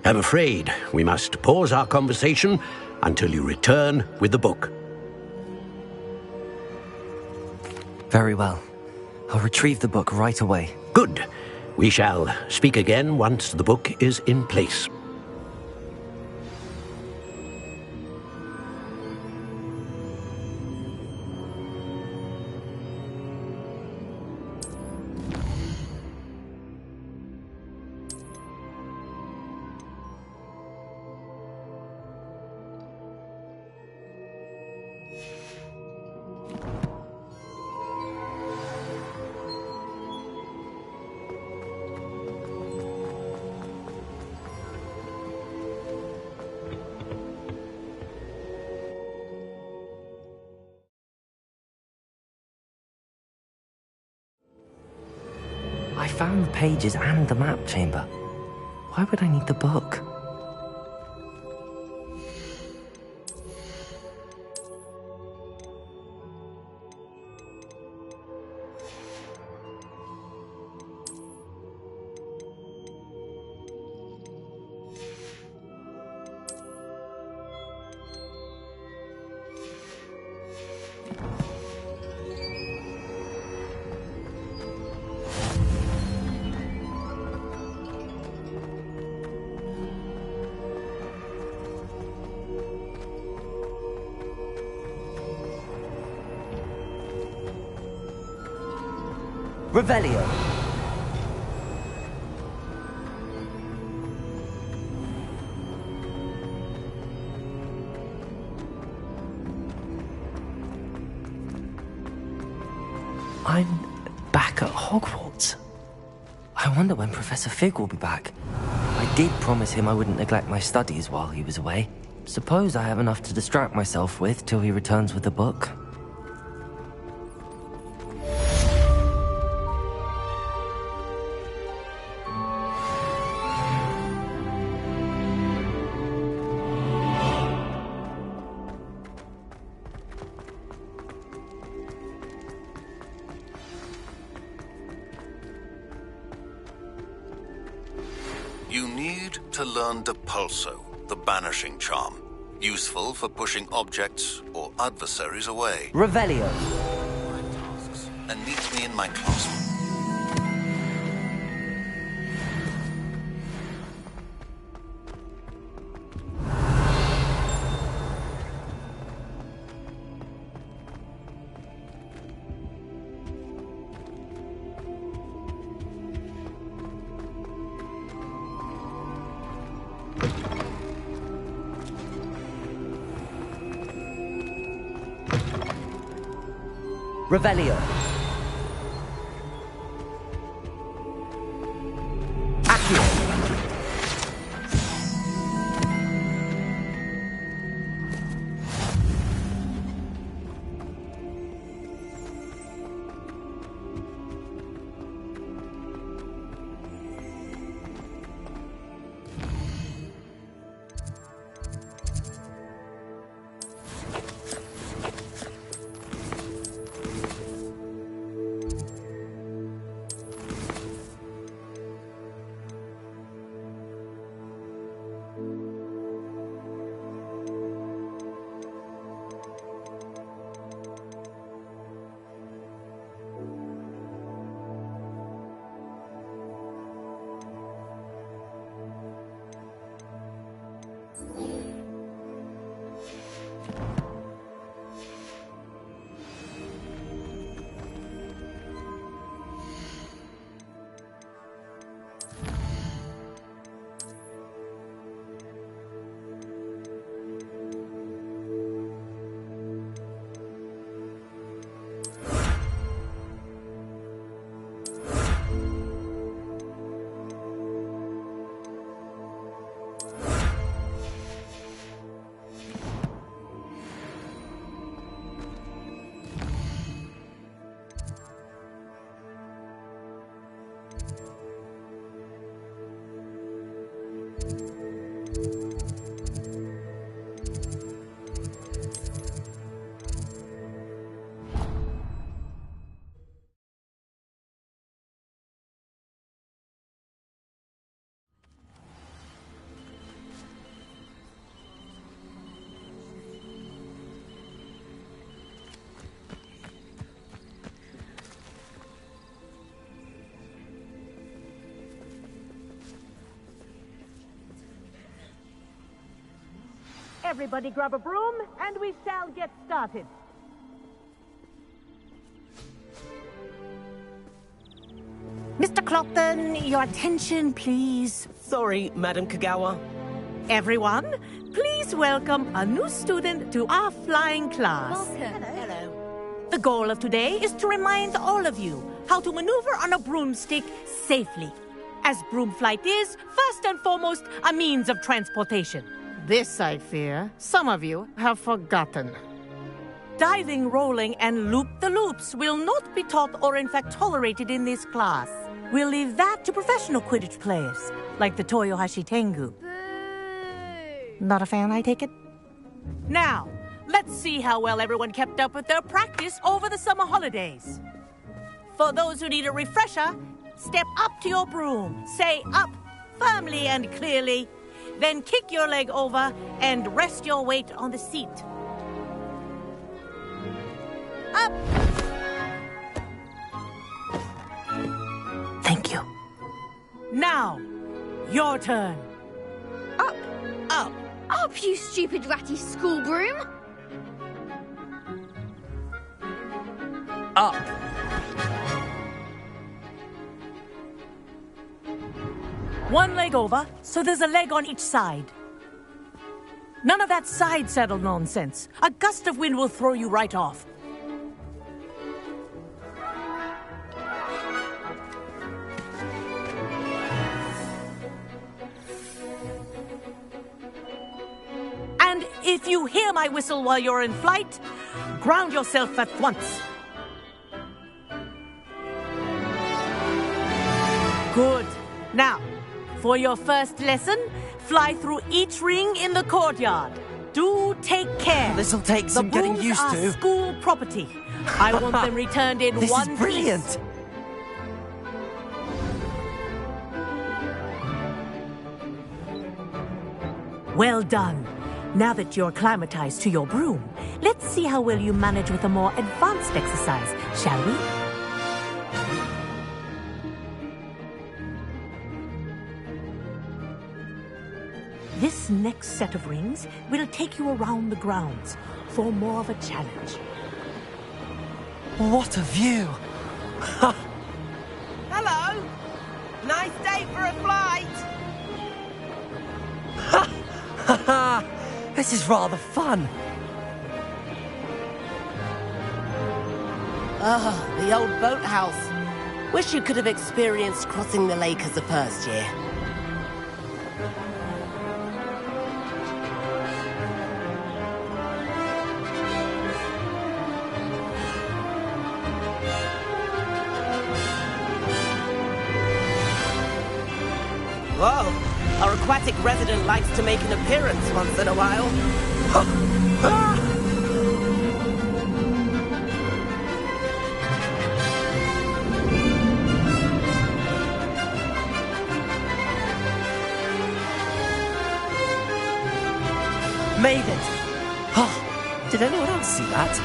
U: I'm afraid we must pause our conversation until you return with the book.
A: Very well. I'll retrieve the book right away.
U: Good. We shall speak again once the book is in place.
A: I found the pages and the map chamber. Why would I need the book? Revelio. I'm back at Hogwarts. I wonder when Professor Fig will be back. I did promise him I wouldn't neglect my studies while he was away. Suppose I have enough to distract myself with till he returns with the book.
L: You need to learn the Pulso, the banishing charm. useful for pushing objects or adversaries away.
C: Revelio.
L: And meet me in my classroom.
C: Revelio.
B: Everybody grab a broom, and we shall get started.
N: Mr. Clockton, your attention, please.
C: Sorry, Madam Kagawa.
N: Everyone, please welcome a new student to our flying class.
B: Welcome. Hello.
N: The goal of today is to remind all of you how to maneuver on a broomstick safely, as broom flight is, first and foremost, a means of transportation. This, I fear, some of you have forgotten. Diving, rolling, and loop-the-loops will not be taught or in fact tolerated in this class. We'll leave that to professional Quidditch players, like the Toyohashi Tengu. Not a fan, I take it? Now, let's see how well everyone kept up with their practice over the summer holidays. For those who need a refresher, step up to your broom, say up firmly and clearly, then kick your leg over and rest your weight on the seat. Up! Thank you. Now, your turn.
G: Up!
N: Up!
G: Up, you stupid ratty school broom!
C: Up!
N: One leg over, so there's a leg on each side. None of that side saddle nonsense. A gust of wind will throw you right off. And if you hear my whistle while you're in flight, ground yourself at once. Good. Now, for your first lesson, fly through each ring in the courtyard. Do take care.
C: This'll take some getting used to.
N: The brooms are school property. I want them returned in
C: this
N: one
C: is brilliant.
N: piece. Well done. Now that you're acclimatized to your broom, let's see how well you manage with a more advanced exercise, shall we? This next set of rings will take you around the grounds for more of a challenge.
S: What a view!
C: Hello! Nice day for a flight!
S: This is rather fun.
C: Oh, the old boathouse. Wish you could have experienced crossing the lake as the first year. Whoa, our aquatic resident likes to make an appearance once in a while.
S: Made it! Oh, did anyone else see that?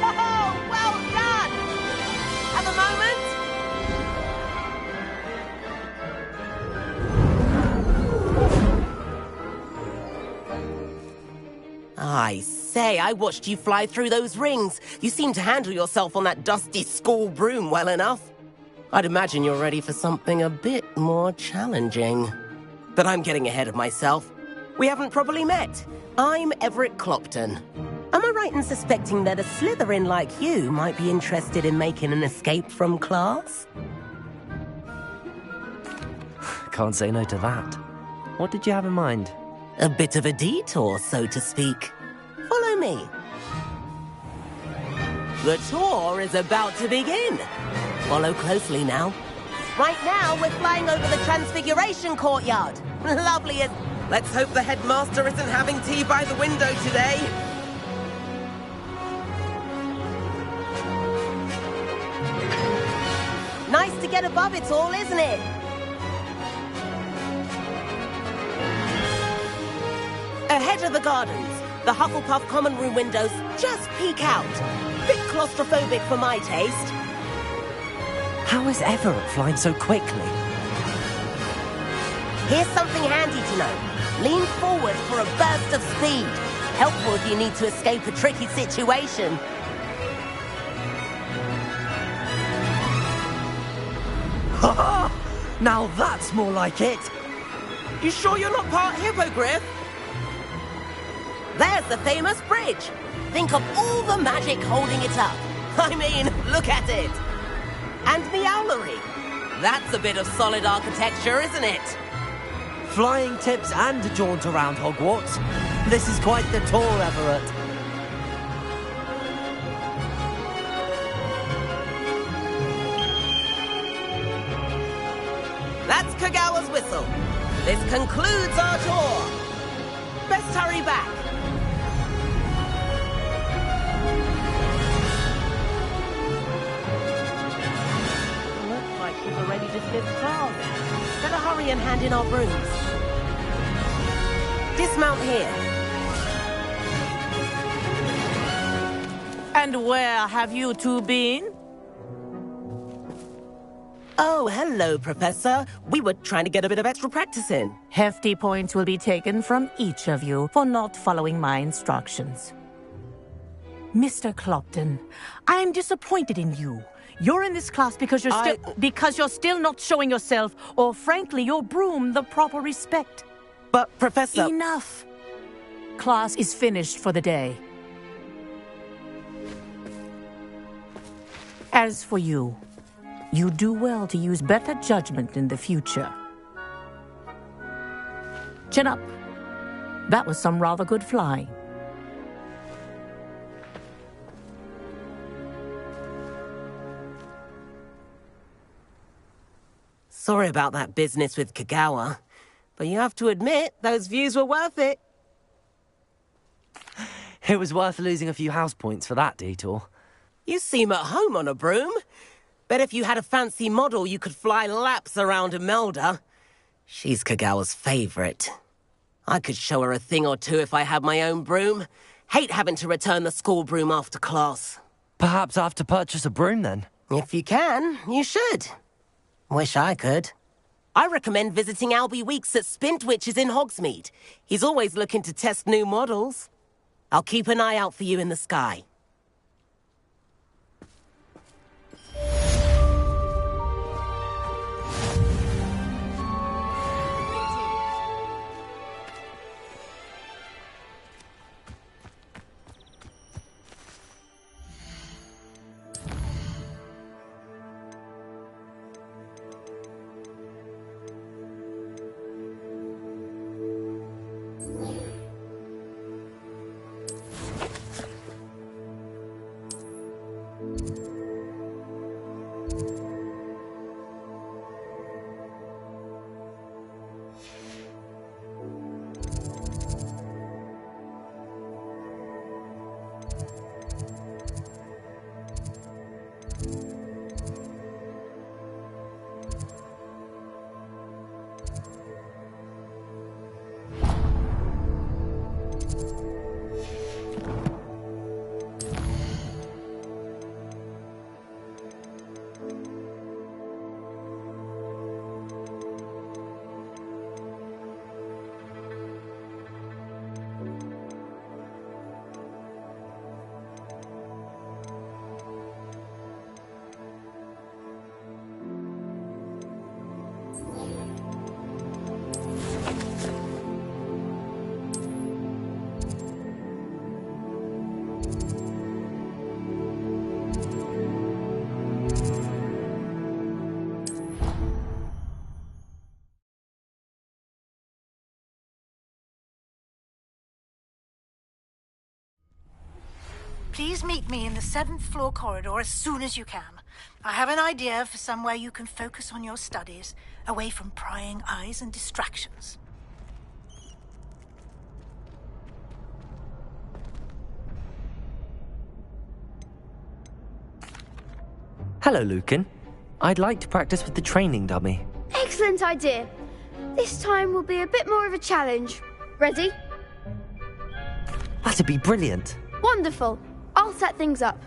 C: Oh, well done! Have a moment? I say, I watched you fly through those rings. You seem to handle yourself on that dusty school broom well enough. I'd imagine you're ready for something a bit more challenging. But I'm getting ahead of myself. We haven't properly met. I'm Everett Clopton. Am I right in suspecting that a Slytherin like you might be interested in making an escape from class?
A: Can't say no to that. What did you have in mind?
C: A bit of a detour, so to speak. Follow me. The tour is about to begin. Follow closely now. Right now, we're flying over the Transfiguration Courtyard. Lovely as... Let's hope the headmaster isn't having tea by the window today. Nice to get above it all, isn't it? Ahead of the gardens, the Hufflepuff common room windows just peek out. Bit claustrophobic for my taste.
A: How is Everett flying so quickly?
C: Here's something handy to know. Lean forward for a burst of speed. Helpful if you need to escape a tricky situation.
S: Ha! Now that's more like it.
C: You sure you're not part hippogriff? There's the famous bridge. Think of all the magic holding it up. I mean, look at it. And the owlery. That's a bit of solid architecture, isn't it?
S: Flying tips and a jaunt around Hogwarts. This is quite the tour, Everett.
C: That's Kagawa's whistle. This concludes our tour. Best hurry back. Looks like she's already dismissed class. Better hurry and hand in our brooms. Dismount here.
N: And where have you two been?
C: Oh, hello, Professor. We were trying to get a bit of extra practice in.
N: Hefty points will be taken from each of you for not following my instructions. Mr. Clopton, I'm disappointed in you. You're in this class because you're still not showing yourself, or frankly, your broom, the proper respect.
C: But, Professor...
N: Enough. Class is finished for the day. As for you, you do well to use better judgment in the future. Chin up. That was some rather good flying.
C: Sorry about that business with Kagawa, but you have to admit, those views were worth it.
A: It was worth losing a few house points for that detour.
C: You seem at home on a broom. Bet if you had a fancy model, you could fly laps around Imelda. She's Kagawa's favorite. I could show her a thing or two if I had my own broom. Hate having to return the school broom after class.
A: Perhaps I have to purchase a broom then.
C: If you can, you should. Wish I could. I recommend visiting Albie Weeks at Spintwitches in Hogsmeade. He's always looking to test new models. I'll keep an eye out for you in the sky.
B: Please meet me in the 7th floor corridor as soon as you can. I have an idea for somewhere you can focus on your studies, away from prying eyes and distractions.
A: Hello, Lucan. I'd like to practice with the training dummy.
G: Excellent idea. This time will be a bit more of a challenge. Ready?
A: That'd be brilliant.
G: Wonderful. I'll set things up.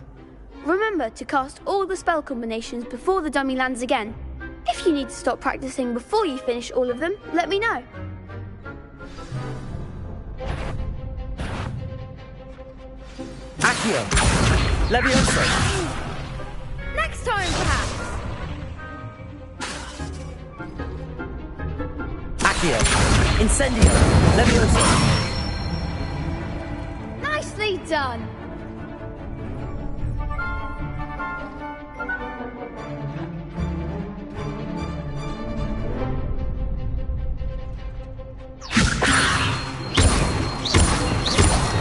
G: Remember to cast all the spell combinations before the dummy lands again. If you need to stop practicing before you finish all of them, let me know.
A: Accio! Levioso!
G: Next time, perhaps.
A: Accio! Incendio! Levioso!
G: Nicely done.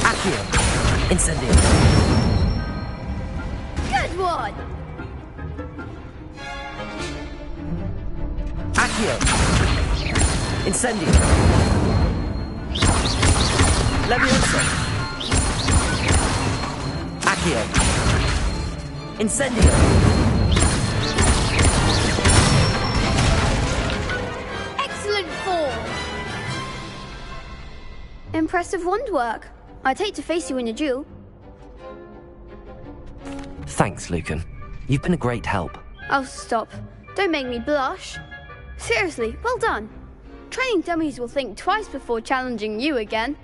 A: Accio! Incendio!
G: Good one.
A: Accio! Incendio! Levioso! Accio! Incendio!
G: Excellent form. Impressive wand work. I'd hate to face you in a duel.
A: Thanks, Lucan. You've been a great help.
G: Oh, stop. Don't make me blush. Seriously, well done. Training dummies will think twice before challenging you again.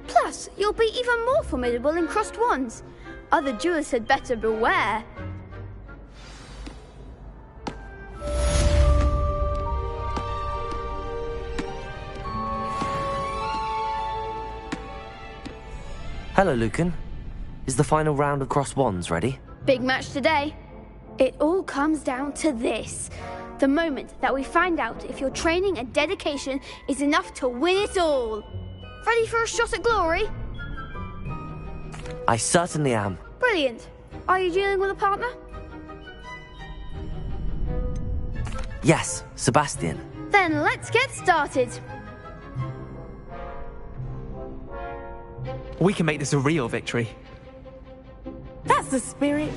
G: Plus, you'll be even more formidable in crossed wands. Other duelists had better beware.
A: Hello, Lucan. Is the final round of cross wands ready?
G: Big match today. It all comes down to this. The moment that we find out if your training and dedication is enough to win it all. Ready for a shot at glory?
A: I certainly am.
G: Brilliant. Are you dealing with a partner?
A: Yes, Sebastian.
G: Then let's get started.
F: We can make this a real victory.
O: That's the spirit.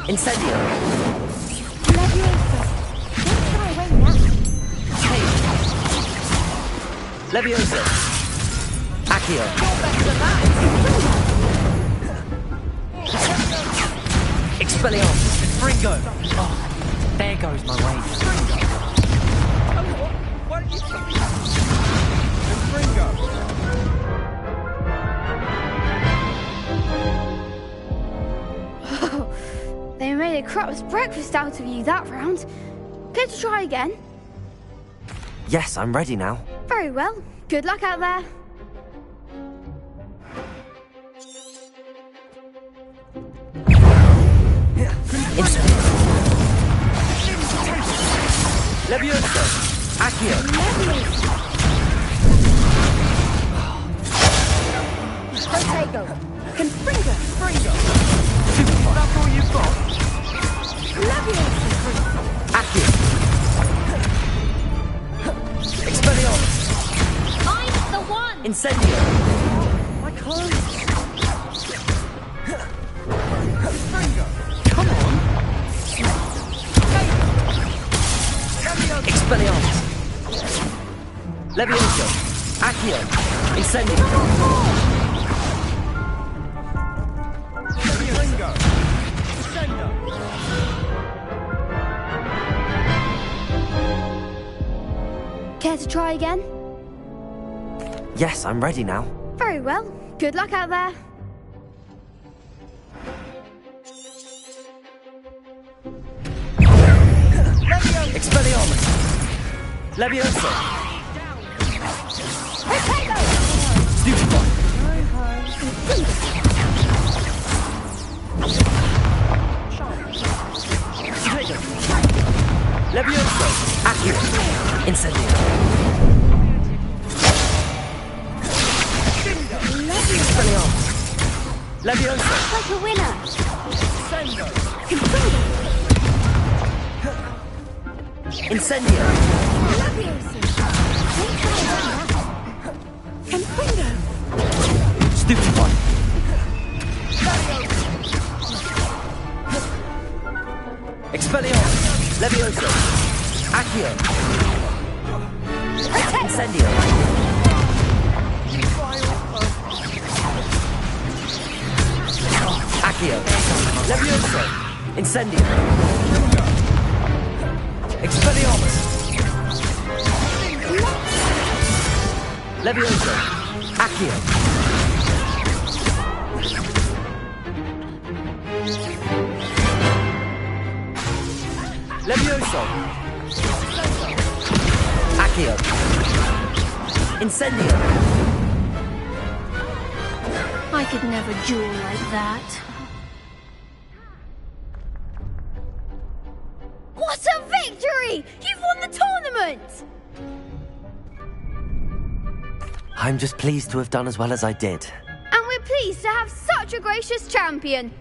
A: Incendio!
Q: Leviosa. Don't fly away now.
A: Leviosa! Accio! Expelliarmus!
J: Fringo! Oh, there goes my wager.
B: Why don't you tell me? Fringo!
G: They made a crap's breakfast out of you that round. Care to try again?
A: Yes, I'm ready now.
G: Very well. Good luck out there.
A: Leviosa! Accio!
Q: Protego. Confringo.
A: That's all you've got?
Q: Leviosa.
A: Accio! Expelliarmus!
Q: I'm the one.
A: Incendio!
B: I can't.
A: Come on! Expelliarmus! Leviosa! Accio! Incendio!
B: Fringo! Descendo!
G: Care to try again?
A: Yes, I'm ready now.
G: Very well. Good luck out there.
A: Expelliarmus! Leviosa! Stupefy! Leviosa! Accio! Incendio! Expelliarmus! Leviosa!
Q: Like a winner.
B: Descendo!
A: Incendio!
Q: Leviosa. Don't fly away now.
G: Confringo.
A: Stupefy! Expelliarmus! Leviosa! Accio! Incendio! Accio! Leviosa! Incendio! Expelliarmus! Leviosa! Accio! Leviosa! Accio! Incendio!
Q: I could never duel like that.
G: What a victory! You've won the tournament!
A: I'm just pleased to have done as well as I did.
G: And we're pleased to have such a gracious champion.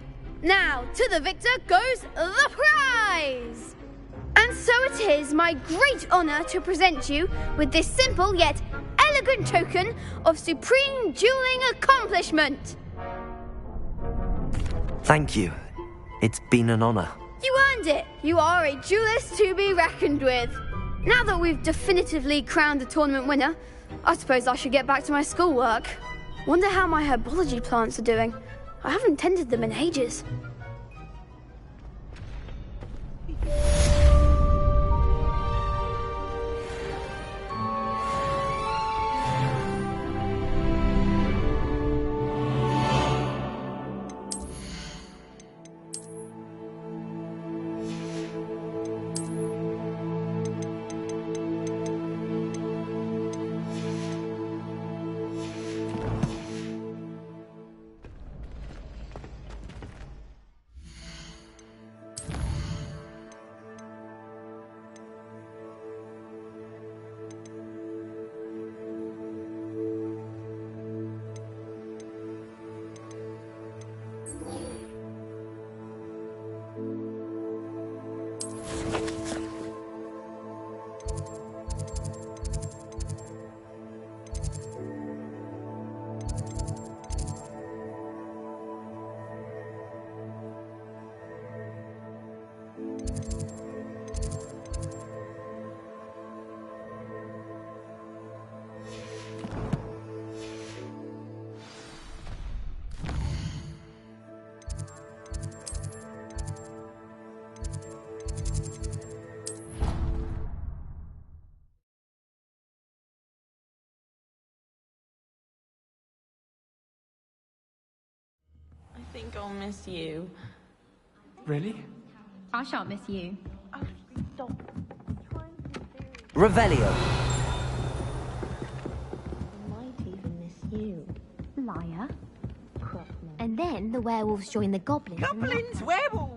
G: Now, to the victor goes the prize! And so it is my great honour to present you with this simple yet elegant token of supreme dueling accomplishment.
A: Thank you. It's been an honor.
G: You earned it. You are a duelist to be reckoned with. Now that we've definitively crowned the tournament winner, I suppose I should get back to my schoolwork. Wonder how my herbology plants are doing. I haven't tended them in ages.
O: think I'll miss you.
F: Really?
T: I shan't miss you.
A: Revelio.
D: Might even miss you. Liar. And then the werewolves join the goblins.
B: Goblins, werewolves!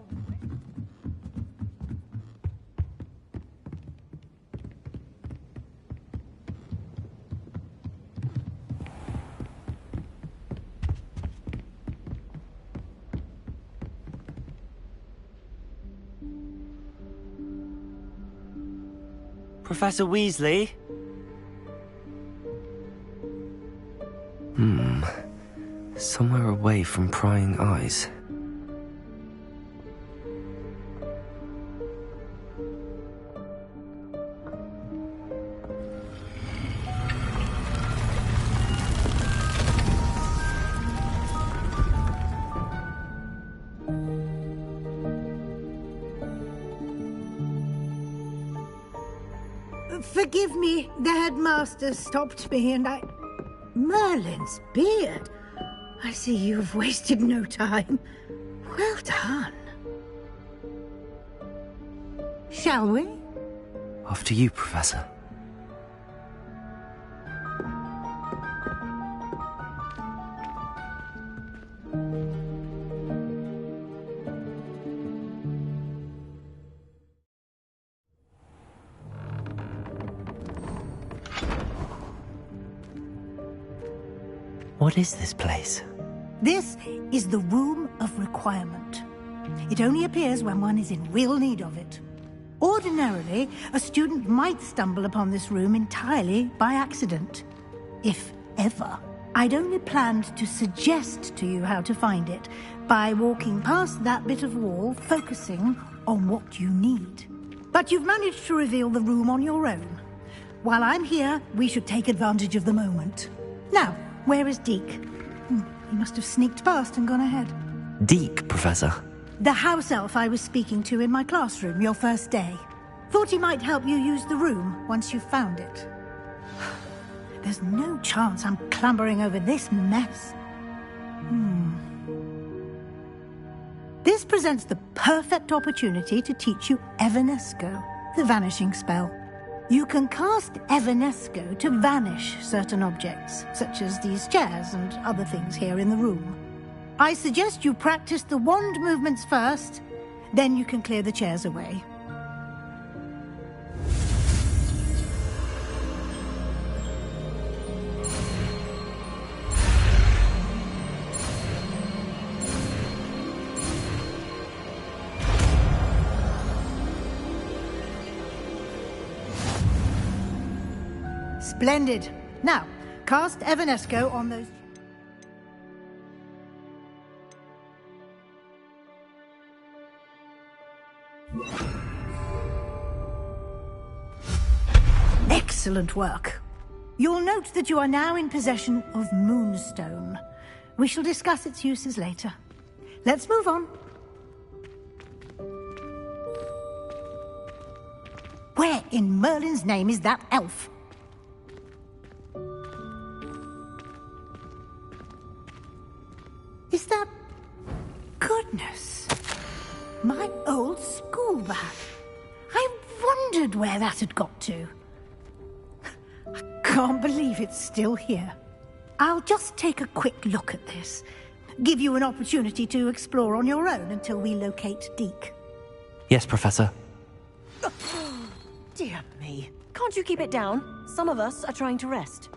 A: Professor Weasley? Somewhere away from prying eyes.
K: Forgive me, the headmaster stopped me and I... Merlin's beard. I see you've wasted no time. Well done. Shall we?
A: After you, Professor. What is this place?
K: This is the Room of Requirement. It only appears when one is in real need of it. Ordinarily, a student might stumble upon this room entirely by accident. If ever. I'd only planned to suggest to you how to find it by walking past that bit of wall, focusing on what you need. But you've managed to reveal the room on your own. While I'm here, we should take advantage of the moment. Now, where is Deke? He must have sneaked past and gone ahead.
A: Deke, Professor.
K: The house elf I was speaking to in my classroom your first day. Thought he might help you use the room once you've found it. There's no chance I'm clambering over this mess. This presents the perfect opportunity to teach you Evanesco, the vanishing spell. You can cast Evanesco to vanish certain objects, such as these chairs and other things here in the room. I suggest you practice the wand movements first, then you can clear the chairs away. Splendid. Now, cast Evanesco on those... Excellent work. You'll note that you are now in possession of Moonstone. We shall discuss its uses later. Let's move on. Where in Merlin's name is that elf? Is that... Goodness. My old school bag. I wondered where that had got to. I can't believe it's still here. I'll just take a quick look at this. Give you an opportunity to explore on your own until we locate Deke.
A: Yes, Professor.
R: Dear me. Can't you keep it down? Some of us are trying to rest.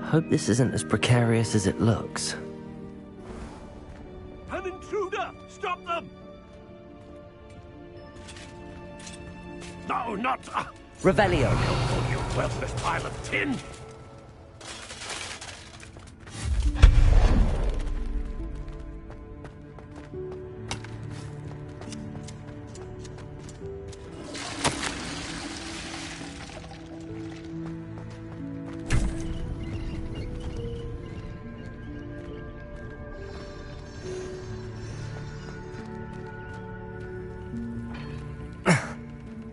A: Hope this isn't as precarious as it looks.
U: An intruder! Stop them! No, not...
A: Revelio.
U: Oh, you worthless pile of tin!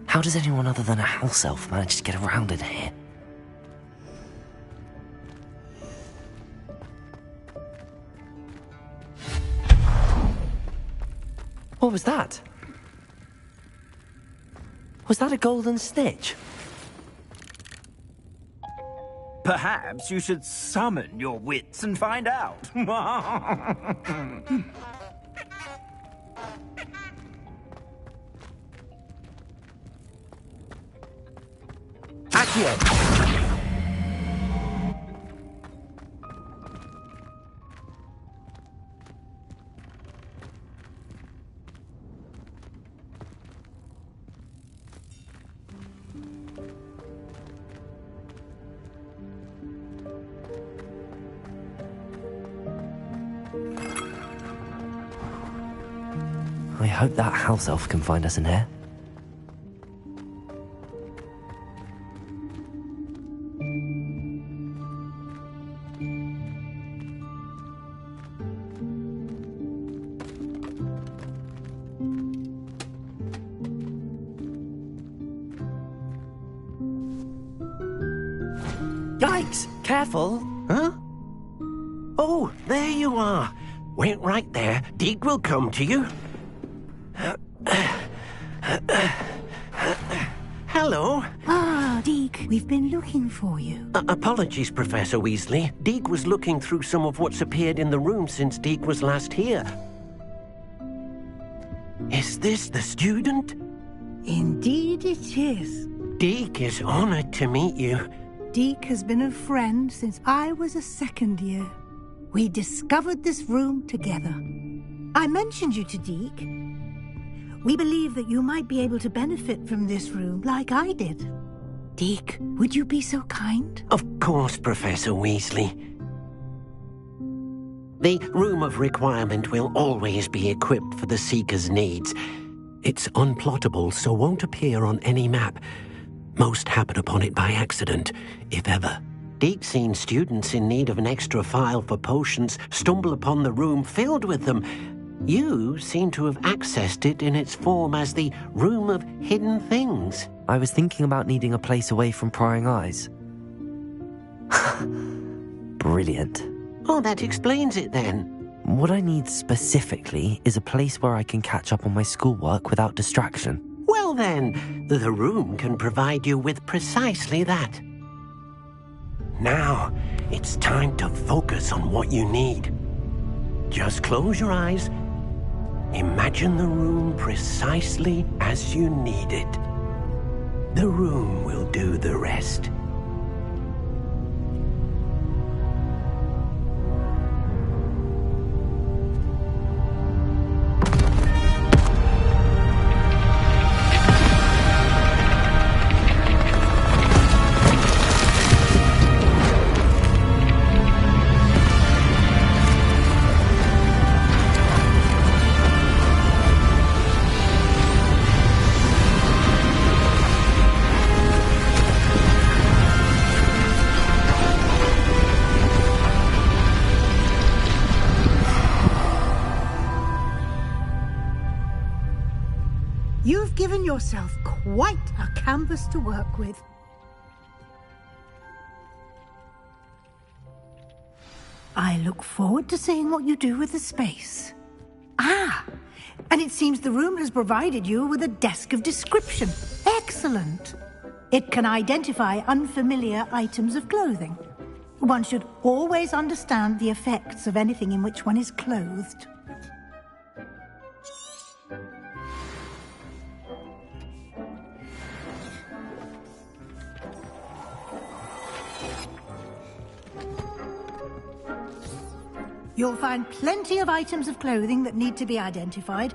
A: How does anyone other than a house elf manage to get around in here? What was that? Was that a golden snitch?
V: Perhaps you should summon your wits and find out.
A: Accio! I hope that house elf can find us in here.
U: Yikes! Careful! Huh? Oh, there you are. Wait right there. Deke will come to you. Hello.
K: Ah, Deke, we've been looking for you.
U: Apologies, Professor Weasley. Deke was looking through some of what's appeared in the room since Deke was last here. Is this the student?
K: Indeed it is.
U: Deke is honored to meet you.
K: Deke has been a friend since I was a second year. We discovered this room together. I mentioned you to Deke. We believe that you might be able to benefit from this room like I did. Deke, would you be so kind?
U: Of course, Professor Weasley. The Room of Requirement will always be equipped for the Seeker's needs. It's unplottable, so won't appear on any map. Most happen upon it by accident, if ever. Deke's seen students in need of an extra file for potions stumble upon the room filled with them. You seem to have accessed it in its form as the Room of Hidden Things.
A: I was thinking about needing a place away from prying eyes. Brilliant.
U: Oh, that explains it then.
A: What I need specifically is a place where I can catch up on my schoolwork without distraction.
U: Well then, the room can provide you with precisely that. Now, it's time to focus on what you need. Just close your eyes. Imagine the room precisely as you need it. The room will do the rest.
K: You've given yourself quite a canvas to work with. I look forward to seeing what you do with the space. Ah, and it seems the room has provided you with a desk of description. Excellent. It can identify unfamiliar items of clothing. One should always understand the effects of anything in which one is clothed. You'll find plenty of items of clothing that need to be identified.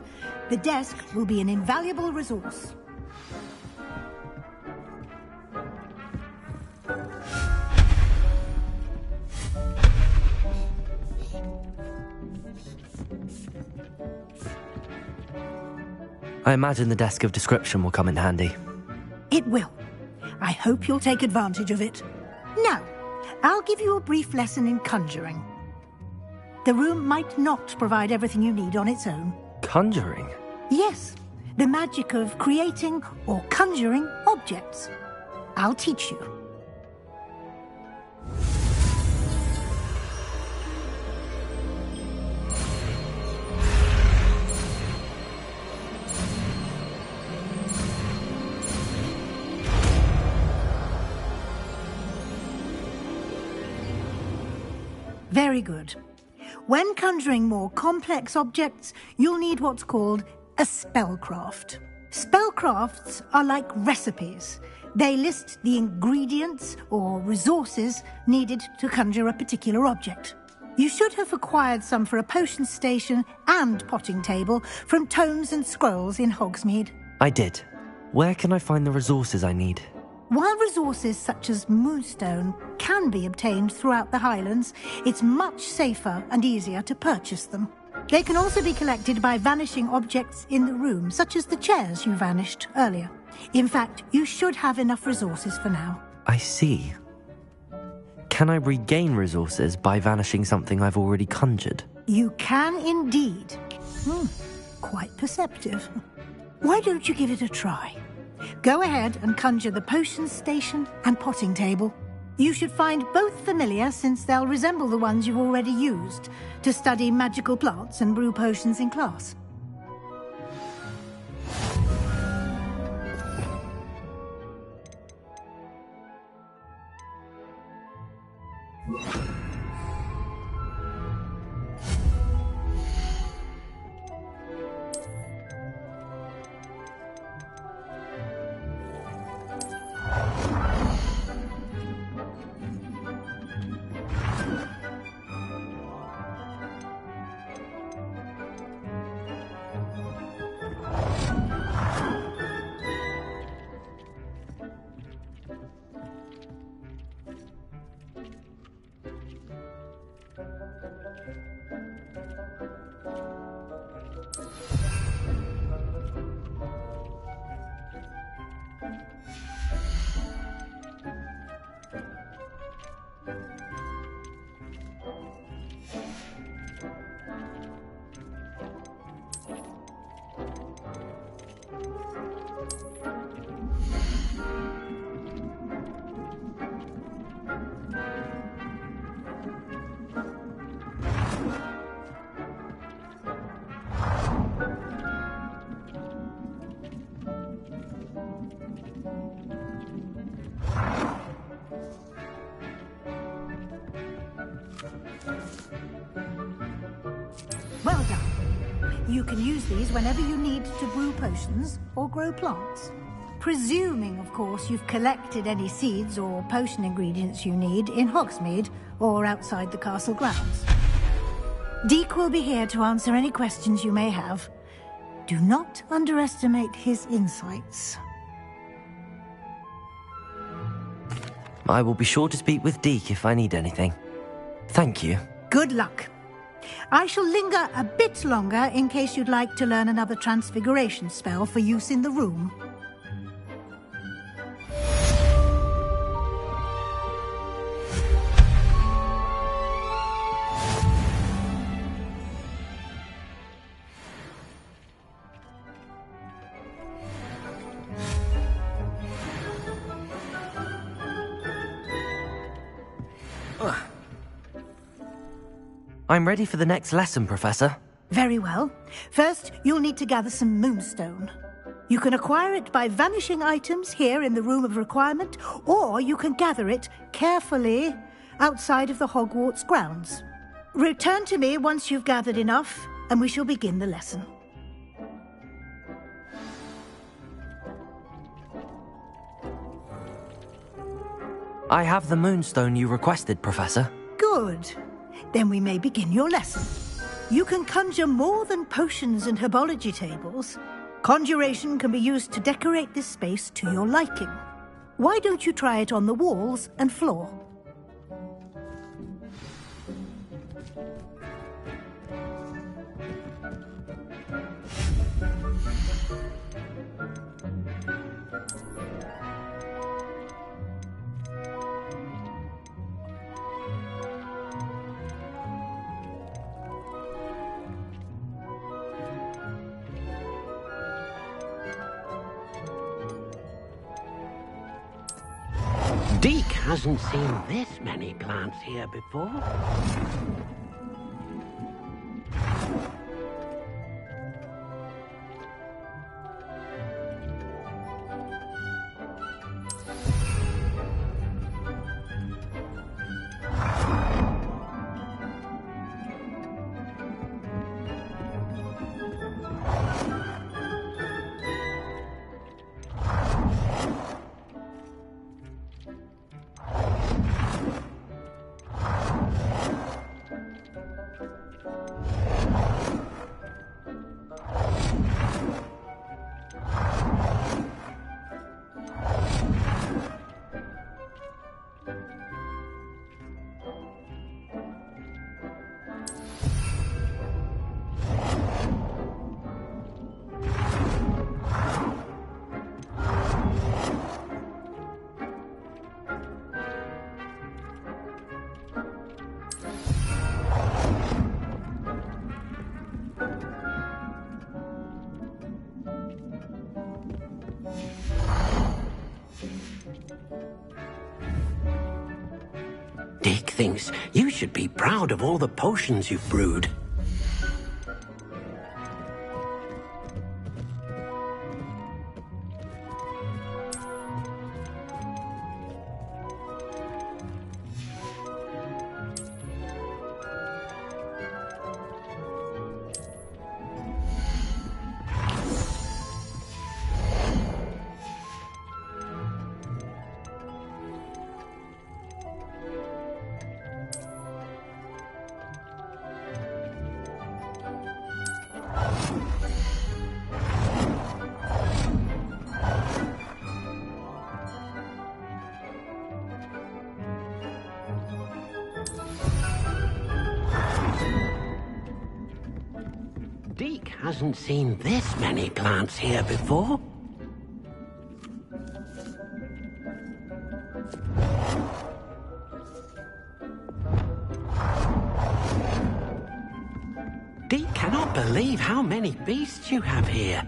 K: The desk will be an invaluable resource.
A: I imagine the desk of description will come in handy.
K: It will. I hope you'll take advantage of it. Now, I'll give you a brief lesson in conjuring. The room might not provide everything you need on its own.
A: Conjuring?
K: Yes, the magic of creating or conjuring objects. I'll teach you. Very good. When conjuring more complex objects, you'll need what's called a spellcraft. Spellcrafts are like recipes. They list the ingredients or resources needed to conjure a particular object. You should have acquired some for a potion station and potting table from tomes and scrolls in Hogsmeade.
A: I did. Where can I find the resources I need?
K: While resources such as moonstone can be obtained throughout the Highlands, it's much safer and easier to purchase them. They can also be collected by vanishing objects in the room, such as the chairs you vanished earlier. In fact, you should have enough resources for now.
A: I see. Can I regain resources by vanishing something I've already conjured?
K: You can indeed. Quite perceptive. Why don't you give it a try? Go ahead and conjure the potion station and potting table. You should find both familiar, since they'll resemble the ones you've already used to study magical plants and brew potions in class. Well done. You can use these whenever you need to brew potions or grow plants. Presuming, of course, you've collected any seeds or potion ingredients you need in Hogsmeade or outside the castle grounds. Deek will be here to answer any questions you may have. Do not underestimate his insights.
A: I will be sure to speak with Deek if I need anything. Thank you.
K: Good luck. I shall linger a bit longer in case you'd like to learn another transfiguration spell for use in the room.
A: I'm ready for the next lesson, Professor.
K: Very well. First, you'll need to gather some moonstone. You can acquire it by vanishing items here in the Room of Requirement, or you can gather it carefully outside of the Hogwarts grounds. Return to me once you've gathered enough, and we shall begin the lesson.
A: I have the moonstone you requested, Professor.
K: Good. Then we may begin your lesson. You can conjure more than potions and herbology tables. Conjuration can be used to decorate this space to your liking. Why don't you try it on the walls and floor?
U: Deke hasn't seen this many plants here before. Deke thinks you should be proud of all the potions you've brewed. Deke hasn't seen this many plants here before. Deke cannot believe how many beasts you have here.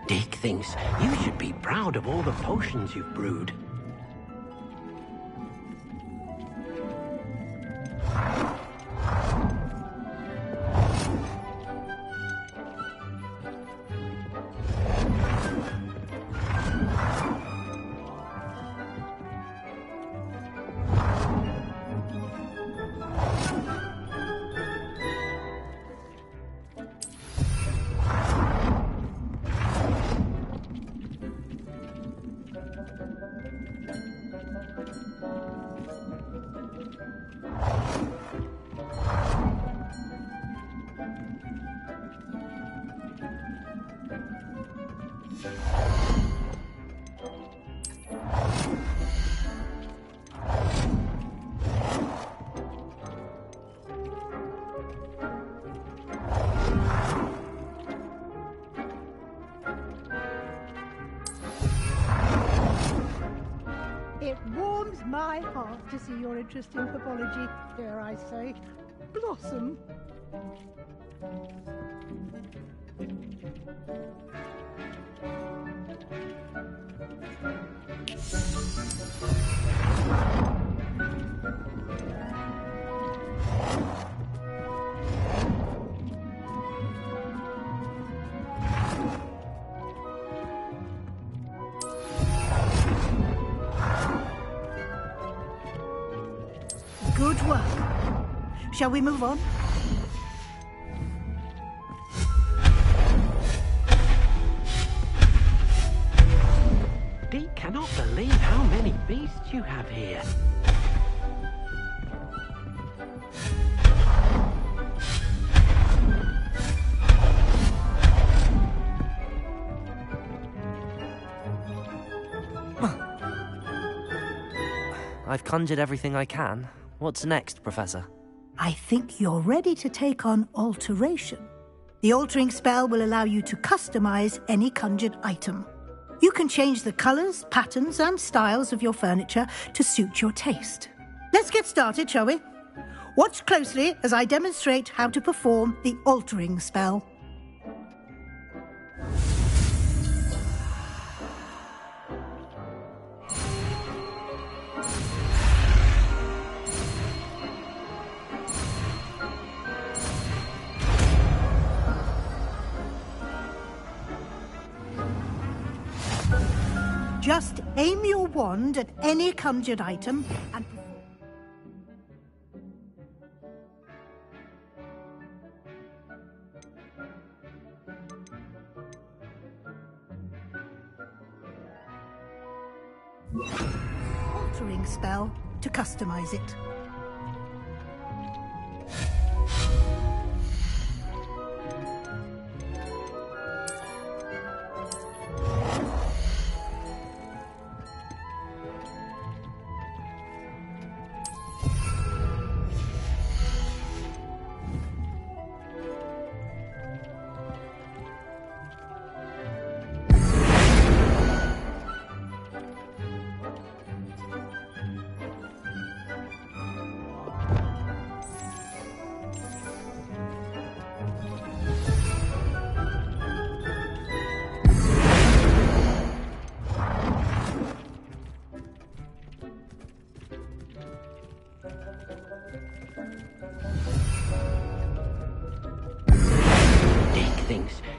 U: Deke thinks you should be proud of all the potions you've brewed.
K: warms my heart to see your interest in pathology, dare I say, blossom. Good work. Shall we move on?
U: Dee cannot believe how many beasts you have here.
A: I've conjured everything I can. What's next, Professor?
K: I think you're ready to take on alteration. The altering spell will allow you to customize any conjured item. You can change the colors, patterns, and styles of your furniture to suit your taste. Let's get started, shall we? Watch closely as I demonstrate how to perform the altering spell. Just aim your wand at any conjured item and... altering spell to customize it.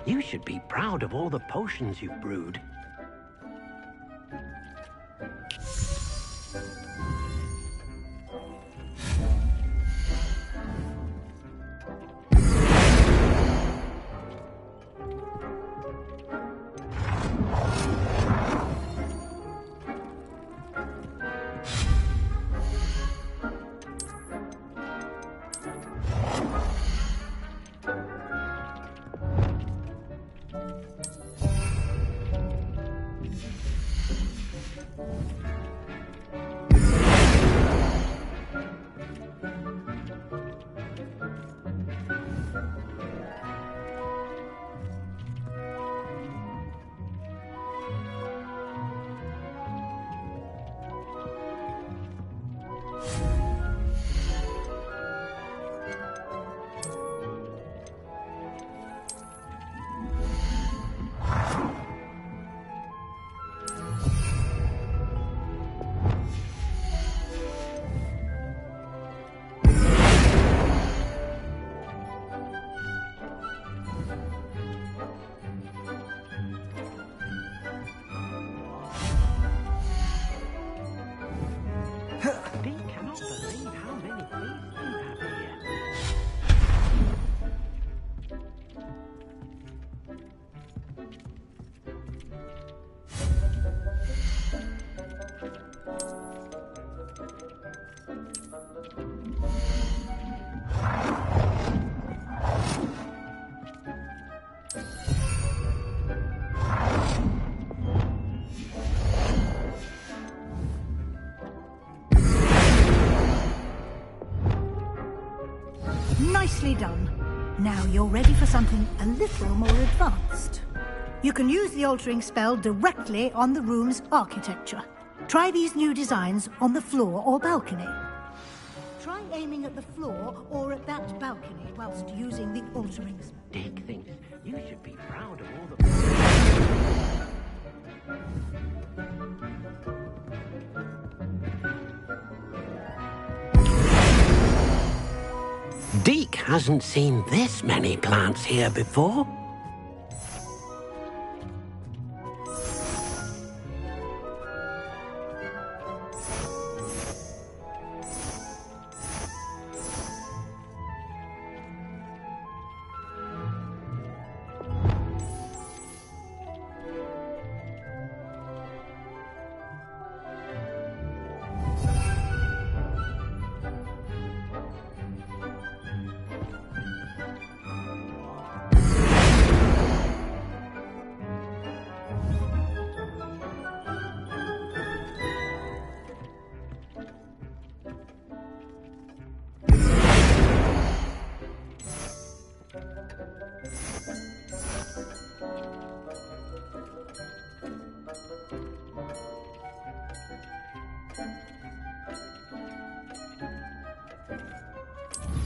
U: You should be proud of all the potions you've brewed. Nicely done. Now you're ready for something a little more advanced. You can use the altering spell directly on the room's architecture.
K: Try these new designs on the floor or balcony. Try aiming at the floor or at that balcony whilst using the altering spell.
U: Dick thinks you should be proud of all the... Deke hasn't seen this many plants here before.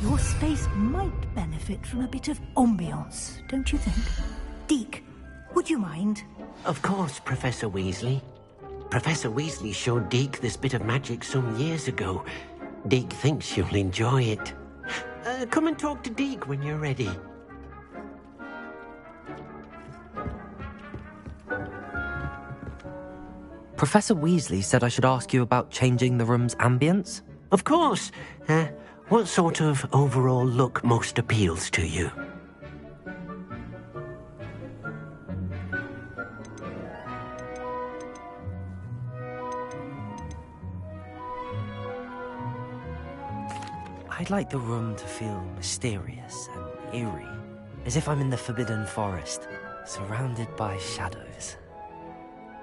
K: Your space might benefit from a bit of ambiance, don't you think? Deke, would you mind?
U: Of course, Professor Weasley. Professor Weasley showed Deke this bit of magic some years ago. Deke thinks you'll enjoy it. Come and talk to Deke when you're ready.
A: Professor Weasley said I should ask you about changing the room's ambience?
U: Of course. What sort of overall look most appeals to you?
A: I'd like the room to feel mysterious and eerie, as if I'm in the Forbidden Forest, surrounded by shadows.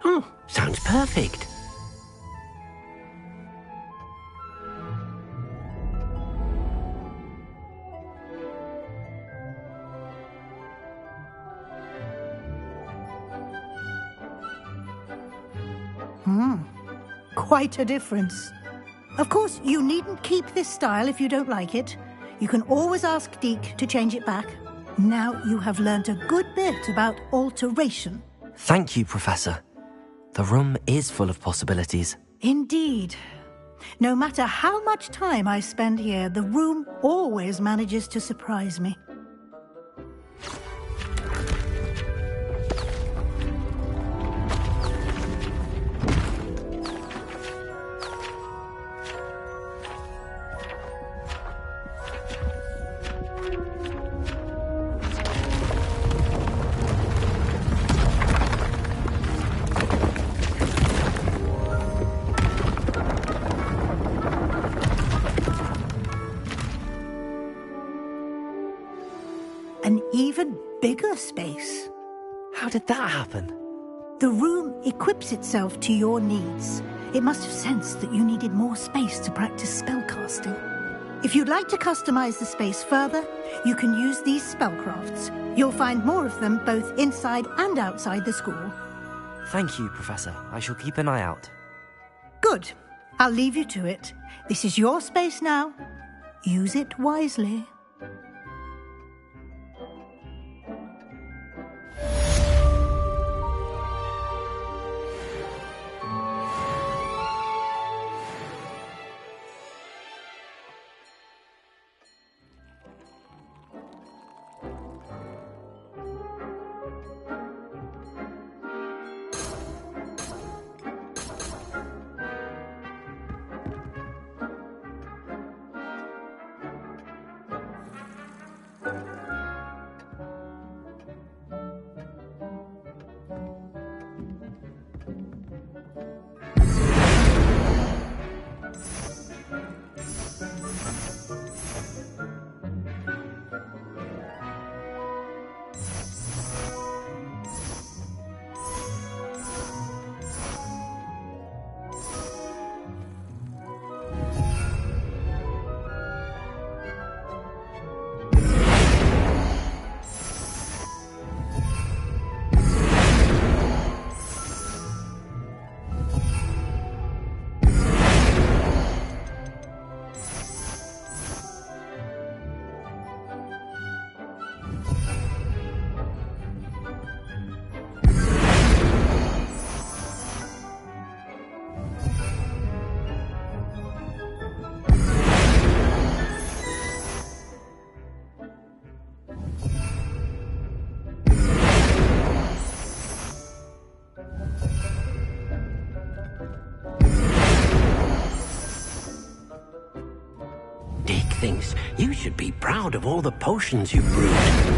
U: Oh, sounds perfect.
K: Quite a difference. Of course, you needn't keep this style if you don't like it. You can always ask Deke to change it back. Now you have learnt a good bit about alteration.
A: Thank you, Professor. The room is full of possibilities.
K: Indeed. No matter how much time I spend here, the room always manages to surprise me. An even bigger space.
A: How did that happen?
K: The room equips itself to your needs. It must have sensed that you needed more space to practice spellcasting. If you'd like to customize the space further, you can use these spellcrafts. You'll find more of them both inside and outside the school.
A: Thank you, Professor. I shall keep an eye out.
K: Good. I'll leave you to it. This is your space now. Use it wisely.
U: things. You should be proud of all the potions you brewed.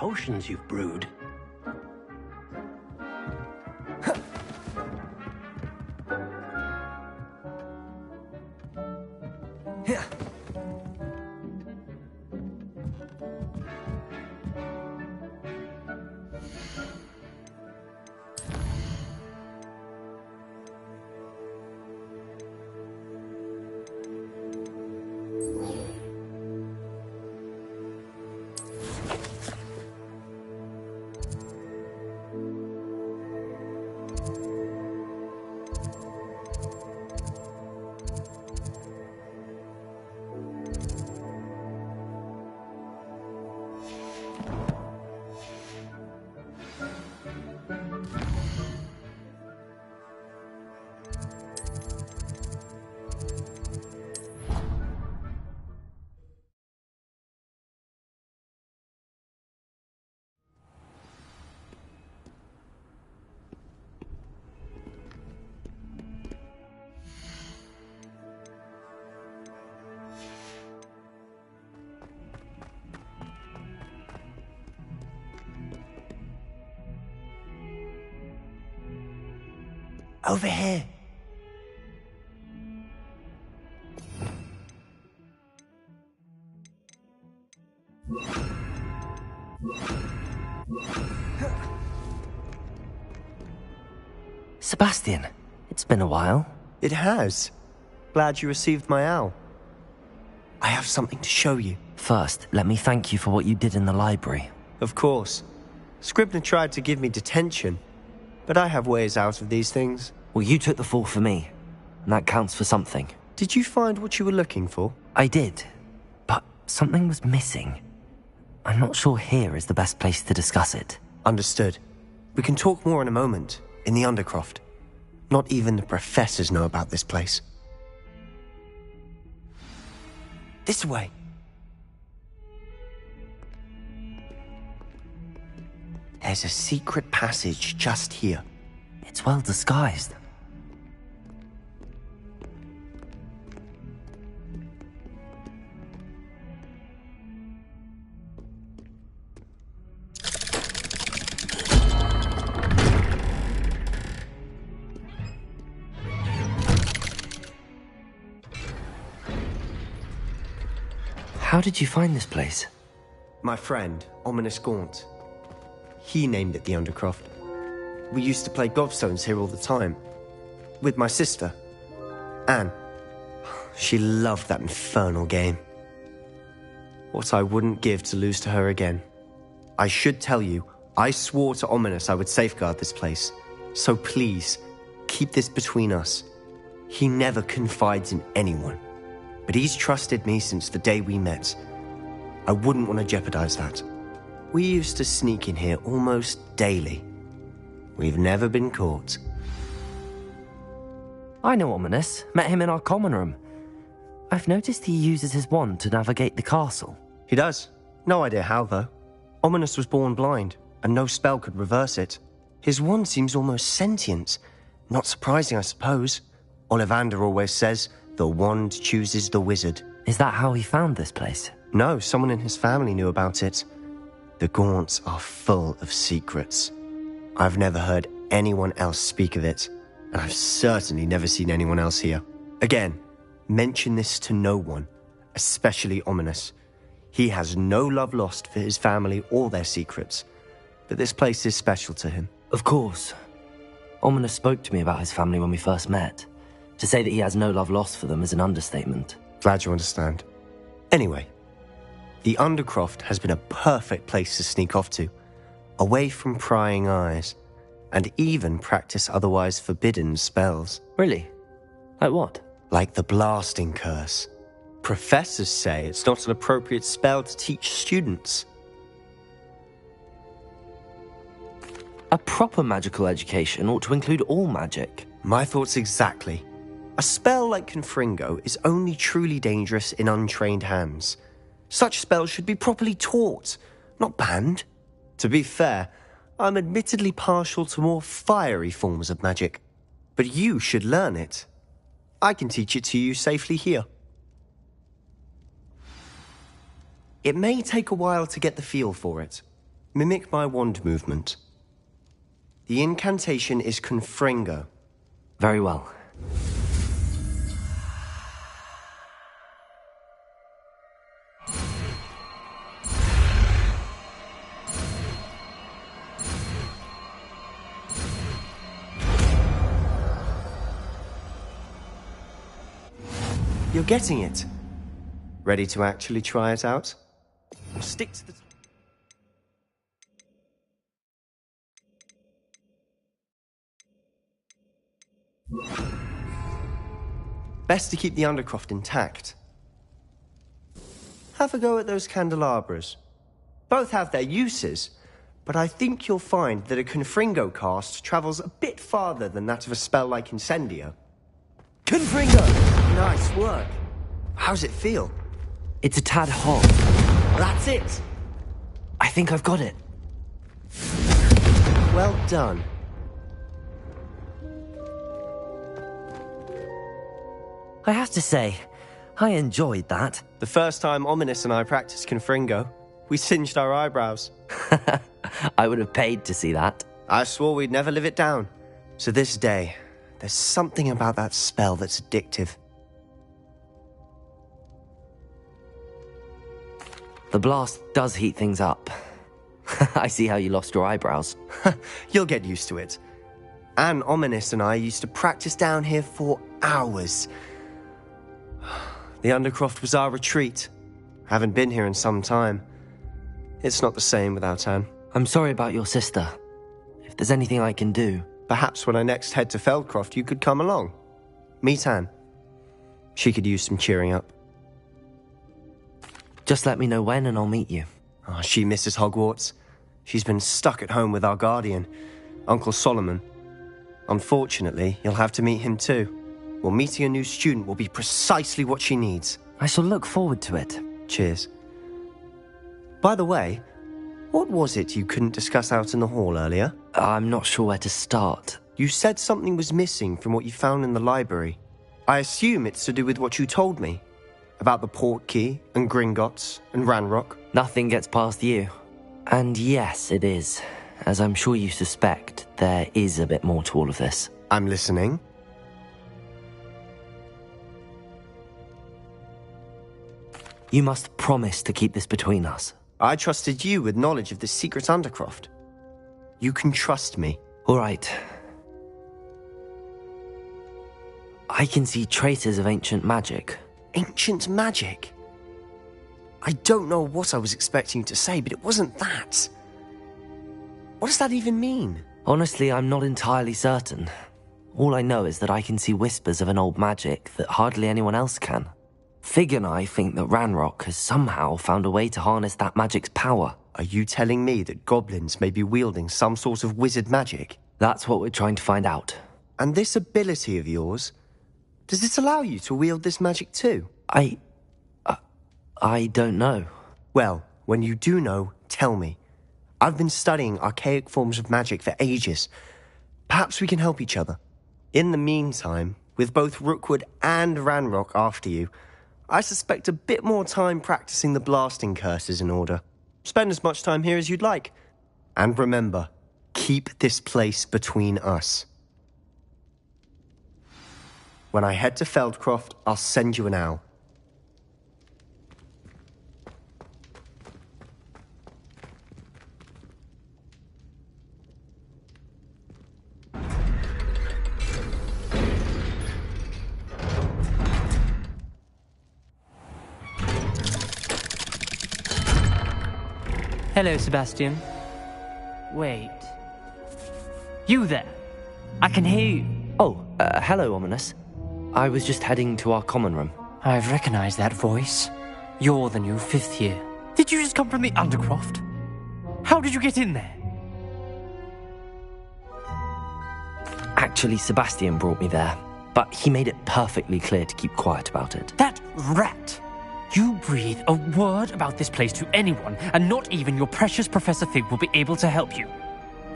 U: potions you've brewed.
H: Over here.
A: Sebastian, it's been a while.
H: It has. Glad you received my owl. I have something to show you.
A: First, let me thank you for what you did in the library.
H: Of course. Scribner tried to give me detention, but I have ways out of these things.
A: Well, you took the fall for me, and that counts for something.
H: Did you find what you were looking for?
A: I did, but something was missing. I'm not sure here is the best place to discuss it.
H: Understood. We can talk more in a moment, in the Undercroft. Not even the professors know about this place. This way. There's a secret passage just here.
A: It's well disguised. How did you find this place?
H: My friend, Ominous Gaunt. He named it the Undercroft. We used to play gobstones here all the time. With my sister, Anne. She loved that infernal game. What I wouldn't give to lose to her again. I should tell you, I swore to Ominous I would safeguard this place. So please, keep this between us. He never confides in anyone. But he's trusted me since the day we met. I wouldn't want to jeopardize that. We used to sneak in here almost daily. We've never been caught.
A: I know Ominous. Met him in our common room. I've noticed he uses his wand to navigate the castle.
H: He does. No idea how, though. Ominous was born blind, and no spell could reverse it. His wand seems almost sentient. Not surprising, I suppose. Ollivander always says, the wand chooses the wizard.
A: Is that how he found this place?
H: No, someone in his family knew about it. The Gaunts are full of secrets. I've never heard anyone else speak of it, and I've certainly never seen anyone else here. Again, mention this to no one, especially Ominous. He has no love lost for his family or their secrets, but this place is special to him.
A: Of course. Ominous spoke to me about his family when we first met. To say that he has no love lost for them is an understatement.
H: Glad you understand. Anyway, the Undercroft has been a perfect place to sneak off to, away from prying eyes, and even practice otherwise forbidden spells.
A: Really? Like what?
H: Like the blasting curse. Professors say it's not an appropriate spell to teach students.
A: A proper magical education ought to include all magic.
H: My thoughts exactly. A spell like Confringo is only truly dangerous in untrained hands. Such spells should be properly taught, not banned. To be fair, I'm admittedly partial to more fiery forms of magic. But you should learn it. I can teach it to you safely here. It may take a while to get the feel for it, Mimic my wand movement. The incantation is Confringo.
A: Very well.
H: You're getting it. Ready to actually try it out? Stick to the... Best to keep the Undercroft intact. Have a go at those candelabras. Both have their uses, but I think you'll find that a Confringo cast travels a bit farther than that of a spell like Incendio. Confringo! Nice work. How's it feel?
A: It's a tad hot.
H: That's it!
A: I think I've got it.
H: Well done.
A: I have to say, I enjoyed that.
H: The first time Ominous and I practiced Confringo, we singed our eyebrows.
A: I would have paid to see that.
H: I swore we'd never live it down. So this day, there's something about that spell that's addictive.
A: The blast does heat things up. I see how you lost your eyebrows.
H: You'll get used to it. Anne, Ominous and I used to practice down here for hours. The Undercroft was our retreat. Haven't been here in some time. It's not the same without Anne.
A: I'm sorry about your sister. If there's anything I can do...
H: Perhaps when I next head to Feldcroft, you could come along. Meet Anne. She could use some cheering up.
A: Just let me know when and I'll meet you.
H: Oh, she misses Hogwarts. She's been stuck at home with our guardian, Uncle Solomon. Unfortunately, you'll have to meet him too. Well, meeting a new student will be precisely what she needs.
A: I shall look forward to it.
H: Cheers. By the way, what was it you couldn't discuss out in the hall earlier?
A: I'm not sure where to start.
H: You said something was missing from what you found in the library. I assume it's to do with what you told me. About the Portkey, and Gringotts, and Ranrock.
A: Nothing gets past you. And yes, it is. As I'm sure you suspect, there is a bit more to all of this.
H: I'm listening.
A: You must promise to keep this between us.
H: I trusted you with knowledge of the secret Undercroft. You can trust me.
A: All right. I can see traces of ancient magic.
H: Ancient magic? I don't know what I was expecting to say, but it wasn't that. What does that even mean?
A: Honestly, I'm not entirely certain. All I know is that I can see whispers of an old magic that hardly anyone else can. Fig and I think that Ranrock has somehow found a way to harness that magic's power.
H: Are you telling me that goblins may be wielding some sort of wizard magic?
A: That's what we're trying to find out.
H: And this ability of yours, does it allow you to wield this magic too?
A: I don't know.
H: Well, when you do know, tell me. I've been studying archaic forms of magic for ages. Perhaps we can help each other. In the meantime, with both Rookwood and Ranrock after you, I suspect a bit more time practicing the blasting curse is in order. Spend as much time here as you'd like. And remember, keep this place between us. When I head to Feldcroft, I'll send you an owl.
M: Hello, Sebastian. Wait. You there? I can hear you.
A: Oh, hello, Ominous. I was just heading to our common room.
M: I've recognized that voice. You're the new 5th year. Did you just come from the Undercroft? How did you get in there?
A: Actually, Sebastian brought me there, but he made it perfectly clear to keep quiet about it.
M: That rat! You breathe a word about this place to anyone, and not even your precious Professor Fig will be able to help you.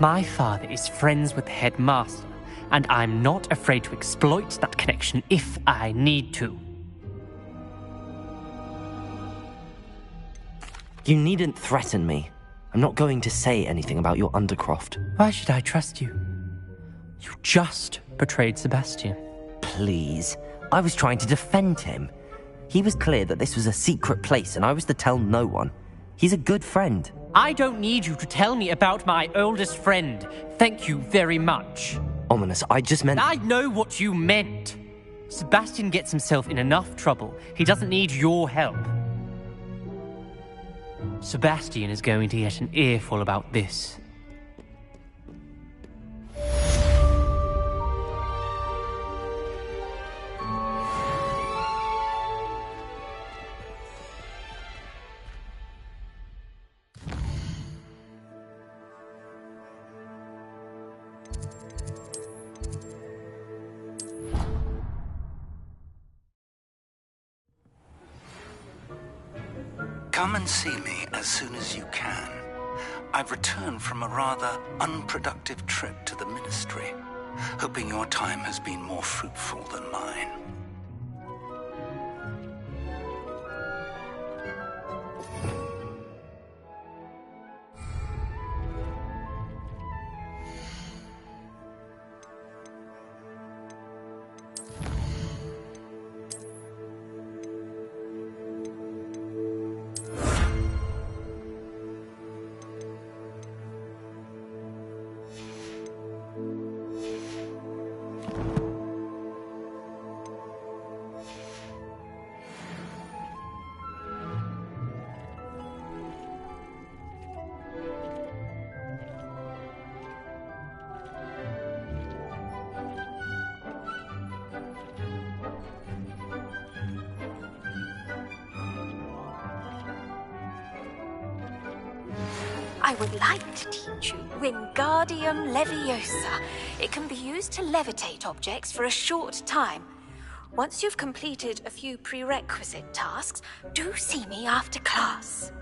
M: My father is friends with the headmaster, and I'm not afraid to exploit that connection if I need to.
A: You needn't threaten me. I'm not going to say anything about your Undercroft.
M: Why should I trust you? You just betrayed Sebastian.
A: Please. I was trying to defend him. He was clear that this was a secret place and I was to tell no one. He's a good friend.
M: I don't need you to tell me about my oldest friend. Thank you very much.
A: Ominous, I just meant...
M: I know what you meant. Sebastian gets himself in enough trouble. He doesn't need your help. Sebastian is going to get an earful about this.
E: Come and see me as soon as you can. I've returned from a rather unproductive trip to the Ministry, hoping your time has been more fruitful than mine.
Q: I would like to teach you Wingardium Leviosa. It can be used to levitate objects for a short time. Once you've completed a few prerequisite tasks, do see me after class.